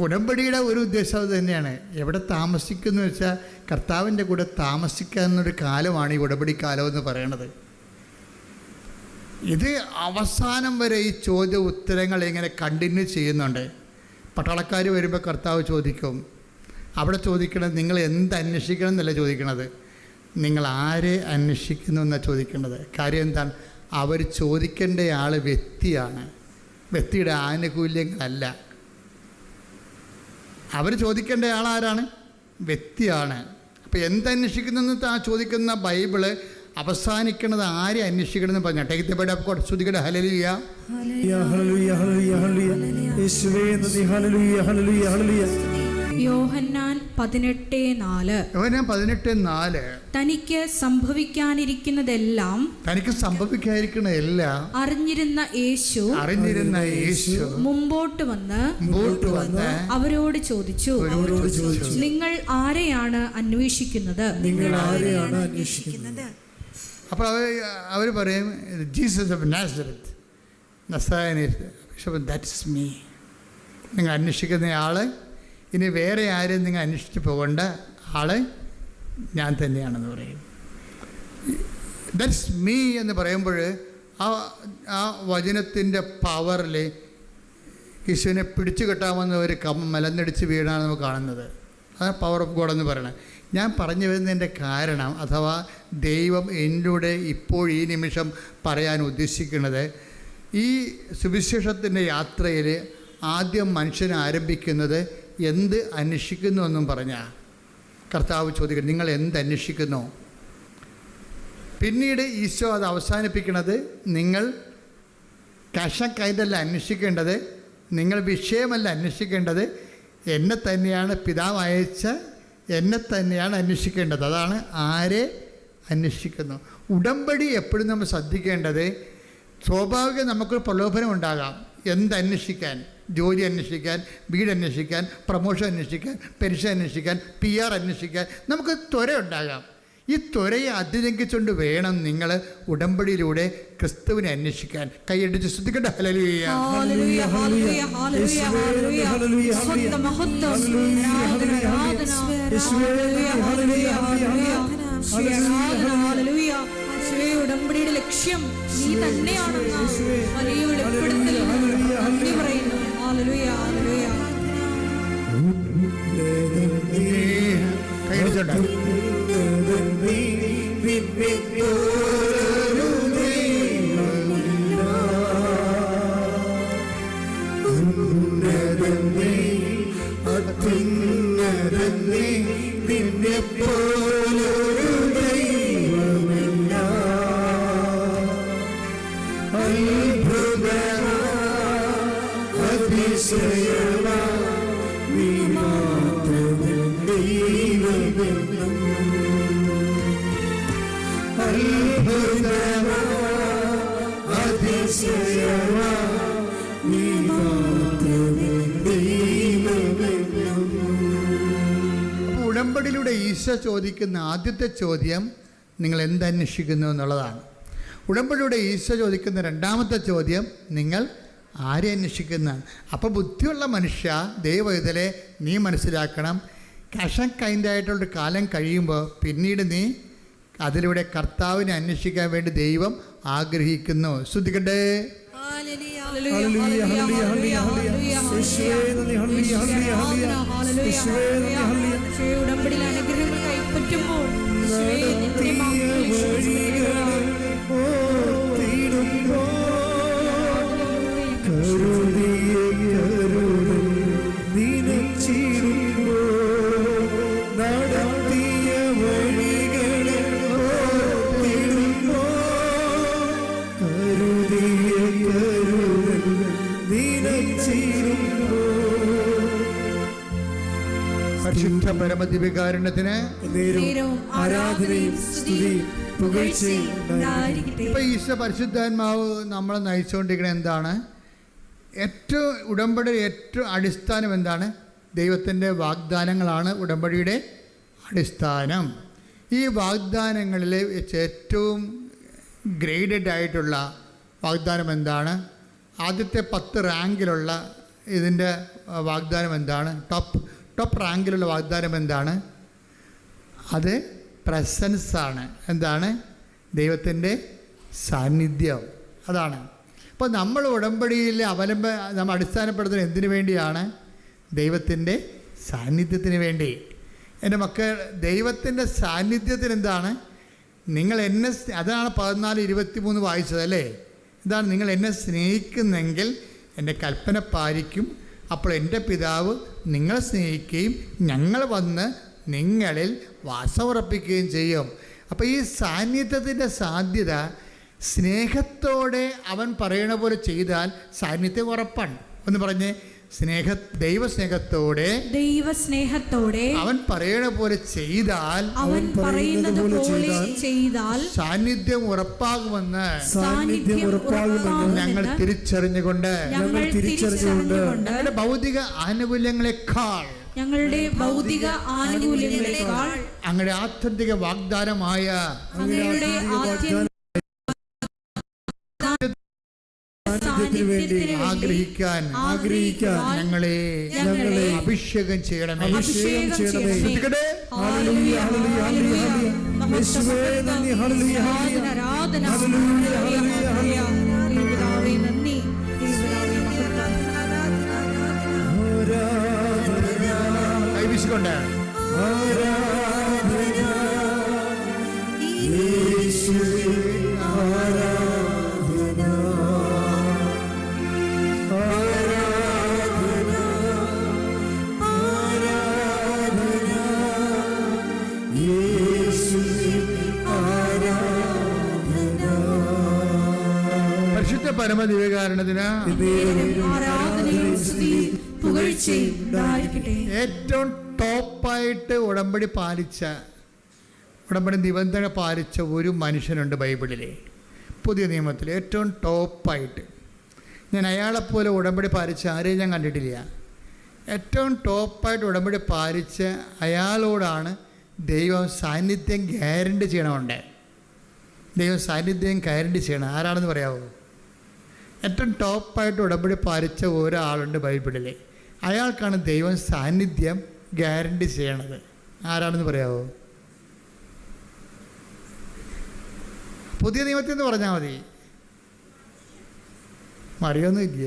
Speaker 3: ഉടമ്പടിയുടെ ഒരു ഉദ്ദേശം അത് തന്നെയാണ്. എവിടെ താമസിക്കുന്നു വെച്ചാൽ കർത്താവിൻ്റെ കൂടെ താമസിക്കാവുന്നൊരു കാലമാണ് ഈ ഉടമ്പടി കാലം എന്ന് പറയണത്. ഇത് അവസാനം വരെ ഈ ചോദ്യ ഉത്തരങ്ങൾ ഇങ്ങനെ കണ്ടിന്യൂ ചെയ്യുന്നുണ്ട്. പട്ടാളക്കാർ വരുമ്പോൾ കർത്താവ് ചോദിക്കും, അവിടെ ചോദിക്കണത് നിങ്ങൾ എന്ത് അന്വേഷിക്കണം എന്നല്ല ചോദിക്കണത്, നിങ്ങൾ ആരെ അന്വേഷിക്കുന്നു എന്നാണ് ചോദിക്കേണ്ടത്. കാര്യം എന്താണ്? അവർ ചോദിക്കേണ്ട ആൾ വ്യക്തിയാണ്, വ്യക്തിയുടെ ആനുകൂല്യങ്ങളല്ല. അവർ ചോദിക്കേണ്ട ആളാരാണ്? വ്യക്തിയാണ്. അപ്പോൾ എന്തന്വേഷിക്കുന്നു ആ ചോദിക്കുന്ന ബൈബിള് അവസാനിക്കുന്നത് ആരെ അന്വേഷിക്കണമെന്ന് പറഞ്ഞാൽ take the bread of God, സ്തുതിക്കട്ടെ, ഹല്ലേലൂയ
Speaker 4: ഹല്ലേലൂയ ഹല്ലേലൂയ ഹല്ലേലൂയ. യേശുവേ നന്ദി, ഹല്ലേലൂയ ഹല്ലേലൂയ ഹല്ലേലൂയ.
Speaker 1: യോഹന്നാൻ 18:4 തനിക്ക് സംഭവിക്കാനിരിക്കുന്നതെല്ലാം അറിഞ്ഞിരുന്ന യേശു മുമ്പോട്ട് വന്ന് അവരോട് ചോദിച്ചു, നിങ്ങൾ ആരെയാണ് അന്വേഷിക്കുന്നത്?
Speaker 3: അപ്പോൾ അവർ പറയും, ജീസസ് ഓഫ് നാസറത്ത്, നസറായൻ. That's me. നിങ്ങൾ അന്വേഷിക്കുന്ന ആള് ഇനി വേറെ ആരും നിങ്ങൾ അന്വേഷിച്ച് പോകേണ്ട ആള് ഞാൻ തന്നെയാണെന്ന് പറയും. ദാറ്റ്സ് മീ എന്ന് പറയുമ്പോൾ ആ വചനത്തിൻ്റെ പവറിൽ യേശുവിനെ പിടിച്ചു കെട്ടാമെന്ന് ഒരു മലന്നടിച്ച് വീണാണ് നമുക്ക് കാണുന്നത്. അതാണ് പവർ ഓഫ് ഗോഡ് എന്ന് പറയുന്നത്. ഞാൻ പറഞ്ഞു വരുന്നതിൻ്റെ കാരണം, അഥവാ ദൈവം എന്നിലൂടെ ഇപ്പോൾ ഈ നിമിഷം പറയാൻ ഉദ്ദേശിക്കുന്നത്, ഈ സുവിശേഷത്തിൻ്റെ യാത്രയിൽ ആദ്യം മനുഷ്യൻ ആരംഭിക്കുന്നത് എന്ത് അന്വേഷിക്കുന്നു എന്നും പറഞ്ഞാൽ കർത്താവ് ചോദിക്കുന്നത്, നിങ്ങൾ എന്ത് അന്വേഷിക്കുന്നു? പിന്നീട് ഈശോ അത് അവസാനിപ്പിക്കുന്നത്, നിങ്ങൾ ക്യാഷ് ആൻഡ് കൈൻഡല്ല അന്വേഷിക്കേണ്ടത്, നിങ്ങൾ വിഷയമല്ല അന്വേഷിക്കേണ്ടത്, എന്നെ തന്നെയാണ് പിതാവ് അയച്ച എന്നെ തന്നെയാണ് അന്വേഷിക്കേണ്ടത്. അതാണ് ആരെ അന്വേഷിക്കുന്നു. ഉടമ്പടി എപ്പോഴും നമ്മൾ ശ്രദ്ധിക്കേണ്ടത്, സ്വാഭാവികം നമുക്കൊരു പ്രലോഭനം ഉണ്ടാകാം. എന്തന്വേഷിക്കാൻ? ജോലി അന്വേഷിക്കാൻ, വീട് അന്വേഷിക്കാൻ, പ്രമോഷൻ അന്വേഷിക്കാൻ, പെൻഷൻ അന്വേഷിക്കാൻ, PR അന്വേഷിക്കാൻ നമുക്ക് ത്വര ഉണ്ടാകാം. ഈ ത്വരയെ അതിലംഘിച്ചുകൊണ്ട് വേണം നിങ്ങൾ ഉടമ്പടിയിലൂടെ ക്രിസ്തുവിനെ അന്വേഷിക്കാൻ. കൈയടിച്ച് ശ്രദ്ധിക്കട്ടെ. ഹല്ലേലൂയ,
Speaker 1: ഹല്ലേലൂയ, ഹല്ലേലൂയ, ഹല്ലേലൂയ, ഹല്ലേലൂയ, ഹല്ലേലൂയ, മഹത്വം, ആരാധന, ആരാധന, ഹല്ലേലൂയ, ഹല്ലേലൂയ, ഹല്ലേലൂയ, ഹല്ലേലൂയ. യേശുവേ, ഉടമ്പടിയുടെ ലക്ഷ്യം നീ തന്നെയാണെന്ന വലിയ വെളിപ്പെടുത്തൽ നന്ദി പറയുന്നു. ഹല്ലേലൂയ, ഹല്ലേലൂയ.
Speaker 3: കൈയടിച്ചോട്ടെ. ഉടമ്പടിയിലൂടെ ഈശോ ചോദിക്കുന്ന ആദ്യത്തെ ചോദ്യം നിങ്ങൾ എന്തന്വേഷിക്കുന്നു എന്നുള്ളതാണ്. ഉടമ്പടിയുടെ ഈശോ ചോദിക്കുന്ന രണ്ടാമത്തെ ചോദ്യം നിങ്ങൾ ആരെ അന്വേഷിക്കുന്നതാണ്. അപ്പോൾ ബുദ്ധിയുള്ള മനുഷ്യ, ദൈവവേദലെ നീ മനസ്സിലാക്കണം, ക്യാഷ് ആൻഡ് കൈൻഡായിട്ടുള്ളൊരു കാലം കഴിയുമ്പോൾ പിന്നീട് നീ അതിലൂടെ കർത്താവിനെ അന്വേഷിക്കാൻ വേണ്ടി ദൈവം ആഗ്രഹിക്കുന്നു. ശ്രദ്ധിക്കട്ടെ.
Speaker 1: ഉടമ്പടിയിൽ അനുഗ്രഹങ്ങൾ കൈപ്പറ്റുമ്പോൾ
Speaker 3: പരിശുദ്ധ പരമദിവ്യകാരുണ്യത്തിന്
Speaker 4: ആരാധനയും സ്തുതിയും പുകഴ്ചയും ഉണ്ടായിരിക്കട്ടെ.
Speaker 3: ഇപ്പൊ ഈശോ പരിശുദ്ധാത്മാവ് നമ്മളെ നയിച്ചുകൊണ്ടിരിക്കുന്നത് എന്താണ്? ഏറ്റവും ഉടമ്പടി ഏറ്റവും അടിസ്ഥാനം എന്താണ്? ദൈവത്തിൻ്റെ വാഗ്ദാനങ്ങളാണ് ഉടമ്പടിയുടെ അടിസ്ഥാനം. ഈ വാഗ്ദാനങ്ങളിൽ വെച്ച് ഏറ്റവും ഗ്രേഡഡ് ആയിട്ടുള്ള വാഗ്ദാനം എന്താണ്? ആദ്യത്തെ 10 റാങ്കിലുള്ള ഇതിൻ്റെ വാഗ്ദാനം എന്താണ്? ടോപ്പ് റാങ്കിലുള്ള വാഗ്ദാനം എന്താണ്? അത് പ്രസൻസാണ്. എന്താണ്? ദൈവത്തിൻ്റെ സാന്നിധ്യം. അതാണ്. അപ്പോൾ നമ്മൾ ഉടമ്പടിയിൽ നമ്മൾ അടിസ്ഥാനപ്പെടുത്തുന്നത് എന്തിനു വേണ്ടിയാണ്? ദൈവത്തിൻ്റെ സാന്നിധ്യത്തിന് വേണ്ടി. എൻ്റെ മക്കൾ, ദൈവത്തിൻ്റെ സാന്നിധ്യത്തിന് എന്താണ്? നിങ്ങൾ എന്നെ, അതാണ് 14:23 വായിച്ചത് അല്ലേ? ഇതാണ്, നിങ്ങൾ എന്നെ സ്നേഹിക്കുന്നെങ്കിൽ എൻ്റെ കൽപ്പന പാലിക്കും, അപ്പോൾ എൻ്റെ പിതാവ് നിങ്ങളെ സ്നേഹിക്കുകയും ഞങ്ങൾ വന്ന് നിങ്ങളിൽ വാസമുറപ്പിക്കുകയും ചെയ്യും. അപ്പോൾ ഈ സാന്നിധ്യത്തിൻ്റെ സാധ്യത സ്നേഹത്തോടെ അവൻ പറയണ പോലെ ചെയ്താൽ സാന്നിധ്യം ഉറപ്പാണ്. ഒന്ന് പറഞ്ഞേ, ദൈവസ്നേഹത്തോടെ അവൻ പറയണ പോലെ ചെയ്താൽ സാന്നിധ്യം ഉറപ്പാകുമെന്ന് ഞങ്ങൾ തിരിച്ചറിഞ്ഞുകൊണ്ട് ഞങ്ങളുടെ ഭൗതിക ആനുകൂല്യങ്ങളെക്കാൾ അങ്ങയുടെ ആത്യന്തിക വാഗ്ദാനമായ ആഗ്രഹിക്കാൻ ഞങ്ങളെ അഭിഷേകം ചെയ്യണമേ. കൈവീശിക്കൊണ്ട് പരിശുദ്ധ പരമദിവ്യകാരണത്തിന്
Speaker 1: ആരാധനയും സ്തുതിയും പുകഴ്ചയും ഉണ്ടായിരിക്കട്ടെ.
Speaker 3: ഏറ്റവും ടോപ്പായിട്ട് ഉടമ്പടി നിബന്ധന പാലിച്ച ഒരു മനുഷ്യനുണ്ട് ബൈബിളിലെ പുതിയ നിയമത്തിൽ. ഏറ്റവും ടോപ്പായിട്ട് ഞാൻ അയാളെപ്പോലെ ഉടമ്പടി പാലിച്ച ആരെയും ഞാൻ കണ്ടിട്ടില്ല. ഏറ്റവും ടോപ്പായിട്ട് ഉടമ്പടി പാലിച്ച അയാളോടാണ് ദൈവം സാന്നിധ്യം ഗ്യാരണ്ടി ചെയ്യണമുണ്ട്. ദൈവം സാന്നിധ്യം ഗ്യാരണ്ടി ചെയ്യണം. ആരാണെന്ന് പറയാമോ? ഏറ്റവും ടോപ്പായിട്ട് ഉടമ്പടി പാലിച്ച ഒരാളുണ്ട് ബൈബിളിൽ. അയാൾക്കാണ് ദൈവം സാന്നിധ്യം ഗ്യാരണ്ടി ചെയ്യണത്. ആരാണെന്ന് പറയാമോ? പുതിയ നിയമത്തിൽ നിന്ന് പറഞ്ഞാൽ മതി, അറിയൊന്നുമില്ല.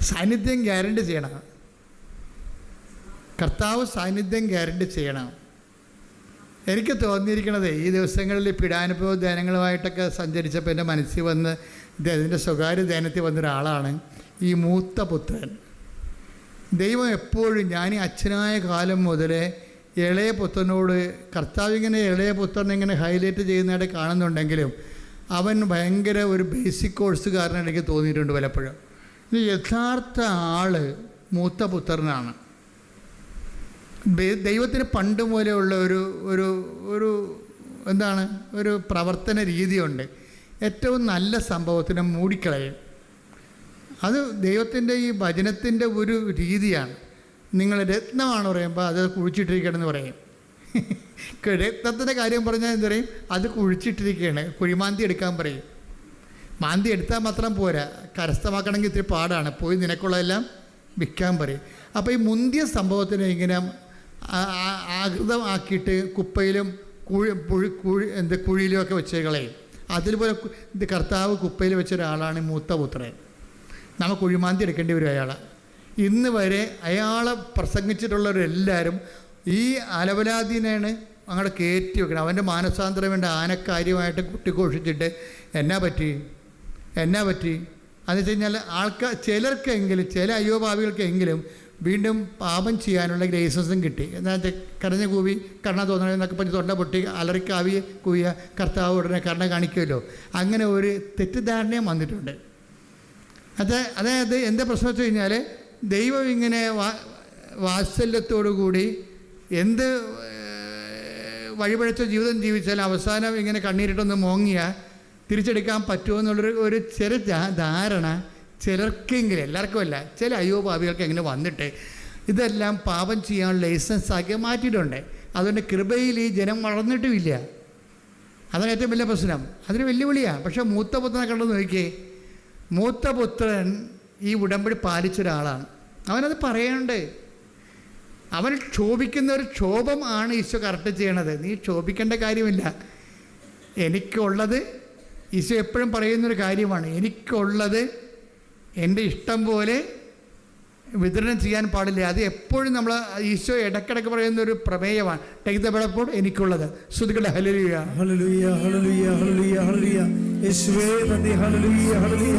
Speaker 3: സാന്നിധ്യം ഗ്യാരണ്ടി ചെയ്യണം. കർത്താവ് സാന്നിധ്യം ഗ്യാരണ്ടി ചെയ്യണം. എനിക്ക് തോന്നിയിരിക്കണത് ഈ ദിവസങ്ങളിൽ പീഡാനുഭവ ധ്യാനങ്ങളുമായിട്ടൊക്കെ സഞ്ചരിച്ചപ്പോൾ എൻ്റെ മനസ്സിൽ വന്ന് ഇതിൻ്റെ സ്വകാര്യ ധ്യാനത്തിൽ വന്നൊരാളാണ് ഈ മൂത്ത പുത്രൻ. ദൈവം എപ്പോഴും ഞാൻ ഈ അച്ഛനായ കാലം മുതലേ ഇളയ പുത്രനോട് കർത്താവ് ഇങ്ങനെ ഇളയ പുത്രനെ ഇങ്ങനെ ഹൈലൈറ്റ് ചെയ്യുന്നതായിട്ട് കാണുന്നുണ്ടെങ്കിലും അവൻ ഭയങ്കര ഒരു ബേസിക് കോഴ്സുകാരനായിട്ട് എനിക്ക് തോന്നിയിട്ടുണ്ട് പലപ്പോഴും. ഇത് യഥാർത്ഥ ആൾ മൂത്ത പുത്രനാണ്. ദൈവത്തിന് പണ്ട് മൂലമുള്ള ഒരു എന്താണ് ഒരു പ്രവർത്തന രീതിയുണ്ട്. ഏറ്റവും നല്ല സംഭവത്തിനെ മൂടിക്കളയും. അത് ദൈവത്തിൻ്റെ ഈ വചനത്തിൻ്റെ ഒരു രീതിയാണ്. നിങ്ങൾ രത്നമാണ് പറയുമ്പോൾ അത് കുഴിച്ചിട്ടിരിക്കണമെന്ന് പറയും. രത്നത്തിൻ്റെ കാര്യം പറഞ്ഞാൽ എന്ത് പറയും? അത് കുഴിച്ചിട്ടിരിക്കുകയാണ്, കുഴിമാന്തി എടുക്കാൻ പറയും. മാന്തി എടുത്താൽ മാത്രം പോരാ, കരസ്ഥമാക്കണമെങ്കിൽ ഇത്തിരി പാടാണ്. പോയി നിനക്കുള്ളതെല്ലാം വിൽക്കാൻ പറയും. അപ്പോൾ ഈ മുന്തിയ സംഭവത്തിനെ ഇങ്ങനെ ആകൃതമാക്കിയിട്ട് കുപ്പയിലും കുഴിയിലുമൊക്കെ വെച്ച് കളയും. അതിൽപോലെ കർത്താവ് കുപ്പയിൽ വെച്ച ഒരാളാണ് മൂത്ത പുത്രൻ. നമ്മൾ കുഴിമാന്തി എടുക്കേണ്ടി വരും അയാളെ. ഇന്ന് വരെ അയാളെ പ്രസംഗിച്ചിട്ടുള്ളവരെല്ലാവരും ഈ അലവലാദീനാണ് അങ്ങോട്ട് കയറ്റി വെക്കണം. അവൻ്റെ മാനസാന്തരം വേണ്ട ആനക്കാര്യമായിട്ട് കുട്ടിഘോഷിച്ചിട്ട് എന്നാ പറ്റി അതെന്ന് വെച്ച് കഴിഞ്ഞാൽ ചിലർക്കെങ്കിലും ചില അയ്യോഭാവികൾക്കെങ്കിലും വീണ്ടും പാപം ചെയ്യാനുള്ള ലൈസൻസും കിട്ടി. എന്നാൽ കരഞ്ഞ കൂവി കരുണ തോന്നണമെന്നൊക്കെ പറഞ്ഞ് തൊണ്ട പൊട്ടി അലറിക്കാവി കൂവിയ കർത്താവ് ഉടനെ കരുണ കാണിക്കുമല്ലോ. അങ്ങനെ ഒരു തെറ്റിദ്ധാരണയും വന്നിട്ടുണ്ട്. അതായത് എന്താ പ്രശ്നം വെച്ച് കഴിഞ്ഞാൽ ദൈവം ഇങ്ങനെ വാത്സല്യത്തോടു കൂടി എന്ത് വഴിപഴച്ച ജീവിതം ജീവിച്ചാൽ അവസാനം ഇങ്ങനെ കണ്ണീരിട്ടൊന്ന് മോങ്ങിയാൽ തിരിച്ചെടുക്കാൻ പറ്റുമോ എന്നുള്ളൊരു ചെറിയ ധാരണ ചിലർക്കെങ്കിലും, എല്ലാവർക്കും അല്ല, ചില അയ്യോപാപികൾക്ക് എങ്ങനെ വന്നിട്ട് ഇതെല്ലാം പാപം ചെയ്യാനുള്ള ലൈസൻസ് ആക്കി മാറ്റിയിട്ടുണ്ട്. അതുകൊണ്ട് കൃപയിൽ ഈ ജനം വളർന്നിട്ടുമില്ല. അതാണ് ഏറ്റവും വലിയ പ്രശ്നം. അതൊരു വെല്ലുവിളിയാണ്. പക്ഷേ മൂത്ത പുത്രനെ കണ്ടു നോക്കിയേ, മൂത്ത പുത്രൻ ഈ ഉടമ്പടി പാലിച്ച ഒരാളാണ്. അവനത് പറയണ്ട്. അവൻ ക്ഷോഭിക്കുന്ന ഒരു ക്ഷോഭം ആണ് ഈശോ കറക്റ്റ് ചെയ്യണത്. നീ ക്ഷോഭിക്കേണ്ട കാര്യമില്ല. എനിക്കുള്ളത് ഈശോ എപ്പോഴും പറയുന്നൊരു കാര്യമാണ്. എനിക്കുള്ളത് എൻ്റെ ഇഷ്ടം പോലെ വിതരണം ചെയ്യാൻ പാടില്ല. അത് എപ്പോഴും നമ്മൾ ഈശോ ഇടയ്ക്കിടയ്ക്ക് പറയുന്നൊരു പ്രമേയമാണ്. ടേക്ക് ദ ബ്രെഡ് ഓഫ് എനിക്കുള്ളത്. ശ്രുതികളുടെ ഹല്ലേലൂയ
Speaker 4: ഹല്ലേലൂയ ഹല്ലേലൂയ ഹല്ലേലൂയ ഹല്ലേലൂയ യേശുവേ നന്ദി. ഹല്ലേലൂയ ഹല്ലേലൂയ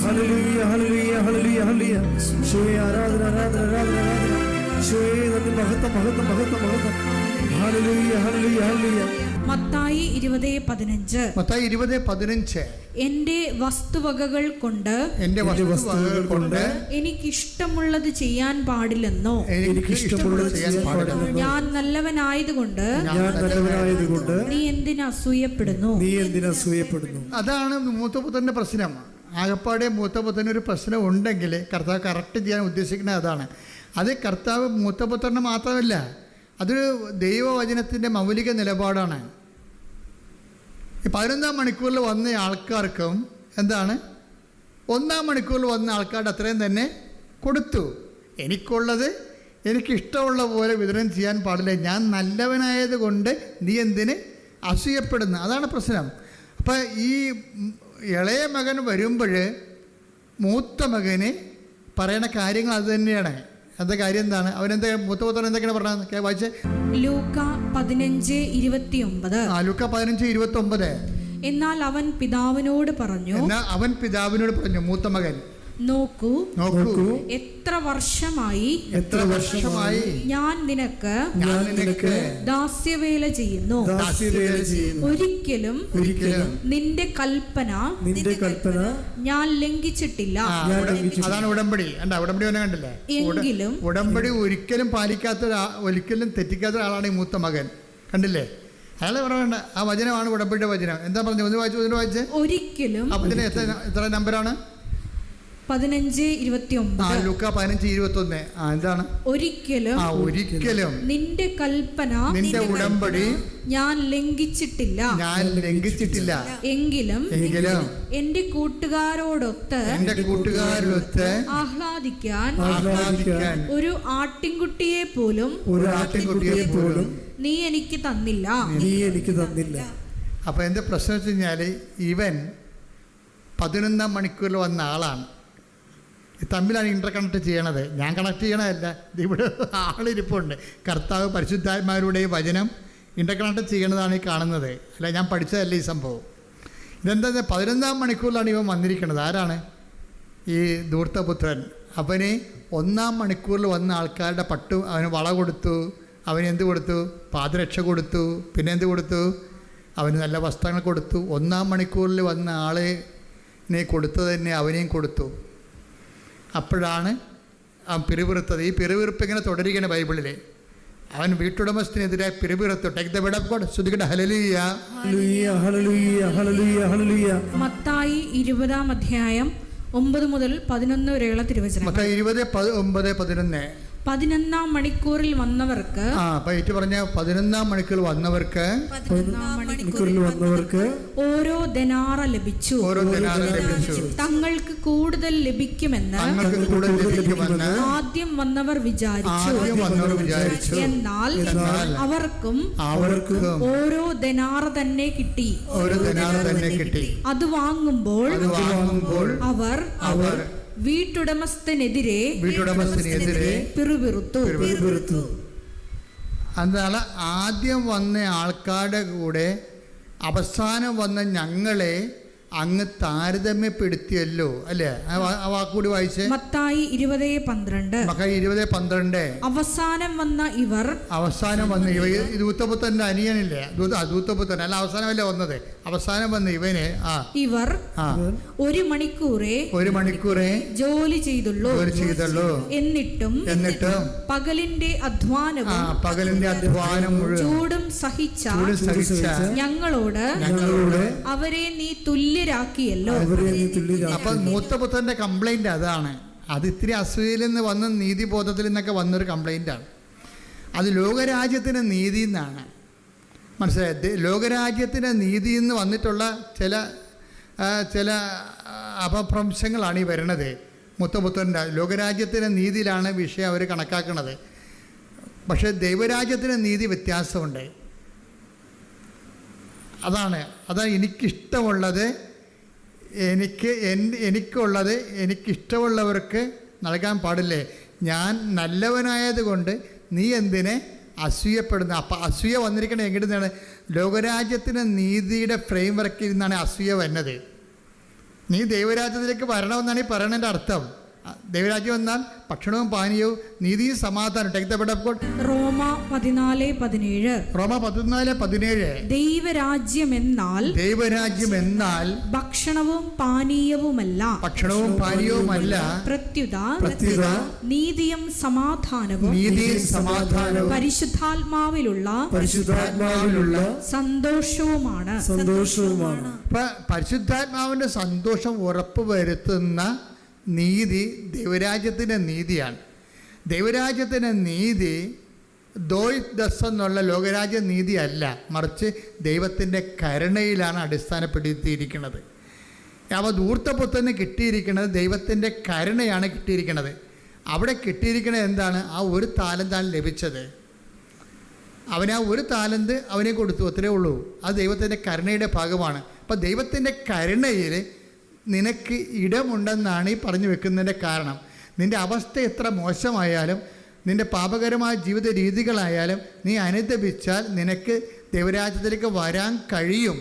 Speaker 4: ഹല്ലേലൂയ ഹല്ലേലൂയ ഹല്ലേലൂയ ഹല്ലേലൂയ യേശുവേ ആരാധന ആരാധന ആരാധന ആരാധന യേശുവേ നന്ദി. മഹത്വം മഹത്വം മഹത്വം മഹത്വം. ഹല്ലേലൂയ ഹല്ലേലൂയ ഹല്ലേലൂയ.
Speaker 1: മത്തായി 20:15 എന്റെ വസ്തുവകകൾ കൊണ്ട് എനിക്കിഷ്ടമുള്ളത് ചെയ്യാൻ പാടില്ലെന്നോ ഞാൻ നല്ലവനായതുകൊണ്ട് നീ എന്തിനു അസൂയപ്പെടുന്നു?
Speaker 3: അതാണ് മൂത്തപുത്രൻ്റെ പ്രശ്നം. ആകപ്പാടെ മൂത്തപുത്രനൊരു പ്രശ്നം ഉണ്ടെങ്കിൽ കർത്താവ് കറക്റ്റ് ചെയ്യാൻ ഉദ്ദേശിക്കുന്നത് അതാണ്. അത് കർത്താവ് മൂത്തപുത്രന് മാത്രമല്ല, അതൊരു ദൈവവചനത്തിൻ്റെ മൗലിക നിലപാടാണ്. ഈ 11-ാം മണിക്കൂറിൽ വന്ന ആൾക്കാർക്കും എന്താണ് 1-ാം മണിക്കൂറിൽ വന്ന ആൾക്കാരുടെ അത്രയും തന്നെ കൊടുത്തു. എനിക്കുള്ളത് എനിക്കിഷ്ടമുള്ള പോലെ വിതരണം ചെയ്യാൻ പാടില്ല. ഞാൻ നല്ലവനായത് കൊണ്ട് നീ എന്തിന് അസൂയപ്പെടുന്നു? അതാണ് പ്രശ്നം. അപ്പം ഈ ഇളയ മകൻ വരുമ്പോൾ മൂത്ത മകന് പറയണ കാര്യങ്ങൾ അത് തന്നെയാണ്. എന്താ കാര്യം എന്താണ്? അവനെന്താ മൂത്തപുത്രൻ എന്തൊക്കെയാണ് പറഞ്ഞത്? വായിച്ചേ.
Speaker 1: ലൂക്ക 15:29.
Speaker 3: ലൂക്ക 15:29.
Speaker 1: എന്നാൽ അവൻ പിതാവിനോട് പറഞ്ഞു.
Speaker 3: മൂത്ത മകൻ
Speaker 1: നോക്കൂ
Speaker 3: നോക്കൂ,
Speaker 1: എത്ര വർഷമായി
Speaker 3: എത്ര വർഷമായി
Speaker 1: ഞാൻ നിനക്ക് ദാസ്യവേല ചെയ്യുന്നു.
Speaker 4: ദാസ്യവേല ചെയ്യുന്നു.
Speaker 1: ഒരിക്കലും നിന്റെ കൽപ്പന ഞാൻ ലംഘിച്ചിട്ടില്ല.
Speaker 3: അതാണ് ഉടമ്പടി. ഉടമ്പടി ഒന്നും കണ്ടില്ലേ?
Speaker 1: എങ്കിലും
Speaker 3: ഉടമ്പടി ഒരിക്കലും ഒരിക്കലും തെറ്റിക്കാത്ത ഒരാളാണ് ഈ മൂത്ത മകൻ. കണ്ടില്ലേ? അയാൾ പറയണ്ട. ആ വചനമാണ് ഉടമ്പടിയുടെ വചനം. എന്താ പറഞ്ഞു? ഒന്ന് വായിച്ച്.
Speaker 1: ഒരിക്കലും.
Speaker 3: അപ്പൊ ഇതിന് എത്ര നമ്പറാണ്?
Speaker 1: 15:29.
Speaker 3: ലൂക്ക 15:21. എന്താണ്?
Speaker 1: ഒരിക്കലും നിന്റെ കൽപ്പന,
Speaker 3: നിന്റെ ഉടമ്പടി
Speaker 1: ഞാൻ ലംഘിച്ചിട്ടില്ല. എങ്കിലും എന്റെ കൂട്ടുകാരോടൊത്ത് ആഹ്ലാദിക്കാൻ ഒരു ആട്ടിൻകുട്ടിയെ പോലും നീ എനിക്ക് തന്നില്ല.
Speaker 3: അപ്പൊ എന്റെ പ്രശ്നം വെച്ച് കഴിഞ്ഞാല് ഇവൻ 11-ാം മണിക്കൂറിൽ വന്ന ആളാണ്. തമ്മിലാണ് ഇന്റർ കണക്ട് ചെയ്യണത്. ഞാൻ കണക്ട് ചെയ്യണതല്ല. ഇവിടെ ആളിരിപ്പുണ്ട്. കർത്താവ് പരിശുദ്ധാത്മാരുടെ വചനം ഇന്റർ കണക്ട് ചെയ്യണതാണ് ഈ കാണുന്നത്. അല്ല, ഞാൻ പഠിച്ചതല്ല ഈ സംഭവം. ഇതെന്താ? 11-ാം മണിക്കൂറിലാണ് ഇവൻ വന്നിരിക്കുന്നത്. ആരാണ്? ഈ ധൂർത്തപുത്രൻ. അവന് 1-ാം മണിക്കൂറിൽ വന്ന ആൾക്കാരുടെ അവന് വള കൊടുത്തു, അവന് എന്ത് കൊടുത്തു? പാദരക്ഷ കൊടുത്തു. പിന്നെ എന്ത് കൊടുത്തു? അവന് നല്ല വസ്ത്രങ്ങൾ കൊടുത്തു. 1-ാം മണിക്കൂറിൽ വന്ന ആളിനെ കൊടുത്തത് തന്നെ അവനെയും കൊടുത്തു. അപ്പോഴാണ് അവൻ പിറുപിറുത്തത്. ഈ പിറുപിറുപ്പ് ഇങ്ങനെ തുടരുകയാണ് ബൈബിളിൽ. അവൻ വീട്ടുടമസ്ഥനെതിരെ പിറുപിറുത്തു. Take the word of God. ശ്രുതികട ഹല്ലേലൂയ,
Speaker 4: ഹല്ലേലൂയ, ഹല്ലേലൂയ, ഹല്ലേലൂയ, ഹല്ലേലൂയ.
Speaker 1: മത്തായി 20-ാം അധ്യായം 9 മുതൽ 11 വരെയുള്ള തിരുവചനം.
Speaker 3: മത്തായി 20:9-11.
Speaker 1: 11-ാം മണിക്കൂറിൽ വന്നവർക്ക്,
Speaker 3: പറഞ്ഞ 11-ാം മണിക്കൂറിൽ വന്നവർക്ക്
Speaker 1: ഓരോ ദനാറ ലഭിച്ചു. തങ്ങൾക്ക് കൂടുതൽ ലഭിക്കുമെന്ന് ആദ്യം വന്നവർ വിചാരിച്ചു. എന്നാൽ അവർക്കും ഓരോ ദനാറ തന്നെ കിട്ടി. അത് വാങ്ങുമ്പോൾ അവർ വീട്ടുടമസ്ഥനെതിരെ പിറുപിറുത്തു.
Speaker 3: അതാണ് ആദ്യം വന്ന ആൾക്കാരുടെ കൂടെ അവസാനം വന്ന ഞങ്ങളെ അങ്ങ് താരതമ്യപ്പെടുത്തിയല്ലോ, അല്ലേ? ആ വാക്കുകൂടി വായിച്ചേ.
Speaker 1: മത്തായി
Speaker 3: 20:12.
Speaker 1: അവസാനം വന്ന ഇവർ
Speaker 3: ദൂത്തപുത്രന്റെ അനിയനില്ലേ? ദൂത്തപുത്രൻ അല്ല, അവസാനമല്ലേ വന്നത്? അവസാനം വന്ന ഇവന്
Speaker 1: ഇവർ 1 മണിക്കൂറേ ജോലി ചെയ്തുള്ളൂ. എന്നിട്ടും പകലിന്റെ അധ്വാനം ചൂടും സഹിച്ച ഞങ്ങളോട് അവരെ നീ തുല്യരാക്കിയല്ലോ.
Speaker 3: അപ്പൊ മൂത്തപുത്രന്റെ കംപ്ലൈന്റ് അതാണ്. അത് ഇത്തിരി അസൂയയിൽ നിന്ന് വന്ന നീതിബോധത്തിൽ നിന്നൊക്കെ വന്നൊരു കംപ്ലൈന്റാണ്. അത് ലോകരാജ്യത്തിന് നീതി എന്നാണ്. മനസ്സിലായത്? ലോകരാജ്യത്തിൻ്റെ നീതിയിൽ നിന്ന് വന്നിട്ടുള്ള ചില അപഭ്രംശങ്ങളാണ് ഈ വരുന്നത്. മുത്തപുത്രൻ്റെ ലോകരാജ്യത്തിൻ്റെ നീതിയിലാണ് വിഷയം അവർ കണക്കാക്കുന്നത്. പക്ഷേ ദൈവരാജ്യത്തിൻ്റെ നീതി വ്യത്യാസമുണ്ട്. അതാണ് എനിക്കിഷ്ടമുള്ളത് എനിക്കുള്ളത് എനിക്കിഷ്ടമുള്ളവർക്ക് നൽകാൻ പാടില്ലേ? ഞാൻ നല്ലവനായതുകൊണ്ട് നീ എന്തിനെ അസൂയപ്പെടുന്നു? അപ്പം അസൂയ വന്നിരിക്കണത് എങ്ങനെയാണ്? ലോകരാജ്യത്തിന് നീതിയുടെ ഫ്രെയിം വർക്കിൽ നിന്നാണ് അസൂയ വരുന്നത്. നീ ദൈവരാജ്യത്തിലേക്ക് വരണമെന്നാണ് ഈ പറയുന്നതിൻ്റെ അർത്ഥം. ദൈവരാജ്യം എന്നാൽ ഭക്ഷണവും പാനീയവും നീതിയും സമാധാനം. Take the word of God.
Speaker 1: Roma 14:17. ദൈവരാജ്യം എന്നാൽ ഭക്ഷണവും പാനീയവുമല്ല, പ്രത്യുത നീതിയും സമാധാനവും പരിശുദ്ധാത്മാവിലുള്ള സന്തോഷവുമാണ്.
Speaker 3: പരിശുദ്ധാത്മാവിന്റെ സന്തോഷം ഉറപ്പുവരുത്തുന്ന നീതി ദൈവരാജ്യത്തിൻ്റെ നീതിയാണ്. ദൈവരാജ്യത്തിൻ്റെ നീതി എന്നുള്ള ലോകരാജ്യ നീതി അല്ല, മറിച്ച് ദൈവത്തിൻ്റെ കരുണയിലാണ് അടിസ്ഥാനപ്പെടുത്തിയിരിക്കുന്നത്. അപ്പോൾ ധൂർത്തപുത്രന് കിട്ടിയിരിക്കുന്നത് ദൈവത്തിൻ്റെ കരുണയാണ് കിട്ടിയിരിക്കുന്നത്. അവിടെ കിട്ടിയിരിക്കുന്നത് എന്താണ്? ആ 1 താലന്താണ് ലഭിച്ചത്. അവന് ആ 1 താലന്ത് അവനെ കൊടുത്തു, അത്രേ ഉള്ളൂ. അത് ദൈവത്തിൻ്റെ കരുണയുടെ ഭാഗമാണ്. അപ്പോൾ ദൈവത്തിൻ്റെ കരുണയിൽ നിനക്ക് ഇടമുണ്ടെന്നാണ് ഈ പറഞ്ഞു വെക്കുന്നതിൻ്റെ കാരണം. നിൻ്റെ അവസ്ഥ എത്ര മോശമായാലും, നിൻ്റെ പാപകരമായ ജീവിത രീതികളായാലും നീ അനുദപിച്ചാൽ നിനക്ക് ദൈവരാജ്യത്തിലേക്ക് വരാൻ കഴിയും.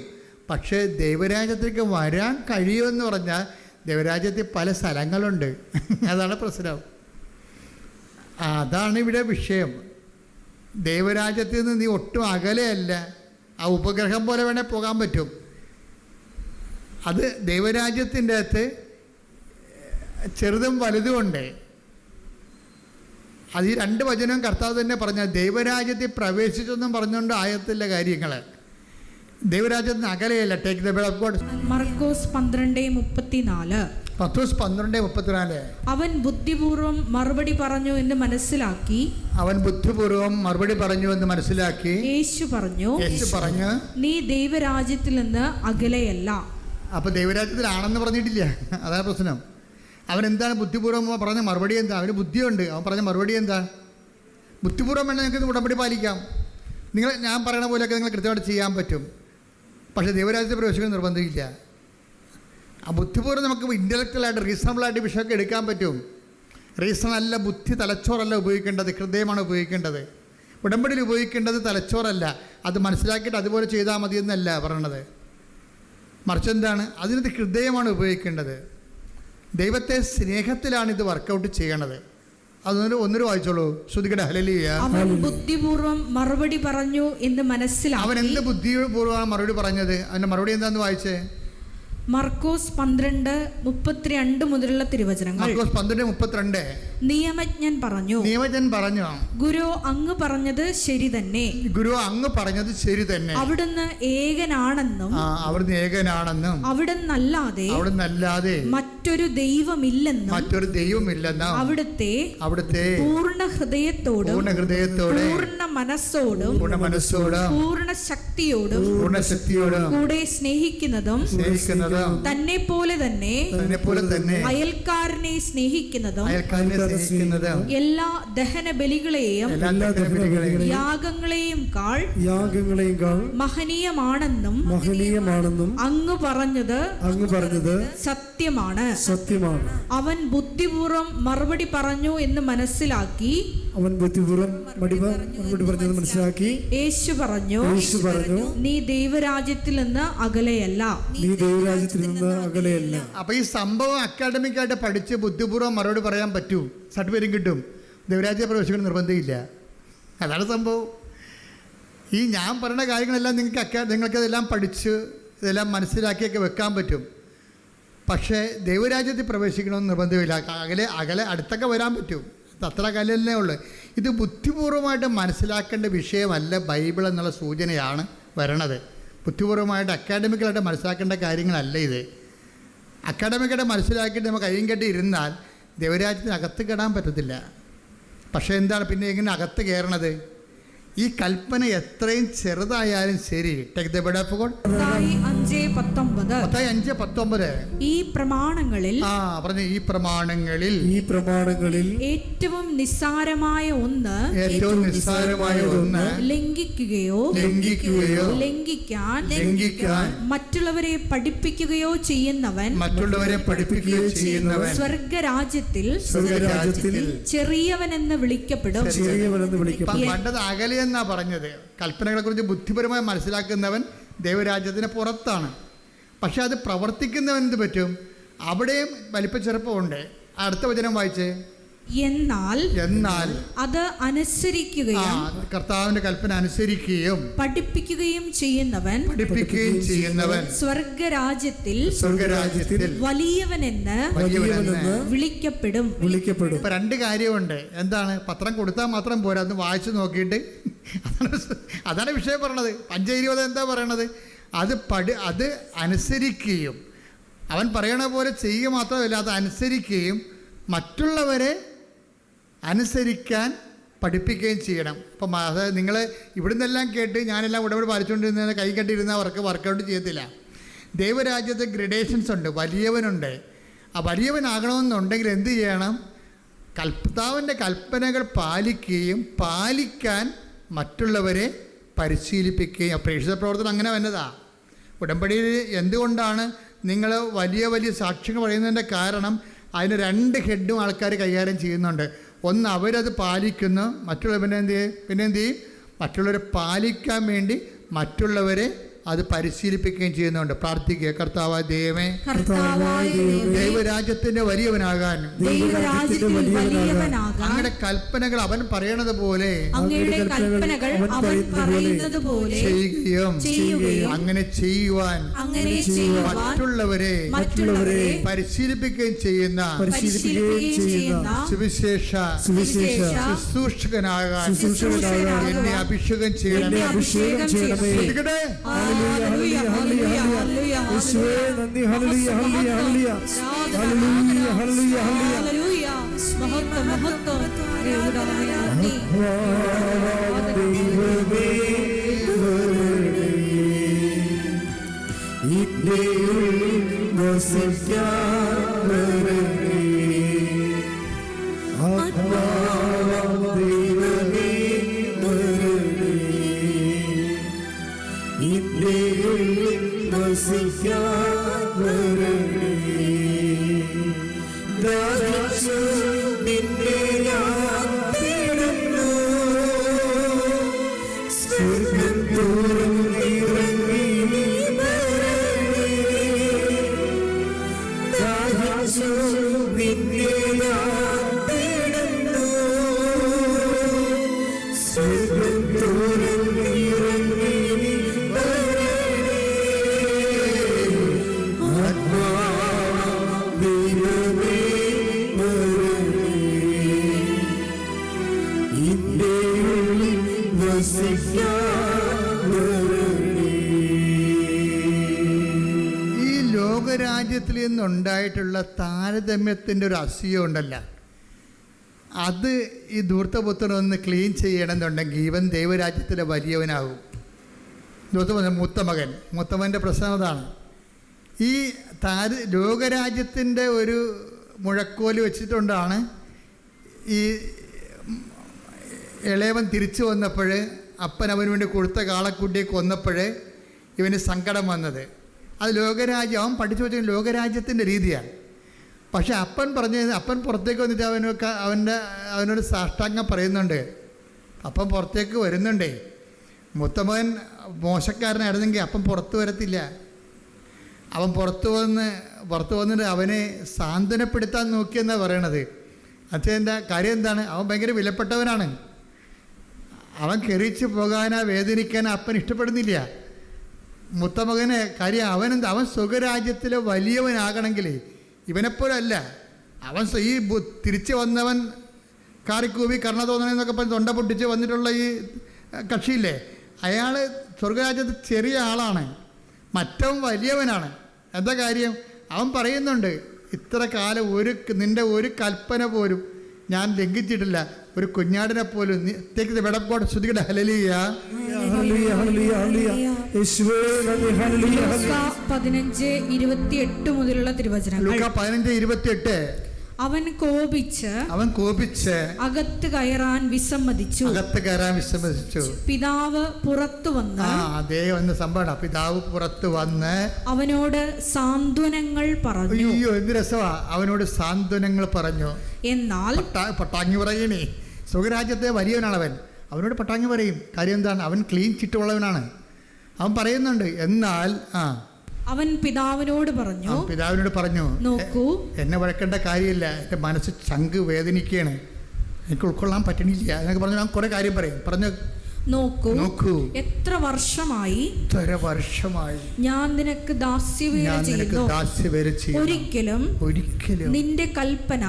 Speaker 3: പക്ഷേ ദൈവരാജ്യത്തിലേക്ക് വരാൻ കഴിയുമെന്ന് പറഞ്ഞാൽ ദൈവരാജ്യത്തിൽ പല സ്ഥലങ്ങളുണ്ട്. അതാണ് പ്രശ്നം. അതാണ് ഇവിടെ വിഷയം. ദൈവരാജ്യത്തിൽ നിന്ന് നീ ഒട്ടും അകലെയല്ല. ആ ഉപഗ്രഹം പോലെ വേണേൽ പോകാൻ പറ്റും. അത് ദൈവരാജ്യത്തിൻ്റെ അകത്ത് ചെറുതും വലുതുമുണ്ട്. അത് ഈ 2 വചനവും കർത്താവ് തന്നെ പറഞ്ഞ ദൈവരാജ്യത്തിൽ പ്രവേശിച്ചെന്നും പറഞ്ഞുകൊണ്ട് ആയത്തില്ല കാര്യങ്ങൾ. ദൈവരാജ്യത്തിന് അകലെയല്ല. Take the word of God.
Speaker 1: Markose 12:34.
Speaker 3: Pathrose 12:34.
Speaker 1: അവൻ ബുദ്ധിപൂർവം മറുപടി പറഞ്ഞു എന്ന് മനസ്സിലാക്കി.
Speaker 3: അവൻ ബുദ്ധിപൂർവം മറുപടി പറഞ്ഞു എന്ന് മനസ്സിലാക്കി
Speaker 1: യേശു പറഞ്ഞു, നീ ദൈവരാജ്യത്തിൽ നിന്ന് അകലെയല്ല.
Speaker 3: അപ്പോൾ ദൈവരാജ്യത്തിലാണെന്ന് പറഞ്ഞിട്ടില്ല. അതാണ് പ്രശ്നം. അവൻ എന്താണ് ബുദ്ധിപൂർവ്വം പറഞ്ഞ മറുപടി എന്താ? അവന് ബുദ്ധിയുണ്ട്. അവൻ പറഞ്ഞ മറുപടി എന്താ? ബുദ്ധിപൂർവ്വം വേണമെങ്കിൽ നിങ്ങൾക്ക് ഉടമ്പടി പാലിക്കാം. ഞാൻ പറയണ പോലെയൊക്കെ നിങ്ങൾ കൃത്യമായിട്ട് ചെയ്യാൻ പറ്റും. പക്ഷേ ദൈവരാജ്യത്തിൽ പ്രവേശിക്കാൻ നിർബന്ധമില്ല. ആ ബുദ്ധിപൂർവ്വം നമുക്ക് ഇൻ്റലക്ച്വലായിട്ട് റീസണബിളായിട്ട് വിഷയമൊക്കെ എടുക്കാൻ പറ്റും. റീസണല്ല, ബുദ്ധി തലച്ചോറല്ല ഉപയോഗിക്കേണ്ടത്, ഹൃദയമാണ് ഉപയോഗിക്കേണ്ടത്. ഉടമ്പടിയിൽ ഉപയോഗിക്കേണ്ടത് തലച്ചോറല്ല. അത് മനസ്സിലാക്കിയിട്ട് അതുപോലെ ചെയ്താൽ മതി എന്നല്ല പറയണത്. മറിച്ച് എന്താണ്? അതിനകത്ത് ഹൃദയമാണ് ഉപയോഗിക്കേണ്ടത്. ദൈവത്തെ സ്നേഹത്തിലാണ് ഇത് വർക്കൗട്ട് ചെയ്യണത്. ഒന്നൊരു വായിച്ചോളൂ. ശ്രുതികട ഹല്ലേലൂയ.
Speaker 1: അവൻ ബുദ്ധിപൂർവം മറുപടി പറഞ്ഞു എന്ന് മനസ്സിലാക്കി.
Speaker 3: അവൻ എന്ത് ബുദ്ധിപൂർവ്വമാണ് മറുപടി പറഞ്ഞത്? അവൻ്റെ മറുപടി എന്താന്ന് വായിച്ചേ?
Speaker 1: മർക്കോസ് 12:32 മുതലുള്ള തിരുവചനങ്ങൾ.
Speaker 3: മർക്കോസ് 12:32.
Speaker 1: നിയമജ്ഞൻ പറഞ്ഞു,
Speaker 3: ഗുരു
Speaker 1: അങ്ങ് പറഞ്ഞത് ശരി തന്നെ. അവിടുന്ന് ഏകനാണെന്നും അവിടുന്നല്ലാതെ മറ്റൊരു ദൈവമില്ലെന്നും അവിടുത്തെ പൂർണ്ണ ഹൃദയത്തോടും പൂർണ്ണ മനസ്സോടും പൂർണ്ണ ശക്തിയോടും കൂടെ സ്നേഹിക്കുന്നതും തന്നെ പോലെ തന്നെ അയൽക്കാരനെ സ്നേഹിക്കുന്നതും എല്ലാ ദഹന ബലികളെയും യാഗങ്ങളെയും കാൾ മഹനീയമാണെന്നും അങ്ങ് പറഞ്ഞത് സത്യമാണ്. അവൻ ബുദ്ധിപൂർവം മറുപടി പറഞ്ഞു എന്ന് മനസ്സിലാക്കി. യേശു പറഞ്ഞു, നീ ദൈവരാജ്യത്തിൽ നിന്ന് അകലെയല്ല.
Speaker 3: അപ്പൊ ഈ സംഭവം അക്കാഡമിക്കായിട്ട് പഠിച്ച് ബുദ്ധിപൂർവ്വം മറുപടി പറയാൻ പറ്റൂ, സർട്ടിഫിക്കറ്റ് കിട്ടും. ദൈവരാജ്യ പ്രവേശിക്കണം നിർബന്ധമില്ല. അതാണ് സംഭവം. ഈ ഞാൻ പറയുന്ന കാര്യങ്ങളെല്ലാം നിങ്ങൾക്കതെല്ലാം പഠിച്ച് ഇതെല്ലാം മനസ്സിലാക്കിയൊക്കെ വെക്കാൻ പറ്റും. പക്ഷേ ദൈവരാജ്യത്തിൽ പ്രവേശിക്കണമെന്ന് നിർബന്ധമില്ല. അകലെ അടുത്തൊക്കെ വരാൻ പറ്റും. അത്ര കലല്ലേ ഉള്ളു. ഇത് ബുദ്ധിപൂർവമായിട്ട് മനസ്സിലാക്കേണ്ട വിഷയമല്ല ബൈബിൾ എന്നുള്ള സൂചനയാണ് വരണത്. ബുദ്ധിപൂർവമായിട്ട് അക്കാഡമിക്കലായിട്ട് മനസ്സിലാക്കേണ്ട കാര്യങ്ങളല്ല ഇത്. അക്കാഡമിക്കായിട്ട് മനസ്സിലാക്കിയിട്ട് നമുക്ക് കയ്യും കെട്ടി ഇരുന്നാൽ ദൈവരാജ്യത്തിനകത്ത് കയറാൻ പറ്റത്തില്ല. പക്ഷേ എന്താണ് പിന്നെ എങ്ങനെ അകത്ത് കയറണത്? ഈ കൽപ്പന എത്രയും ചെറുതായാലും ശരി. Take the word of God.
Speaker 1: Mathai 5:19.
Speaker 3: ഈ പ്രമാണങ്ങളിൽ
Speaker 1: ഏറ്റവും നിസ്സാരമായ ഒന്ന് ലംഘിക്കുകയോ ലംഘിക്കാൻ മറ്റുള്ളവരെ പഠിപ്പിക്കുകയോ ചെയ്യുന്നവൻ സ്വർഗരാജ്യത്തിൽ ചെറിയവനെന്ന് വിളിക്കപ്പെടും.
Speaker 3: പണ്ടത് അകലെ എന്നാ പറഞ്ഞത്. കൽപ്പനകളെ കുറിച്ച് ബുദ്ധിപരമായി മനസ്സിലാക്കുന്നവൻ ദൈവരാജ്യത്തിന് പുറത്താണ്. പക്ഷെ അത് പ്രവർത്തിക്കുന്നവൻ എന്ത് പറ്റും? അവിടെയും വലിപ്പച്ചെറുപ്പമുണ്ട്. അടുത്ത വചനം വായിച്ചേ.
Speaker 1: എന്നാൽ അത് അനുസരിക്കുകയും
Speaker 3: കർത്താവിന്റെ കൽപ്പന അനുസരിക്കുകയും പഠിപ്പിക്കുകയും ചെയ്യുന്നവൻ സ്വർഗരാജ്യത്തിൽ വലിയവനെന്ന് വിളിക്കപ്പെടും. ഇപ്പൊ 2 കാര്യമുണ്ട്. എന്താണ്? പത്രം കൊടുത്താൽ മാത്രം പോരാ, അത് വായിച്ചു നോക്കിയിട്ട് അതാണ് വിഷയം പറയണത്. 5:20 എന്താ പറയണത്? അത് അനുസരിക്കുകയും അവൻ പറയണ പോലെ ചെയ്യുക മാത്രമല്ല, അത് അനുസരിക്കുകയും മറ്റുള്ളവരെ അനുസരിക്കാൻ പഠിപ്പിക്കുകയും ചെയ്യണം. അപ്പം അതായത് നിങ്ങൾ ഇവിടുന്നെല്ലാം കേട്ട് ഞാനെല്ലാം ഉടമ്പടി പാലിച്ചുകൊണ്ടിരുന്ന കൈ കെട്ടിയിരുന്ന വർക്കൗട്ട് ചെയ്യത്തില്ല. ദൈവരാജ്യത്തെ ഗ്രഡേഷൻസ് ഉണ്ട്. വലിയവനുണ്ട്. ആ വലിയവനാകണമെന്നുണ്ടെങ്കിൽ എന്ത് ചെയ്യണം? കർത്താവിൻ്റെ കൽപ്പനകൾ പാലിക്കാൻ മറ്റുള്ളവരെ പരിശീലിപ്പിക്കുകയും. പ്രേക്ഷിത പ്രവർത്തനം അങ്ങനെ വന്നതാ. ഉടമ്പടിയിൽ എന്തുകൊണ്ടാണ് നിങ്ങൾ വലിയ സാക്ഷ്യങ്ങൾ പറയുന്നതിൻ്റെ കാരണം അതിന് 2 ഹെഡും ആൾക്കാർ കൈകാര്യം ചെയ്യുന്നുണ്ട്. ഒന്ന് അവരത് പാലിക്കുന്നു, മറ്റുള്ളവരെ എന്ത് ചെയ്യും? മറ്റുള്ളവരെ പാലിക്കാൻ വേണ്ടി മറ്റുള്ളവരെ അത് പരിശീലിപ്പിക്കുകയും ചെയ്യുന്നുണ്ട്. പ്രാർത്ഥിക്കുക, കർത്താവായ ദൈവമേ, ദൈവരാജ്യത്തിന്റെ വലിയവനാകാൻ അങ്ങയുടെ കൽപ്പനകൾ അവൻ പറയണത് പോലെ ചെയ്യുകയും അങ്ങനെ ചെയ്യുവാൻ മറ്റുള്ളവരെ പരിശീലിപ്പിക്കുകയും ചെയ്യുന്ന സുവിശേഷ ശുശ്രൂഷകനാകാൻ എന്നെ അഭിഷേകം ചെയ്യണം. ലോകരാജ്യത്തിൽ നിന്നുണ്ടായിട്ടുള്ള താരതമ്യത്തിൻ്റെ ഒരു അസൂയ ഉണ്ടല്ല, അത് ഈ ധൂർത്തപുത്രൻ ഒന്ന് ക്ലീൻ ചെയ്യണമെന്നുണ്ടെങ്കിൽ ഇവൻ ദൈവരാജ്യത്തിലെ വലിയവനാകും. ധൂർത്തപുത്രൻ മൂത്തമകൻ്റെ പ്രശ്നം അതാണ്. ഈ ലോകരാജ്യത്തിൻ്റെ ഒരു മുഴക്കോല് വെച്ചിട്ടുണ്ടാണ് ഈ ഇളയവൻ തിരിച്ചു വന്നപ്പോൾ അപ്പൻ അവന് വേണ്ടി കൊടുത്ത കാളക്കുട്ടിയെ കൊന്നപ്പോൾ ഇവന് സങ്കടം വന്നത്. അത് ലോകരാജ്യം, അവൻ പഠിച്ചു വെച്ച ലോകരാജ്യത്തിൻ്റെ രീതിയാണ്. പക്ഷെ അപ്പൻ പുറത്തേക്ക് വന്നിട്ട് അവനോട് സാഷ്ടാംഗം പറയുന്നുണ്ട്. അപ്പൻ പുറത്തേക്ക് വരുന്നുണ്ടേ. മൂത്തമകൻ മോശക്കാരനായിരുന്നെങ്കിൽ അപ്പൻ പുറത്ത് വരത്തില്ല. അവൻ പുറത്ത് വന്നിട്ട് അവനെ സാന്ത്വനപ്പെടുത്താൻ നോക്കിയെന്നാണ് പറയണത്. അച്ഛൻ്റെ കാര്യം എന്താണ്? അവൻ ഭയങ്കര വിലപ്പെട്ടവനാണ്. അവൻ കെറിച്ച് പോകാനോ വേദനിക്കാനോ അപ്പൻ ഇഷ്ടപ്പെടുന്നില്ല. മൂത്തമകനെ കാര്യം അവൻ സ്വകരാജ്യത്തിലെ വലിയവനാകണമെങ്കിൽ ഇവനെപ്പോലല്ല. അവൻ ഈ തിരിച്ചു വന്നവൻ കാറിക്കൂവി കർണ തോന്നണമെന്നൊക്കെ പറഞ്ഞ് തൊണ്ട പൊട്ടിച്ച് വന്നിട്ടുള്ള ഈ കക്ഷിയില്ലേ, അയാൾ സ്വർഗരാജ്യത്തിൽ ചെറിയ ആളാണ്, മറ്റവൻ വലിയവനാണ്. എന്താ കാര്യം? അവൻ പറയുന്നുണ്ട്, ഇത്ര കാലം നിൻ്റെ ഒരു കൽപ്പന പോലും ഞാൻ ലംഘിച്ചിട്ടില്ല, ഒരു കുഞ്ഞാടിനെ പോലും. ശ്രദ്ധിക്കട്ടെ. ഹല്ലേലൂയ.
Speaker 1: 15:28 മുതലുള്ള തിരുവചനങ്ങൾ.
Speaker 3: 15:28.
Speaker 1: അവൻ കോപിച്ച് അകത്ത് കയറാൻ വിസമ്മതിച്ചു. പിതാവ് പുറത്തു വന്ന്
Speaker 3: പിതാവ് പുറത്തു വന്ന്
Speaker 1: അവനോട് സാന്ത്വനങ്ങൾ പറഞ്ഞു.
Speaker 3: അയ്യോ, എന്ത് രസമാ! അവനോട് സാന്ത്വനങ്ങൾ പറഞ്ഞു.
Speaker 1: എന്നാൽ
Speaker 3: പട്ടാങ്ങി പറയണേ, സ്വകരാജ്യത്തെ വലിയവനാണ് അവൻ. അവനോട് പട്ടാങ്ങി പറയും. കാര്യം എന്താണ്? അവൻ ക്ലീൻ ചിട്ടുള്ളവനാണ്. അവൻ പറയുന്നുണ്ട്. എന്നാൽ
Speaker 1: അവൻ പിതാവിനോട് പറഞ്ഞു, നോക്കൂ,
Speaker 3: എന്നെ വഴക്കേണ്ട കാര്യമില്ല, എൻ്റെ മനസ്സ് ചങ്ക് വേദനിക്കുകയാണ്, എനിക്ക് ഉൾക്കൊള്ളാൻ പറ്റണില്ല എന്നൊക്കെ പറഞ്ഞു. ഞാൻ കുറേ കാര്യം പറഞ്ഞു. നോക്കൂ, എത്ര വർഷമായി ഞാൻ നിനക്ക് ദാസ്യവേല ചെയ്യുന്നു. ഒരിക്കലും നിന്റെ കൽപ്പന,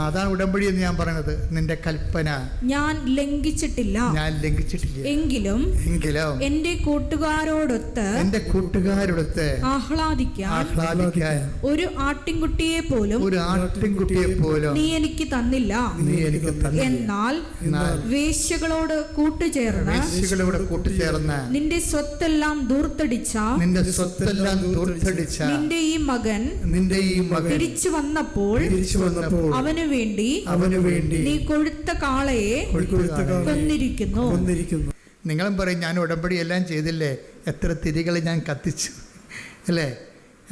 Speaker 3: അതാണ് ഉടമ്പടി എന്ന് ഞാൻ പറയുന്നത്, നിന്റെ കൽപ്പന ഞാൻ ലംഘിച്ചിട്ടില്ല. എങ്കിലും എന്റെ കൂട്ടുകാരോടൊത്ത് ആഹ്ലാദിക്കാൻ ഒരു ആട്ടിൻകുട്ടിയെ പോലും നീ എനിക്ക് തന്നില്ല. എന്നാൽ വേശ്യകളോട് കൂട്ടുചേർന്ന് നിന്റെ സ്വത്തെല്ലാം ധൂർത്തടിച്ച നിന്റെ ഈ മകൻ തിരിച്ചു വന്നപ്പോൾ അവന് വേണ്ടി നീ കൊഴുത്ത കാളയെ കൊന്നിരിക്കുന്നു. നിങ്ങളും പറയും, ഞാൻ ഉടമ്പടി എല്ലാം ചെയ്തില്ലേ, എത്ര തിരികൾ ഞാൻ കത്തിച്ചു അല്ലേ,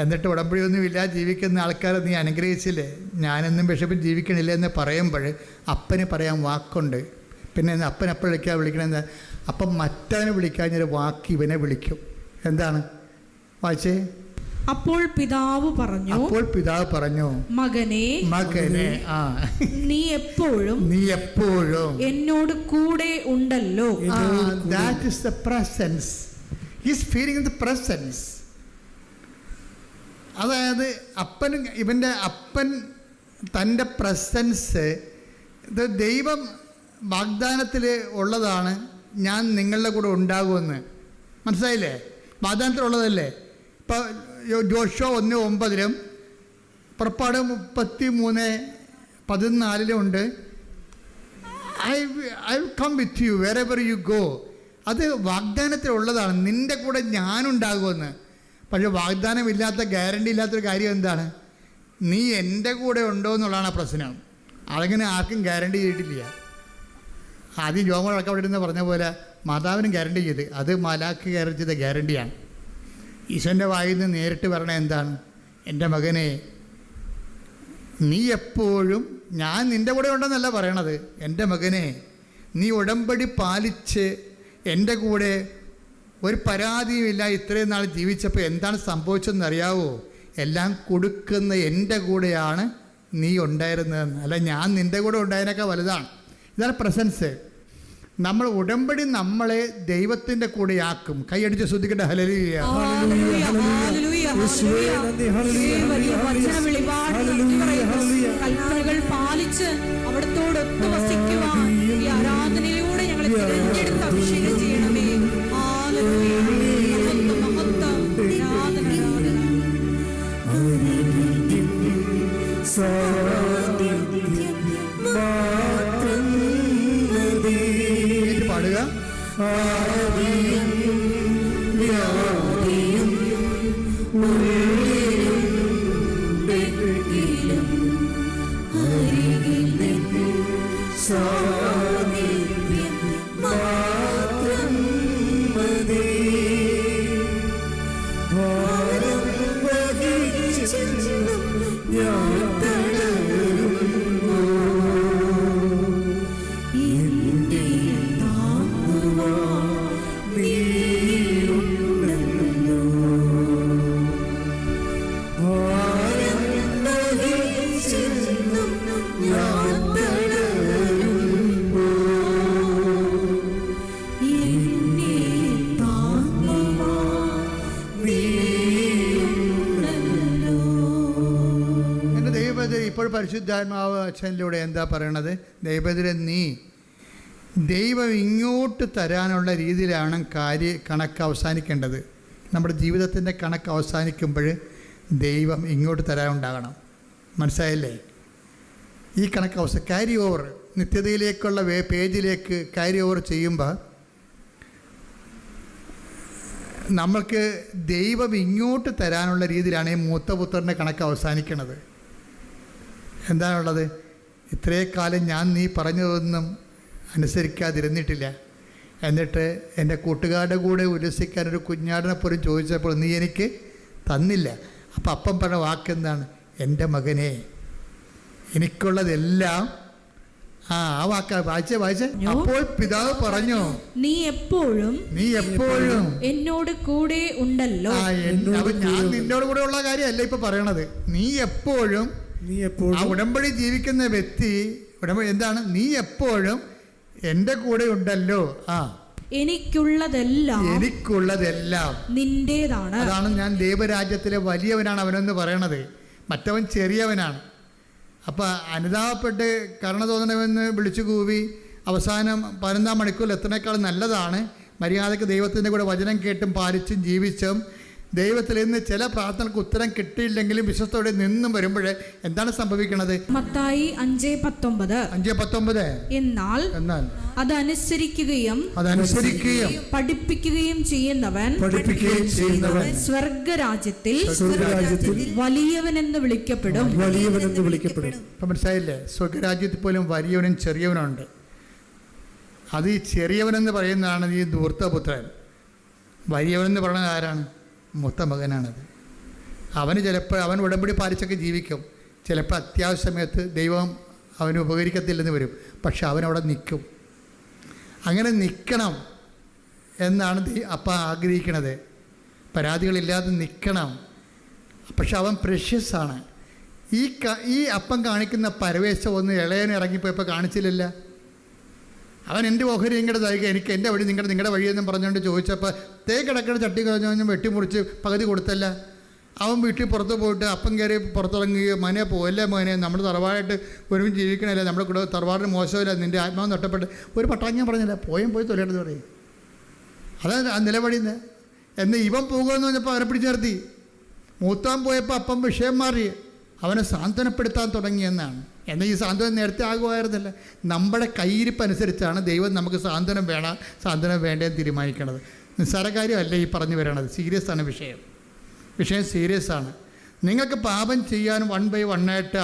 Speaker 3: എന്നിട്ട് ഉടമ്പടിയൊന്നുമില്ല ജീവിക്കുന്ന ആൾക്കാരെ നീ അനുഗ്രഹിച്ചില്ലേ, ഞാനെന്നും ബിഷപ്പിൽ ജീവിക്കണില്ല എന്ന് പറയുമ്പോൾ അപ്പന് പറയാൻ വാക്കുണ്ട്. പിന്നെ അപ്പൻ എപ്പോഴൊക്കെയാണ് വിളിക്കണമെന്ന്, അപ്പം മറ്റവനെ വിളിക്കാഞ്ഞൊരു വാക്ക് ഇവനെ വിളിക്കും. എന്താണ് വായിച്ചേ?
Speaker 1: അപ്പോൾ പിതാവ് പറഞ്ഞു,
Speaker 3: അപ്പോൾ പിതാവ് പറഞ്ഞു,
Speaker 1: മകനെ
Speaker 3: മകനെ,
Speaker 1: നീ എപ്പോഴും എന്നോട് കൂടെ ഉണ്ടല്ലോ.
Speaker 3: That is the presence. He's feeling the presence. അതായത് ഇവൻ്റെ അപ്പൻ തൻ്റെ പ്രസൻസ്, ഇത് ദൈവം വാഗ്ദാനത്തിൽ ഉള്ളതാണ്. ഞാൻ നിങ്ങളുടെ കൂടെ ഉണ്ടാകുമെന്ന്. മനസ്സിലായില്ലേ? വാഗ്ദാനത്തിലുള്ളതല്ലേ? ഇപ്പോൾ ജോഷുവ 1:9 പുറപ്പാട് 33:14 ഉണ്ട്. I will come with you wherever you go. അത് വാഗ്ദാനത്തിലുള്ളതാണ്. നിൻ്റെ കൂടെ ഞാനുണ്ടാകുമെന്ന്. പക്ഷെ വാഗ്ദാനമില്ലാത്ത, ഗ്യാരണ്ടി ഇല്ലാത്തൊരു കാര്യം എന്താണ്? നീ എൻ്റെ കൂടെ ഉണ്ടോ എന്നുള്ളതാണ് പ്രശ്നം. അതങ്ങനെ ആർക്കും ഗ്യാരണ്ടി ചെയ്തിട്ടില്ല. ആദ്യം ജോമോളൊക്കെ അവിടെ ഇരുന്ന് പറഞ്ഞ പോലെ മാതാവിനും ഗ്യാരണ്ടി ചെയ്ത്, അത് മാലാഖ് ഗ്യാരണ്ടി ചെയ്ത ഗ്യാരണ്ടിയാണ്. ഈശോൻ്റെ വായിൽ നിന്ന് നേരിട്ട് പറയണത് എന്താണ്? എൻ്റെ മകനെ, നീ എപ്പോഴും, ഞാൻ നിൻ്റെ കൂടെ ഉണ്ടെന്നല്ല പറയണത്, എൻ്റെ മകനെ നീ ഉടമ്പടി പാലിച്ച് എൻ്റെ കൂടെ ഒരു പരാതിയുമില്ല ഇത്രയും നാൾ ജീവിച്ചപ്പോൾ എന്താണ് സംഭവിച്ചതെന്നറിയാവോ? എല്ലാം കൊടുക്കുന്ന എൻ്റെ കൂടെയാണ് നീ ഉണ്ടായിരുന്നതെന്ന്. അല്ല, ഞാൻ നിൻ്റെ കൂടെ ഉണ്ടായതിനൊക്കെ വലുതാണ്. ഇതാണ് പ്രസൻസ്. നമ്മൾ ഉടമ്പടി നമ്മളെ ദൈവത്തിൻ്റെ കൂടെയാക്കും. കൈയടിച്ച് ശ്രദ്ധിക്കട്ടെ. ഹല്ലേലൂയ.
Speaker 1: കൽപ്പനകൾ പാലിച്ച് അവിടത്തോടൊത്ത് വസിക്കുവാൻ ഈ ആരാധനയിലൂടെ ഞങ്ങളെ തിരഞ്ഞെടുത്ത് അഭിഷേകം ചെയ്യണമേ. മഹത്വം, ആരാധന.
Speaker 3: പാടുക. ഇപ്പോൾ പരിശുദ്ധാത്മാവ് അച്ഛനിലൂടെ എന്താ പറയണത്? ദൈവത്തിലെ നീ ദൈവം ഇങ്ങോട്ട് തരാനുള്ള രീതിയിലാണ് കണക്ക് അവസാനിക്കേണ്ടത്. നമ്മുടെ ജീവിതത്തിൻ്റെ കണക്ക് അവസാനിക്കുമ്പോൾ ദൈവം ഇങ്ങോട്ട് തരാനുണ്ടാകണം. മനസ്സിലായില്ലേ? ഈ കണക്ക് ക്യാരി ഓവർ, നിത്യതയിലേക്കുള്ള പേജിലേക്ക് ക്യാരി ഓവർ ചെയ്യുമ്പോൾ നമ്മൾക്ക് ദൈവം ഇങ്ങോട്ട് തരാനുള്ള രീതിയിലാണ് ഈ മൂത്തപുത്രൻ്റെ കണക്ക് അവസാനിക്കുന്നത്. എന്താണുള്ളത്? ഇത്രയും കാലം ഞാൻ നീ പറഞ്ഞതൊന്നും അനുസരിക്കാതിരുന്നിട്ടില്ല. എന്നിട്ട് എൻ്റെ കൂട്ടുകാരുടെ കൂടെ ഉല്ലസിക്കാൻ ഒരു കുഞ്ഞാടിനെ പോലും ചോദിച്ചപ്പോൾ നീ എനിക്ക് തന്നില്ല. അപ്പം അപ്പം പറഞ്ഞ വാക്കെന്താണ്? എൻ്റെ മകനെ, എനിക്കുള്ളതെല്ലാം. ആ വാക്ക വായിച്ചേ. അപ്പോൾ പിതാവ് പറഞ്ഞു,
Speaker 1: നീ എപ്പോഴും എന്നോട് കൂടെ ഉണ്ടല്ലോ.
Speaker 3: ഞാൻ നിന്നോട് കൂടെ ഉള്ള കാര്യമല്ല ഇപ്പൊ പറയണത്. നീ എപ്പോഴും ആ ഉടമ്പടി ജീവിക്കുന്ന വ്യക്തി എന്താണ്? നീ എപ്പോഴും എൻ്റെ കൂടെ ഉണ്ടല്ലോ.
Speaker 1: എനിക്കുള്ളതെല്ലാം നിന്റേതാണ്.
Speaker 3: അതാണ് ഞാൻ ദൈവരാജ്യത്തിലെ വലിയവനാണ് അവനെന്ന് പറയണത്. മറ്റവൻ ചെറിയവനാണ്. അപ്പം അനുതാപപ്പെട്ട് കരുണ തോന്നണമെന്ന് വിളിച്ചു കൂവി അവസാനം 11 മണിക്കൂറിൽ എത്തുന്നേക്കാൾ നല്ലതാണ് മര്യാദയ്ക്ക് ദൈവത്തിൻ്റെ കൂടെ വചനം കേട്ടും പാലിച്ചും ജീവിച്ചും ദൈവത്തിൽ നിന്ന് ചില പ്രാർത്ഥനകൾക്ക് ഉത്തരം കിട്ടിയില്ലെങ്കിലും വിശ്വസ്തയോടെ നിന്നും വരുമ്പോൾ എന്താണ് സംഭവിക്കുന്നത്?
Speaker 1: മത്തായി 5:19
Speaker 3: എന്നാൽ
Speaker 1: അതനുസരിക്കുകയും പഠിപ്പിക്കുകയും ചെയ്യുന്നവൻ സ്വർഗരാജ്യത്തിൽ വലിയവനെന്ന് വിളിക്കപ്പെടും.
Speaker 3: ഇപ്പം മനസ്സിലായില്ലേ? സ്വർഗരാജ്യത്തിൽ പോലും വലിയവനും ചെറിയവനുണ്ട്. അത് ഈ ചെറിയവനെന്ന് പറയുന്നതാണ് ഈ ധൂർത്തപുത്രൻ. വലിയവനെന്ന് പറയുന്നത് ആരാണ്? മൂത്ത മകനാണത്. അവന് ചിലപ്പോൾ അവൻ ഉടമ്പടി പാലിച്ചൊക്കെ ജീവിക്കും. ചിലപ്പോൾ അത്യാവശ്യ സമയത്ത് ദൈവം അവന് ഉപകരിക്കത്തില്ലെന്ന് വരും. പക്ഷെ അവനവിടെ നിൽക്കും. അങ്ങനെ നിൽക്കണം എന്നാണ് അപ്പം ആഗ്രഹിക്കണത്. പരാതികളില്ലാതെ നിൽക്കണം. പക്ഷെ അവൻ പ്രഷ്യസാണ്. ഈ അപ്പം കാണിക്കുന്ന പരവേശം ഒന്ന് ഇളയനെ ഇറങ്ങിപ്പോയപ്പോൾ കാണിച്ചില്ലല്ല. അവൻ എൻ്റെ ഓഹരി നിങ്ങളുടെ തരിക, എനിക്ക് എൻ്റെ വഴി നിങ്ങളുടെ വഴിയെന്നും പറഞ്ഞുകൊണ്ട് ചോദിച്ചപ്പോൾ കിടക്കണ ചട്ടി കഴിഞ്ഞ് വെട്ടിമുറിച്ച് പകുതി കൊടുത്തല്ല. അവൻ വീട്ടിൽ പുറത്ത് പോയിട്ട് അപ്പം കയറി പുറത്തിറങ്ങുകയോ മോനെ പോയല്ലേ മോനെ, നമ്മൾ തറവാടായിട്ട് ഒരുമിച്ച് ജീവിക്കണമല്ലേ, നമ്മുടെ കൂടെ തറവാടിന് മോശമില്ല, നിൻ്റെ ആത്മാവ് നഷ്ടപ്പെട്ട് ഒരു പട്ടാങ്ങാൻ പറഞ്ഞില്ല, പോയി തൊലയെടുത്ത് പറയും. അതാണ് ആ നിലപടിയുന്നത്. എന്ന് ഇവൻ പോകുമെന്ന് പറഞ്ഞപ്പോൾ അവനെ പിടിച്ചു നിർത്തി. മൂത്താൻ പോയപ്പോൾ അപ്പം വിഷയം മാറി, അവനെ സാന്ത്വനപ്പെടുത്താൻ തുടങ്ങിയെന്നാണ്. എന്നാൽ ഈ സാന്ത്വനം നേരത്തെ ആകുമായിരുന്നില്ല. നമ്മുടെ കയ്യിരിപ്പനുസരിച്ചാണ് ദൈവം നമുക്ക് സാന്ത്വനം വേണ്ടതെന്ന് തീരുമാനിക്കണത്. നിസ്സാര കാര്യമല്ല ഈ പറഞ്ഞു വരണത്. സീരിയസ് ആണ് വിഷയം സീരിയസ് ആണ്. നിങ്ങൾക്ക് പാപം ചെയ്യാൻ 1 by 1 ആയിട്ട്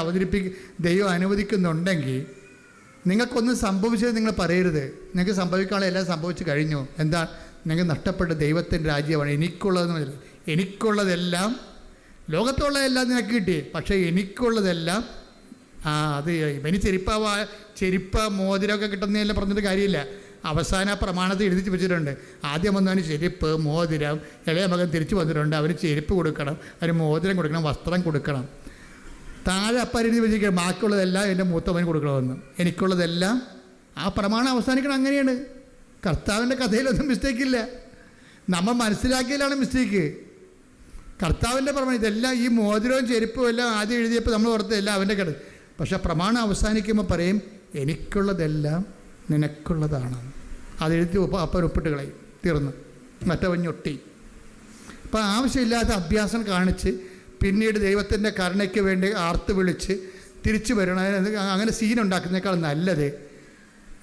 Speaker 3: ദൈവം അനുവദിക്കുന്നുണ്ടെങ്കിൽ നിങ്ങൾക്കൊന്നും സംഭവിച്ചത് നിങ്ങൾ പറയരുത്. നിങ്ങൾക്ക് സംഭവിക്കാനുള്ള എല്ലാം സംഭവിച്ചു കഴിഞ്ഞു. എന്താ? നിങ്ങൾക്ക് നഷ്ടപ്പെട്ട ദൈവത്തിൻ്റെ രാജ്യമാണ്. എനിക്കുള്ളതെല്ലാം ലോകത്തുള്ളതെല്ലാം നിനക്ക് കിട്ടി, പക്ഷേ എനിക്കുള്ളതെല്ലാം അത് ഇവന് ചെരുപ്പ് മോതിരമൊക്കെ കിട്ടുന്നതെല്ലാം പറഞ്ഞിട്ട് കാര്യമില്ല. അവസാന പ്രമാണത്തിൽ എഴുതി വെച്ചിട്ടുണ്ട്. ആദ്യം വന്നവന് ചെരുപ്പ്, മോതിരം, ഇളയ മകൻ തിരിച്ചു വന്നിട്ടുണ്ട്, അവന് ചെരുപ്പ് കൊടുക്കണം, അവന് മോതിരം കൊടുക്കണം, വസ്ത്രം കൊടുക്കണം. താഴെ അപ്പം എഴുതി വെച്ചിരിക്കണം ബാക്കിയുള്ളതെല്ലാം എൻ്റെ മൂത്തവന് കൊടുക്കണമെന്ന്. എനിക്കുള്ളതെല്ലാം ആ പ്രമാണം അവസാനിക്കണം. അങ്ങനെയാണ്. കർത്താവിൻ്റെ കഥയിലൊന്നും മിസ്റ്റേക്കില്ല. നമ്മൾ മനസ്സിലാക്കിയതിലാണ് മിസ്റ്റേക്ക്. കർത്താവിൻ്റെ പ്രമാണം ഇതെല്ലാം, ഈ മോതിരവും ചെരുപ്പും എല്ലാം ആദ്യം എഴുതിയപ്പോൾ നമ്മൾ ഓർത്തതെല്ലാം അവൻ്റെ കട. പക്ഷേ പ്രമാണം അവസാനിക്കുമ്പോൾ പറയും എനിക്കുള്ളതെല്ലാം നിനക്കുള്ളതാണ്. അതെഴുതി അപ്പം ഒപ്പിട്ട് കളയും, തീർന്നു. മറ്റവൻ ഞൊട്ടി. അപ്പം ആവശ്യമില്ലാത്ത അഭ്യാസം കാണിച്ച് പിന്നീട് ദൈവത്തിൻ്റെ കരുണയ്ക്ക് വേണ്ടി ആർത്ത് വിളിച്ച് തിരിച്ചു വരണം. അങ്ങനെ സീനുണ്ടാക്കുന്നേക്കാൾ നല്ലത്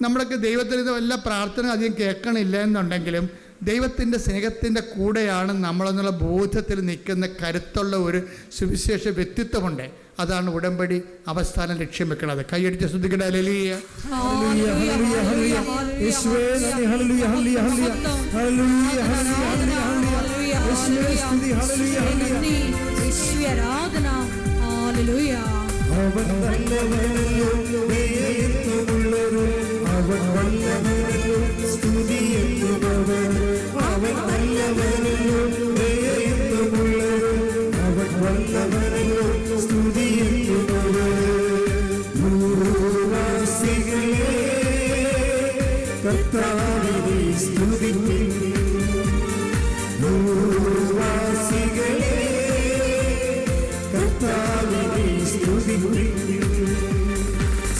Speaker 3: നമ്മളൊക്കെ ദൈവത്തിന് എല്ലാ പ്രാർത്ഥന അധികം കേൾക്കണില്ല എന്നുണ്ടെങ്കിലും ദൈവത്തിൻ്റെ സ്നേഹത്തിൻ്റെ കൂടെയാണ് നമ്മളെന്നുള്ള ബോധത്തിൽ നിൽക്കുന്ന കരുത്തുള്ള ഒരു സുവിശേഷ വ്യക്തിത്വമുണ്ട്. അതാണ് ഉടമ്പടി അവസ്ഥാനം ലക്ഷ്യം വെക്കുന്നത്. കൈയടിച്ച് ശ്രദ്ധിക്കട്ടെ. ഹല്ലേലൂയ.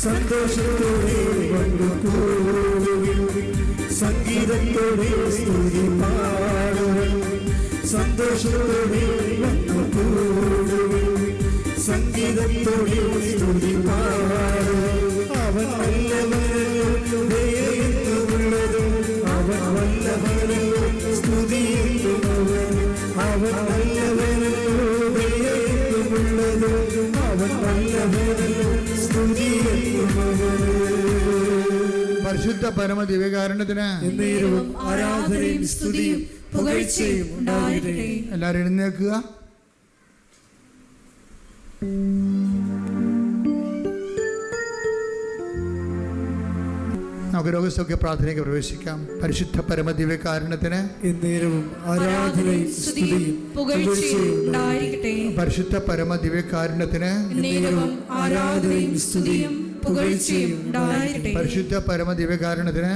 Speaker 4: സന്തോഷത്തോടെ സംഗീതത്തോടെ സ്തുതി പാടുവൻ, സന്തോഷത്തോടെ സംഗീതത്തോടെ സ്തുതി പാടുവൻ. അവൻ നല്ലവനല്ലോ ദയയെന്നുള്ളതും, അവൻ വല്ലവനല്ലോ സ്തുതിയെന്നുള്ളവൻ. അവൻ നല്ലവനല്ലോ ദയയെന്നുള്ളതും, അവൻ വല്ലവനല്ലോ സ്തുതിയെന്നുള്ളവൻ.
Speaker 3: പരിശുദ്ധ പരമ ദിവ്യകാരുണ്യത്തിന്
Speaker 4: ആരാധനയും സ്തുതിയും പുകഴ്ചയും ഉണ്ടാകട്ടെ.
Speaker 3: എല്ലാവരും എഴുന്നേൽക്കുക. നമുക്ക് രോഗസൗഖ്യ പ്രാർത്ഥനയ്ക്ക് പ്രവേശിക്കാം. പരിശുദ്ധ പരമ ദിവ്യകാരുണ്യത്തിന്
Speaker 4: ആരാധനയും സ്തുതിയും പുകഴ്ചയും ഉണ്ടാകട്ടെ.
Speaker 3: പരിശുദ്ധ പരമ ദിവ്യകാരുണ്യത്തിന്
Speaker 4: ആരാധനയും സ്തുതിയും പുകഴ്ചയും ഉണ്ടാകട്ടെ.
Speaker 3: പരിശുദ്ധ പരമ ദിവ്യകാരുണ്യത്തിന്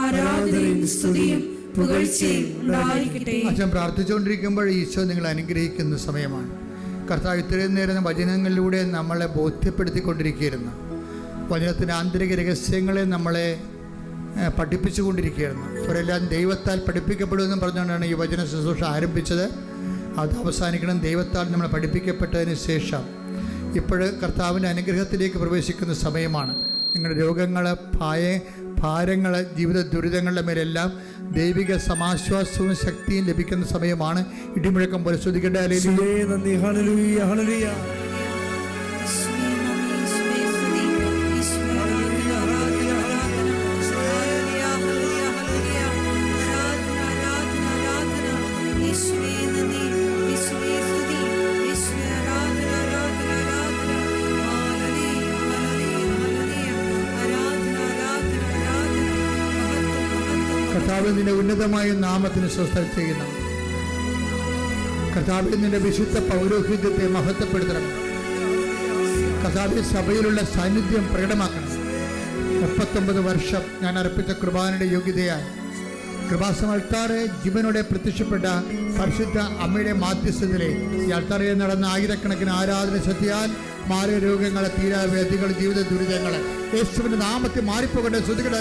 Speaker 4: ആരാധനയും സ്തുതിയും പുകഴ്ചയും ഉണ്ടാകട്ടെ.
Speaker 3: അച്ഛൻ പ്രാർത്ഥിച്ചുകൊണ്ടിരിക്കുമ്പോൾ ഈശോ നിങ്ങളെ അനുഗ്രഹിക്കുന്ന സമയമാണ്. കർത്താവ് ഇത്രയും നേരം വചനങ്ങളിലൂടെ നമ്മളെ ബോധ്യപ്പെടുത്തിക്കൊണ്ടിരിക്കുകയായിരുന്നു. വചനത്തിൻ്റെ ആന്തരിക രഹസ്യങ്ങളെ നമ്മളെ പഠിപ്പിച്ചുകൊണ്ടിരിക്കുകയായിരുന്നു. അവരെല്ലാം ദൈവത്താൽ പഠിപ്പിക്കപ്പെടുമെന്ന് പറഞ്ഞുകൊണ്ടാണ് ഈ വചന ശുശ്രൂഷ ആരംഭിച്ചത്. അത് അവസാനിക്കണം ദൈവത്താൽ നമ്മളെ പഠിപ്പിക്കപ്പെട്ടതിന് ശേഷം. ഇപ്പോൾ കർത്താവിൻ്റെ അനുഗ്രഹത്തിലേക്ക് പ്രവേശിക്കുന്ന സമയമാണ്. നിങ്ങളുടെ രോഗങ്ങൾ, ഭാരങ്ങൾ, ജീവിത ദുരിതങ്ങളുടെ മേലെല്ലാം ദൈവിക സമാശ്വാസവും ശക്തിയും ലഭിക്കുന്ന സമയമാണ്. ഇടിമുഴക്കം പോലെ സ്തുതിക്കട്ടെ.
Speaker 4: ഹല്ലേലൂയ, ഹല്ലേലൂയ.
Speaker 3: കർത്താവ് നിന്റെ ഉന്നതമായ നാമത്തിന് സ്വസ്ഥ ചെയ്യുന്നു. കർത്താവേ, നിന്റെ വിശുദ്ധ പൗരോഹിത്യത്തെ മഹത്വപ്പെടുത്തണം. കർത്താവേ, സഭയിലുള്ള സാന്നിധ്യം പ്രകടമാക്കണം. 39 വർഷം ഞാൻ അർപ്പിച്ച കുർബാനയുടെ യോഗ്യതയാൽ കൃപാസനം അൾത്താറ് ജീവനോടെ പ്രത്യക്ഷപ്പെട്ട പരിശുദ്ധ അമ്മയുടെ മാധ്യസ്ഥതയിലെ ഈ അൾത്താറയിൽ നടന്ന ആയിരക്കണക്കിന് ആരാധന ശക്തിയാൽ മാറിയ രോഗങ്ങളെ, തീരാവ്യാധികൾ, ജീവിത ദുരിതങ്ങൾ യേശുവിന്റെ നാമത്തിൽ മാറിപ്പോകട്ടെ. ശ്രുതികട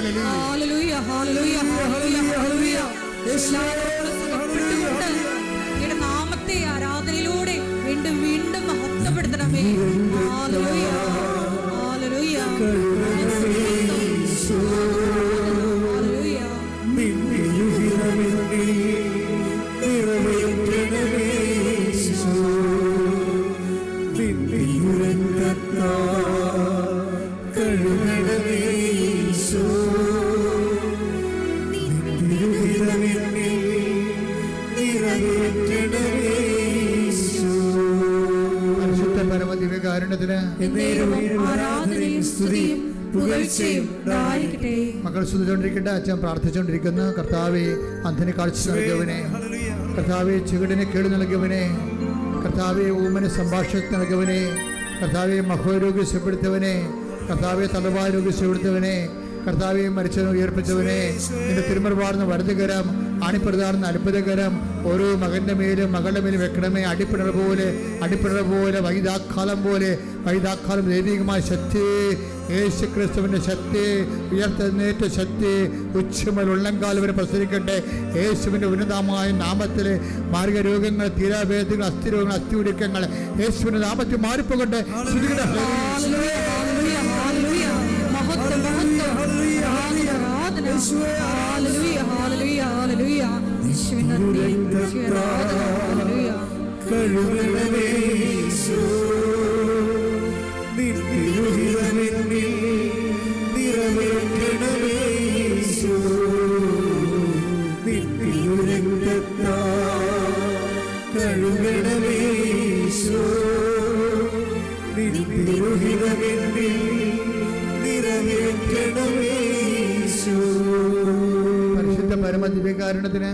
Speaker 1: നാമത്തെ ആരാധനയിലൂടെ വീണ്ടും വീണ്ടും മഹത്വപ്പെടുത്തണമേ. ഹല്ലേലൂയ, ഹല്ലേലൂയ,
Speaker 3: പരിശുദ്ധ പരമദിവ്യകാരുണ്യത്തിന്
Speaker 1: ആരാധനയും സ്തുതിയും പുകഴ്ചയും ഉണ്ടായിരിക്കട്ടെ.
Speaker 3: മക്കൾ സ്തുതിച്ചുകൊണ്ടിരിക്കട്ടെ. അച്ഛൻ പ്രാർത്ഥിച്ചുകൊണ്ടിരിക്കുന്നു. കർത്താവേ, അന്ധന് കാഴ്ച നൽകിയവനെ, കർത്താവെ ചെകിടിന് കേട് നൽകിയവനെ, കർത്താവെ ഊമന് സംഭാഷണത്തിൽ നൽകിയവനെ, കർത്താവെ മഹോരോഗ്യ സുഖപ്പെടുത്തവനെ, കർത്താവെ തലവാരോഗ്യ സുഖപ്പെടുത്തവനെ, കർത്താവെ മരിച്ചവനെ ഉയർപ്പിച്ചവനെ, നിന്റെ തിരുമറുപാടുന്ന വലതുകരം, ആണിപ്രധാന അത്ഭുതകരം ഓരോ മകന്റെ മേലും മകളുടെ മേലും വെക്കണമേ. അടിപ്പിണർ പോലെ വൈദാക്കാലം പോലെ വൈദാക്കാലം ദൈവികമായ ശക്തി, യേശു ക്രിസ്തുവിന്റെ ശക്തി, ഉയർത്തെഴുന്നേറ്റ ശക്തി ഉച്ചമുതൽ ഉള്ളംകാലം വരെ പ്രസരിക്കട്ടെ. യേശുവിന്റെ ഉന്നതമായ നാമത്തിൽ മാർഗ രോഗങ്ങൾ, തീരാവേദികൾ, അസ്ഥിരോഗങ്ങൾ, അസ്ഥിയുരുക്കങ്ങൾ യേശുവിന്റെ നാമത്തിൽ മാറിപ്പോകട്ടെ. പരിശുദ്ധ പരമദിവ്യകാരുണ്യത്തിന്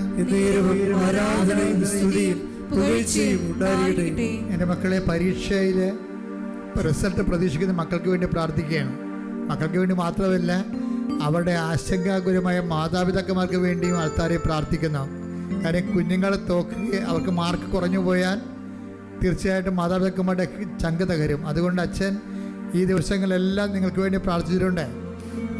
Speaker 3: ആരാധനയും സ്തുതിയും പുകഴ്ചയും ഉണ്ടായിരിക്കട്ടെ. എൻ്റെ മക്കളെ, പരീക്ഷയിലെ റിസൾട്ട് പ്രതീക്ഷിക്കുന്ന മക്കൾക്ക് വേണ്ടി പ്രാർത്ഥിക്കുകയാണ്. മക്കൾക്ക് വേണ്ടി മാത്രമല്ല, അവരുടെ ആശങ്കാകുലമായ മാതാപിതാക്കന്മാർക്ക് വേണ്ടിയും ആൾക്കാരെ പ്രാർത്ഥിക്കുന്നു. കാര്യം കുഞ്ഞുങ്ങളെ തോക്കുകയും അവർക്ക് മാർക്ക് കുറഞ്ഞു പോയാൽ തീർച്ചയായിട്ടും മാതാപിതാക്കന്മാരുടെ ചങ്ക് തകരും. അതുകൊണ്ട് അച്ഛൻ ഈ ദിവസങ്ങളെല്ലാം നിങ്ങൾക്ക് വേണ്ടി പ്രാർത്ഥിച്ചിട്ടുണ്ട്.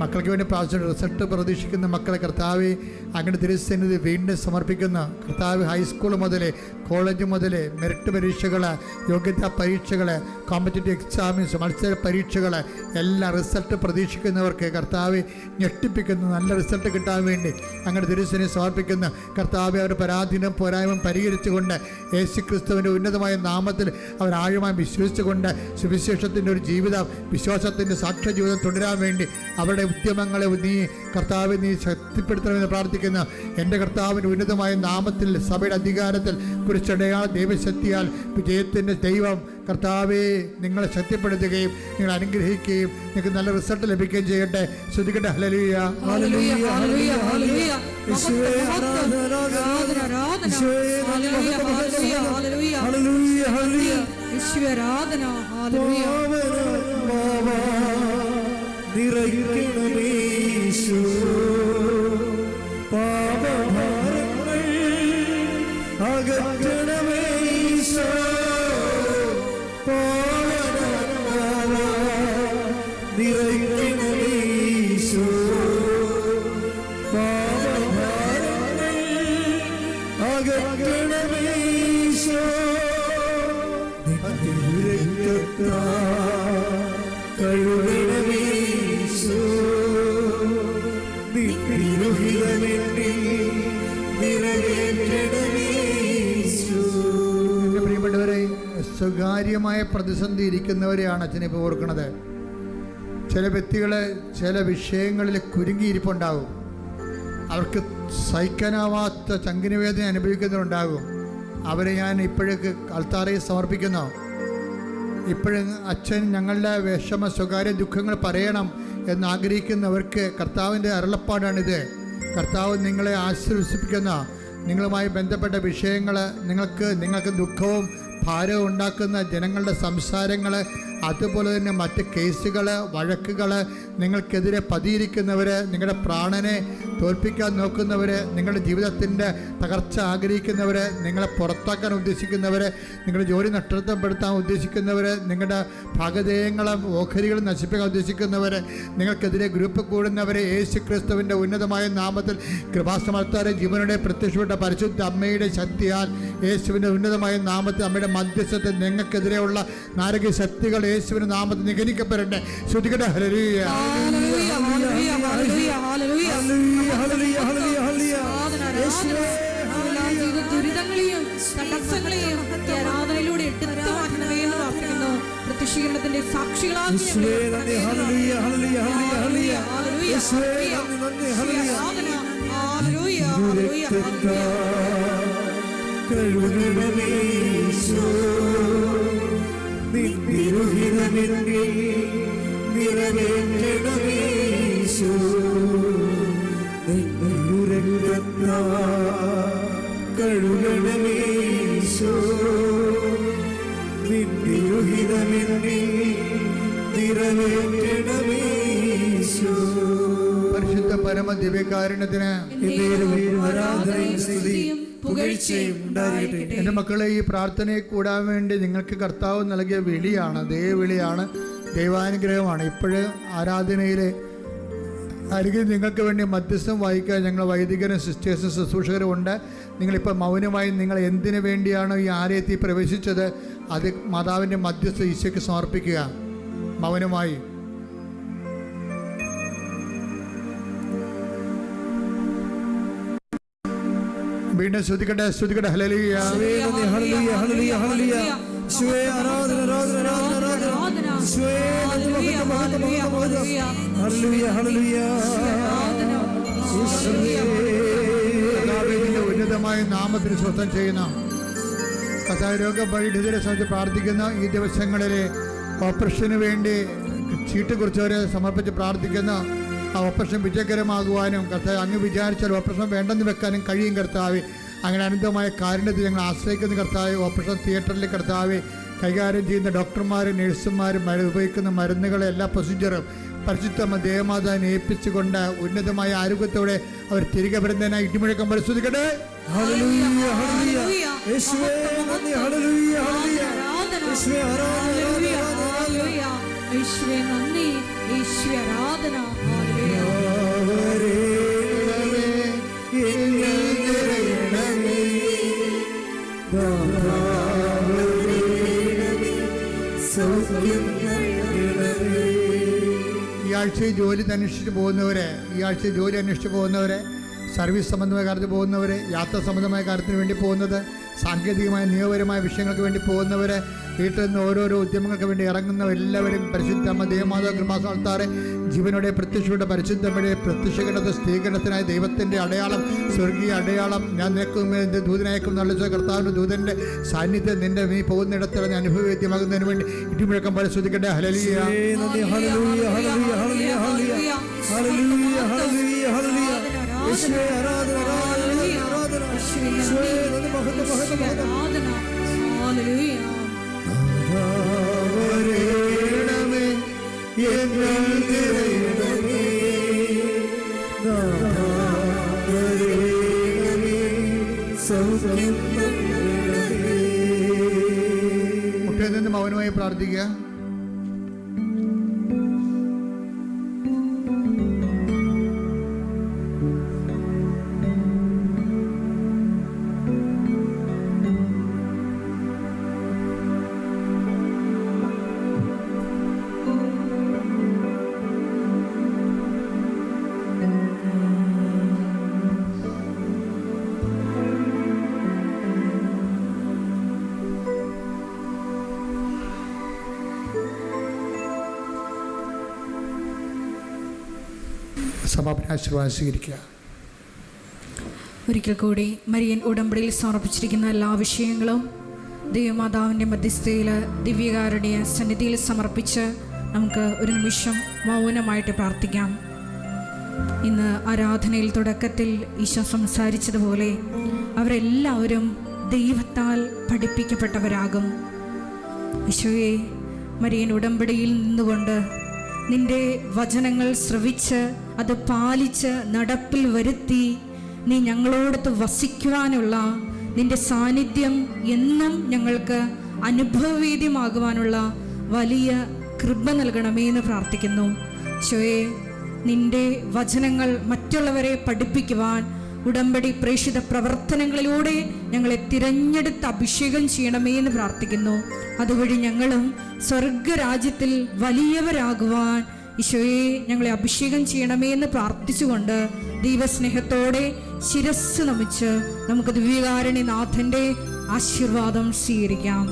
Speaker 3: മക്കൾക്ക് വേണ്ടി പ്രാർത്ഥിച്ചിട്ടുണ്ട്. റിസൾട്ട് പ്രതീക്ഷിക്കുന്ന മക്കളെ കർത്താവ് അങ്ങനെ തിരുസന്നിധി വീണ്ടും സമർപ്പിക്കുന്ന കർത്താവ് ഹൈസ്കൂൾ മുതൽ കോളേജ് മുതൽ മെറിറ്റ് പരീക്ഷകൾ, യോഗ്യതാ പരീക്ഷകൾ, കോമ്പറ്റേറ്റീവ് എക്സാമിൻസ്, മത്സര പരീക്ഷകൾ എല്ലാം റിസൾട്ട് പ്രതീക്ഷിക്കുന്നവർക്ക് കർത്താവ് ഞെട്ടിപ്പിക്കുന്ന നല്ല റിസൾട്ട് കിട്ടാൻ വേണ്ടി അങ്ങനെ തിരുസന്നിധി സമർപ്പിക്കുന്ന കർത്താവ് അവരുടെ പരാധീനം പോരായ്മ പരിഹരിച്ചുകൊണ്ട് യേശു ക്രിസ്തുവിൻ്റെ ഉന്നതമായ നാമത്തിൽ അവർ ആഴമായി വിശ്വസിച്ചുകൊണ്ട് സുവിശേഷത്തിൻ്റെ ഒരു ജീവിതം, വിശ്വാസത്തിൻ്റെ സാക്ഷ്യ ജീവിതം തുടരാൻ വേണ്ടി അവരുടെ ഉദ്യമങ്ങളെ നീ കർത്താവ് നീ ശക്തിപ്പെടുത്തണമെന്ന് പ്രാർത്ഥിക്കുന്നു. എൻ്റെ കർത്താവിൻ്റെ ഉന്നതമായ നാമത്തിൽ സഭയുടെ അധികാരത്തിൽ കുറിച്ചടയാള ദൈവശക്തിയാൽ വിജയത്തിൻ്റെ ദൈവം കർത്താവെ നിങ്ങളെ ശക്തിപ്പെടുത്തുകയും നിങ്ങൾ അനുഗ്രഹിക്കുകയും നിങ്ങൾക്ക് നല്ല റിസൾട്ട് ലഭിക്കുകയും ചെയ്യട്ടെ. ശ്രദ്ധിക്കട്ടെ. ഹല്ലേലൂയ,
Speaker 1: ഹല്ലേലൂയ, ഹല്ലേലൂയ, ഹല്ലേലൂയ.
Speaker 4: നിറയ്ക്കണമേശു പാപഭാരങ്ങൾ അകറ്റണമേശു പാവനാത്മാവ നിറയ്ക്കണമേശു പാപഭാരങ്ങൾ അകറ്റണമേശു കഴുകണമേശു
Speaker 3: പ്രിയപ്പെട്ടവരെ, സ്വകാര്യമായ പ്രതിസന്ധി ഇരിക്കുന്നവരെയാണ് അച്ഛനിപ്പോൾ ഓർക്കുന്നത്. ചില വ്യക്തികൾ ചില വിഷയങ്ങളിൽ കുരുങ്ങിയിരിപ്പുണ്ടാകും. അവർക്ക് സഹിക്കാനാവാത്ത ചങ്കിനുവേദന അനുഭവിക്കുന്നവരുണ്ടാകും. അവരെ ഞാൻ ഇപ്പോഴേക്ക് അൾത്താറയിൽ സമർപ്പിക്കുന്നു. ഇപ്പോഴും അച്ഛൻ ഞങ്ങളുടെ വിഷമ സ്വകാര്യ ദുഃഖങ്ങൾ പറയണം എന്നാഗ്രഹിക്കുന്നവർക്ക് കർത്താവിൻ്റെ അരുളപ്പാടാണിത്. കർത്താവ് നിങ്ങളെ ആശ്വസിപ്പിക്കുന്ന നിങ്ങളുമായി ബന്ധപ്പെട്ട വിഷയങ്ങൾ, നിങ്ങൾക്ക് ദുഃഖവും ഭാരവും ഉണ്ടാക്കുന്ന ജനങ്ങളുടെ സംസാരങ്ങൾ, അതുപോലെ തന്നെ മറ്റ് കേസുകൾ, വഴക്കുകൾ, നിങ്ങൾക്കെതിരെ പതിയിരിക്കുന്നവർ, നിങ്ങളുടെ പ്രാണനെ തോൽപ്പിക്കാൻ നോക്കുന്നവർ, നിങ്ങളുടെ ജീവിതത്തിൻ്റെ തകർച്ച ആഗ്രഹിക്കുന്നവർ, നിങ്ങളെ പുറത്താക്കാൻ ഉദ്ദേശിക്കുന്നവർ, നിങ്ങളുടെ ജോലി നഷ്ടപ്പെടുത്താൻ ഉദ്ദേശിക്കുന്നവർ, നിങ്ങളുടെ ഭാഗധേയങ്ങളും ഓഹരികളും നശിപ്പിക്കാൻ ഉദ്ദേശിക്കുന്നവർ, നിങ്ങൾക്കെതിരെ ഗ്രൂപ്പ് കൂടുന്നവർ, യേശു ക്രിസ്തുവിൻ്റെ ഉന്നതമായ നാമത്തിൽ കൃപാസമർത്താരെ ജീവനുടെ പ്രത്യക്ഷപ്പെട്ട പരിശുദ്ധ അമ്മയുടെ ശക്തിയാൽ, യേശുവിൻ്റെ ഉന്നതമായ നാമത്തിൽ അമ്മയുടെ മധ്യസ്ഥത്തിൽ നിങ്ങൾക്കെതിരെയുള്ള നാരകീയ ശക്തികൾ യേശുവിന്റെ നാമത്തിൽ നിഗനിക്കപ്പെടട്ടെ. ശ്രുതികട്ടെ. ഹല്ലേലൂയ,
Speaker 1: ഹല്ലേലൂയ, ഹല്ലേലൂയ, ഹല്ലേലൂയ, ഹല്ലേലൂയ. ദുരിതങ്ങളെയും തടസ്സങ്ങളെയും ആരാധനയിലൂടെ എടുത്തു മാറ്റണമേ എന്ന് പ്രാർത്ഥിക്കുന്നു. പ്രത്യക്ഷീകരണത്തിന്റെ സാക്ഷികളാക്കി
Speaker 3: പരിശുദ്ധ പരമ ദിവ്യകാരുണ്യത്തിന് എൻ്റെ മക്കളെ, ഈ പ്രാർത്ഥനയെ കൂടാൻ വേണ്ടി നിങ്ങൾക്ക് കർത്താവ് നൽകിയ വിളിയാണ്, ദൈവവിളിയാണ്, ദൈവാനുഗ്രഹമാണ്. ഇപ്പോഴും ആരാധനയിലെ അരികിൽ നിങ്ങൾക്ക് വേണ്ടി മധ്യസ്ഥം വഹിക്കാൻ ഞങ്ങൾ വൈദികരും സിസ്റ്റേഴ്സും ശുശ്രൂഷകരും ഉണ്ട്. നിങ്ങളിപ്പോൾ മൗനമായി നിങ്ങൾ എന്തിനു വേണ്ടിയാണോ ഈ ആലയത്തിൽ പ്രവേശിച്ചത് അത് മാതാവിൻ്റെ മധ്യസ്ഥ ഈശോയ്ക്ക് സമർപ്പിക്കുക. മൗനമായി വീണ്ടും ശ്രുതിക്കട്ടെ, ശ്രുതിക്കട്ടെ. ഹല്ലേലൂയ,
Speaker 4: ഹല്ലേലൂയ, ഹല്ലേലൂയ, ഹല്ലേലൂയ. യേശുവേ ആരാധന, ആരാധന, ആരാധന, ആരാധന. യേശുവേ ഹല്ലേലൂയ, ഹല്ലേലൂയ, ഹല്ലേലൂയ.
Speaker 3: കർത്താവിന്റെ ഉന്നതമായ നാമത്തിന് സ്വസ്ഥം ചെയ്യുന്ന കർത്താവ് രോഗപീഡിതരെ സംബന്ധിച്ച് പ്രാർത്ഥിക്കുന്ന ഈ ദിവസങ്ങളിൽ ഓപ്പറേഷന് വേണ്ടി ചീട്ട് കുറിച്ചവരെ സമർപ്പിച്ച് പ്രാർത്ഥിക്കുന്ന ആ ഓപ്പറേഷൻ വിജയകരമാകുവാനും കർത്താവ് അങ്ങ് വിചാരിച്ചാൽ ഓപ്പറേഷൻ വേണ്ടെന്ന് വെക്കാനും കഴിയും കർത്താവ്. അങ്ങനെ അനന്തമായ കാരുണ്യത്തിൽ ഞങ്ങൾ ആശ്രയിക്കുന്ന കർത്താവ്. ഓപ്പറേഷൻ തിയേറ്ററിൽ കർത്താവ് കൈകാര്യം ചെയ്യുന്ന ഡോക്ടർമാരും നഴ്സുമാരും ഉപയോഗിക്കുന്ന മരുന്നുകളെ എല്ലാ പ്രൊസീജിയറും പരിശുദ്ധ ദേവമാതാവിനെ ഏൽപ്പിച്ചുകൊണ്ട് ഉന്നതമായ ആരോഗ്യത്തോടെ അവർ തിരികെ വരുന്നതിനായി ഇടിമുഴക്കം പരിശോധിക്കട്ടെ.
Speaker 4: ഹല്ലേലൂയ, ഹല്ലേലൂയ. യേശുവേ നന്ദി, ഹല്ലേലൂയ, ഹല്ലേലൂയ. യേശുവേ ആരാധന, ഹല്ലേലൂയ.
Speaker 1: യേശുവേ നന്ദി, യേശുവേ ആരാധന.
Speaker 3: ഈ ആഴ്ചയിൽ ജോലി അന്വേഷിച്ച് പോകുന്നവരെ, സർവീസ് സംബന്ധമായ കാര്യത്തിൽ പോകുന്നവർ, യാത്രാ സംബന്ധമായ കാര്യത്തിന് വേണ്ടി പോകുന്നത്, സാങ്കേതികമായ നിയമപരമായ വിഷയങ്ങൾക്ക് വേണ്ടി പോകുന്നവർ, വീട്ടിൽ നിന്ന് ഓരോരോ ഉദ്യമങ്ങൾക്ക് വേണ്ടി ഇറങ്ങുന്ന എല്ലാവരും പരിശുദ്ധ അമ്മ ദേവമാതാ കൃപാസനത്താറെ ജീവനോടെ പ്രത്യക്ഷയുടെ പരിശുദ്ധമ്മയുടെ പ്രത്യക്ഷകരണത്തെ സ്ഥിരീകരണത്തിനായി ദൈവത്തിൻ്റെ അടയാളം, സ്വർഗീയ അടയാളം ഞാൻ നിനക്കും എൻ്റെ ദൂതനയക്കും നല്ല കർത്താവിൻ്റെ ദൂതൻ്റെ സാന്നിധ്യം നിന്റെ നീ പോകുന്നിടത്തിൽ അനുഭവവേദ്യമാകുന്നതിന് വേണ്ടി ഇടിമുഴക്കം പരിശോധിക്കട്ടെ. ഹല്ലേലൂയ,
Speaker 4: ഹല്ലേലൂയ, ഹല്ലേലൂയ, ഹല്ലേലൂയ, ഹല്ലേലൂയ. ഹല്ലേലൂയ, ഹല്ലേലൂയ, ഹല്ലേലൂയ. യേശുവേ ആരാധന, ആരാധന, ആരാധന. യേശുവേ നന്ദി, മഹത്വം, മഹത്വം, മഹത്വം.
Speaker 1: ഹല്ലേലൂയ.
Speaker 4: വരേണമേ എന്നൽ നിറയണമേ, വരേണമേ സൗഖ്യം നൽകണമേ.
Speaker 3: മുട്ടയിൽ നിന്ന് മൗനമായി പ്രാർത്ഥിക്കുക. സമാപന ആശീർവാദം സ്വീകരിക്കുക.
Speaker 1: ഒരിക്കൽ കൂടി മരിയൻ ഉടമ്പടിയിൽ സമർപ്പിച്ചിരിക്കുന്ന എല്ലാ വിഷയങ്ങളും ദൈവമാതാവിൻ്റെ മധ്യസ്ഥയിൽ ദിവ്യകാരുണ്യ സന്നിധിയിൽ സമർപ്പിച്ച് നമുക്ക് ഒരു നിമിഷം മൗനമായിട്ട് പ്രാർത്ഥിക്കാം. ഇന്ന് ആരാധനയിൽ തുടക്കത്തിൽ ഈശോ സംസാരിച്ചതുപോലെ അവരെല്ലാവരും ദൈവത്താൽ പഠിപ്പിക്കപ്പെട്ടവരാകും. ഈശോയെ, മരിയൻ ഉടമ്പടിയിൽ നിന്നുകൊണ്ട് നിന്റെ വചനങ്ങൾ ശ്രവിച്ച് അത് പാലിച്ച് നടപ്പിൽ വരുത്തി നീ ഞങ്ങളോടൊത്ത് വസിക്കുവാനുള്ള നിന്റെ സാന്നിധ്യം എന്നും ഞങ്ങൾക്ക് അനുഭവവേദ്യമാകുവാനുള്ള വലിയ കൃപ നൽകണമേ എന്ന് പ്രാർത്ഥിക്കുന്നു. ഈശോയെ, നിന്റെ വചനങ്ങൾ മറ്റുള്ളവരെ പഠിപ്പിക്കുവാൻ ഉടമ്പടി പ്രേക്ഷിത പ്രവർത്തനങ്ങളിലൂടെ ഞങ്ങളെ തിരഞ്ഞെടുത്ത് അഭിഷേകം ചെയ്യണമേ എന്ന് പ്രാർത്ഥിക്കുന്നു. അതുവഴി ഞങ്ങളും സ്വർഗരാജ്യത്തിൽ വലിയവരാകുവാൻ ഈശോയെ ഞങ്ങളെ അഭിഷേകം ചെയ്യണമേ എന്ന് പ്രാർത്ഥിച്ചുകൊണ്ട് ദൈവസ്നേഹത്തോടെ ശിരസ് നമിച്ച് നമുക്ക് ദിവ്യകാരുണ്യനാഥന്റെ ആശീർവാദം സ്വീകരിക്കാം.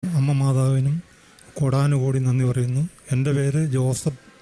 Speaker 5: അമ്മ മാതാവിനും കോടാനുകോടി നന്ദി പറയുന്നു. എൻ്റെ പേര് ജോസഫ്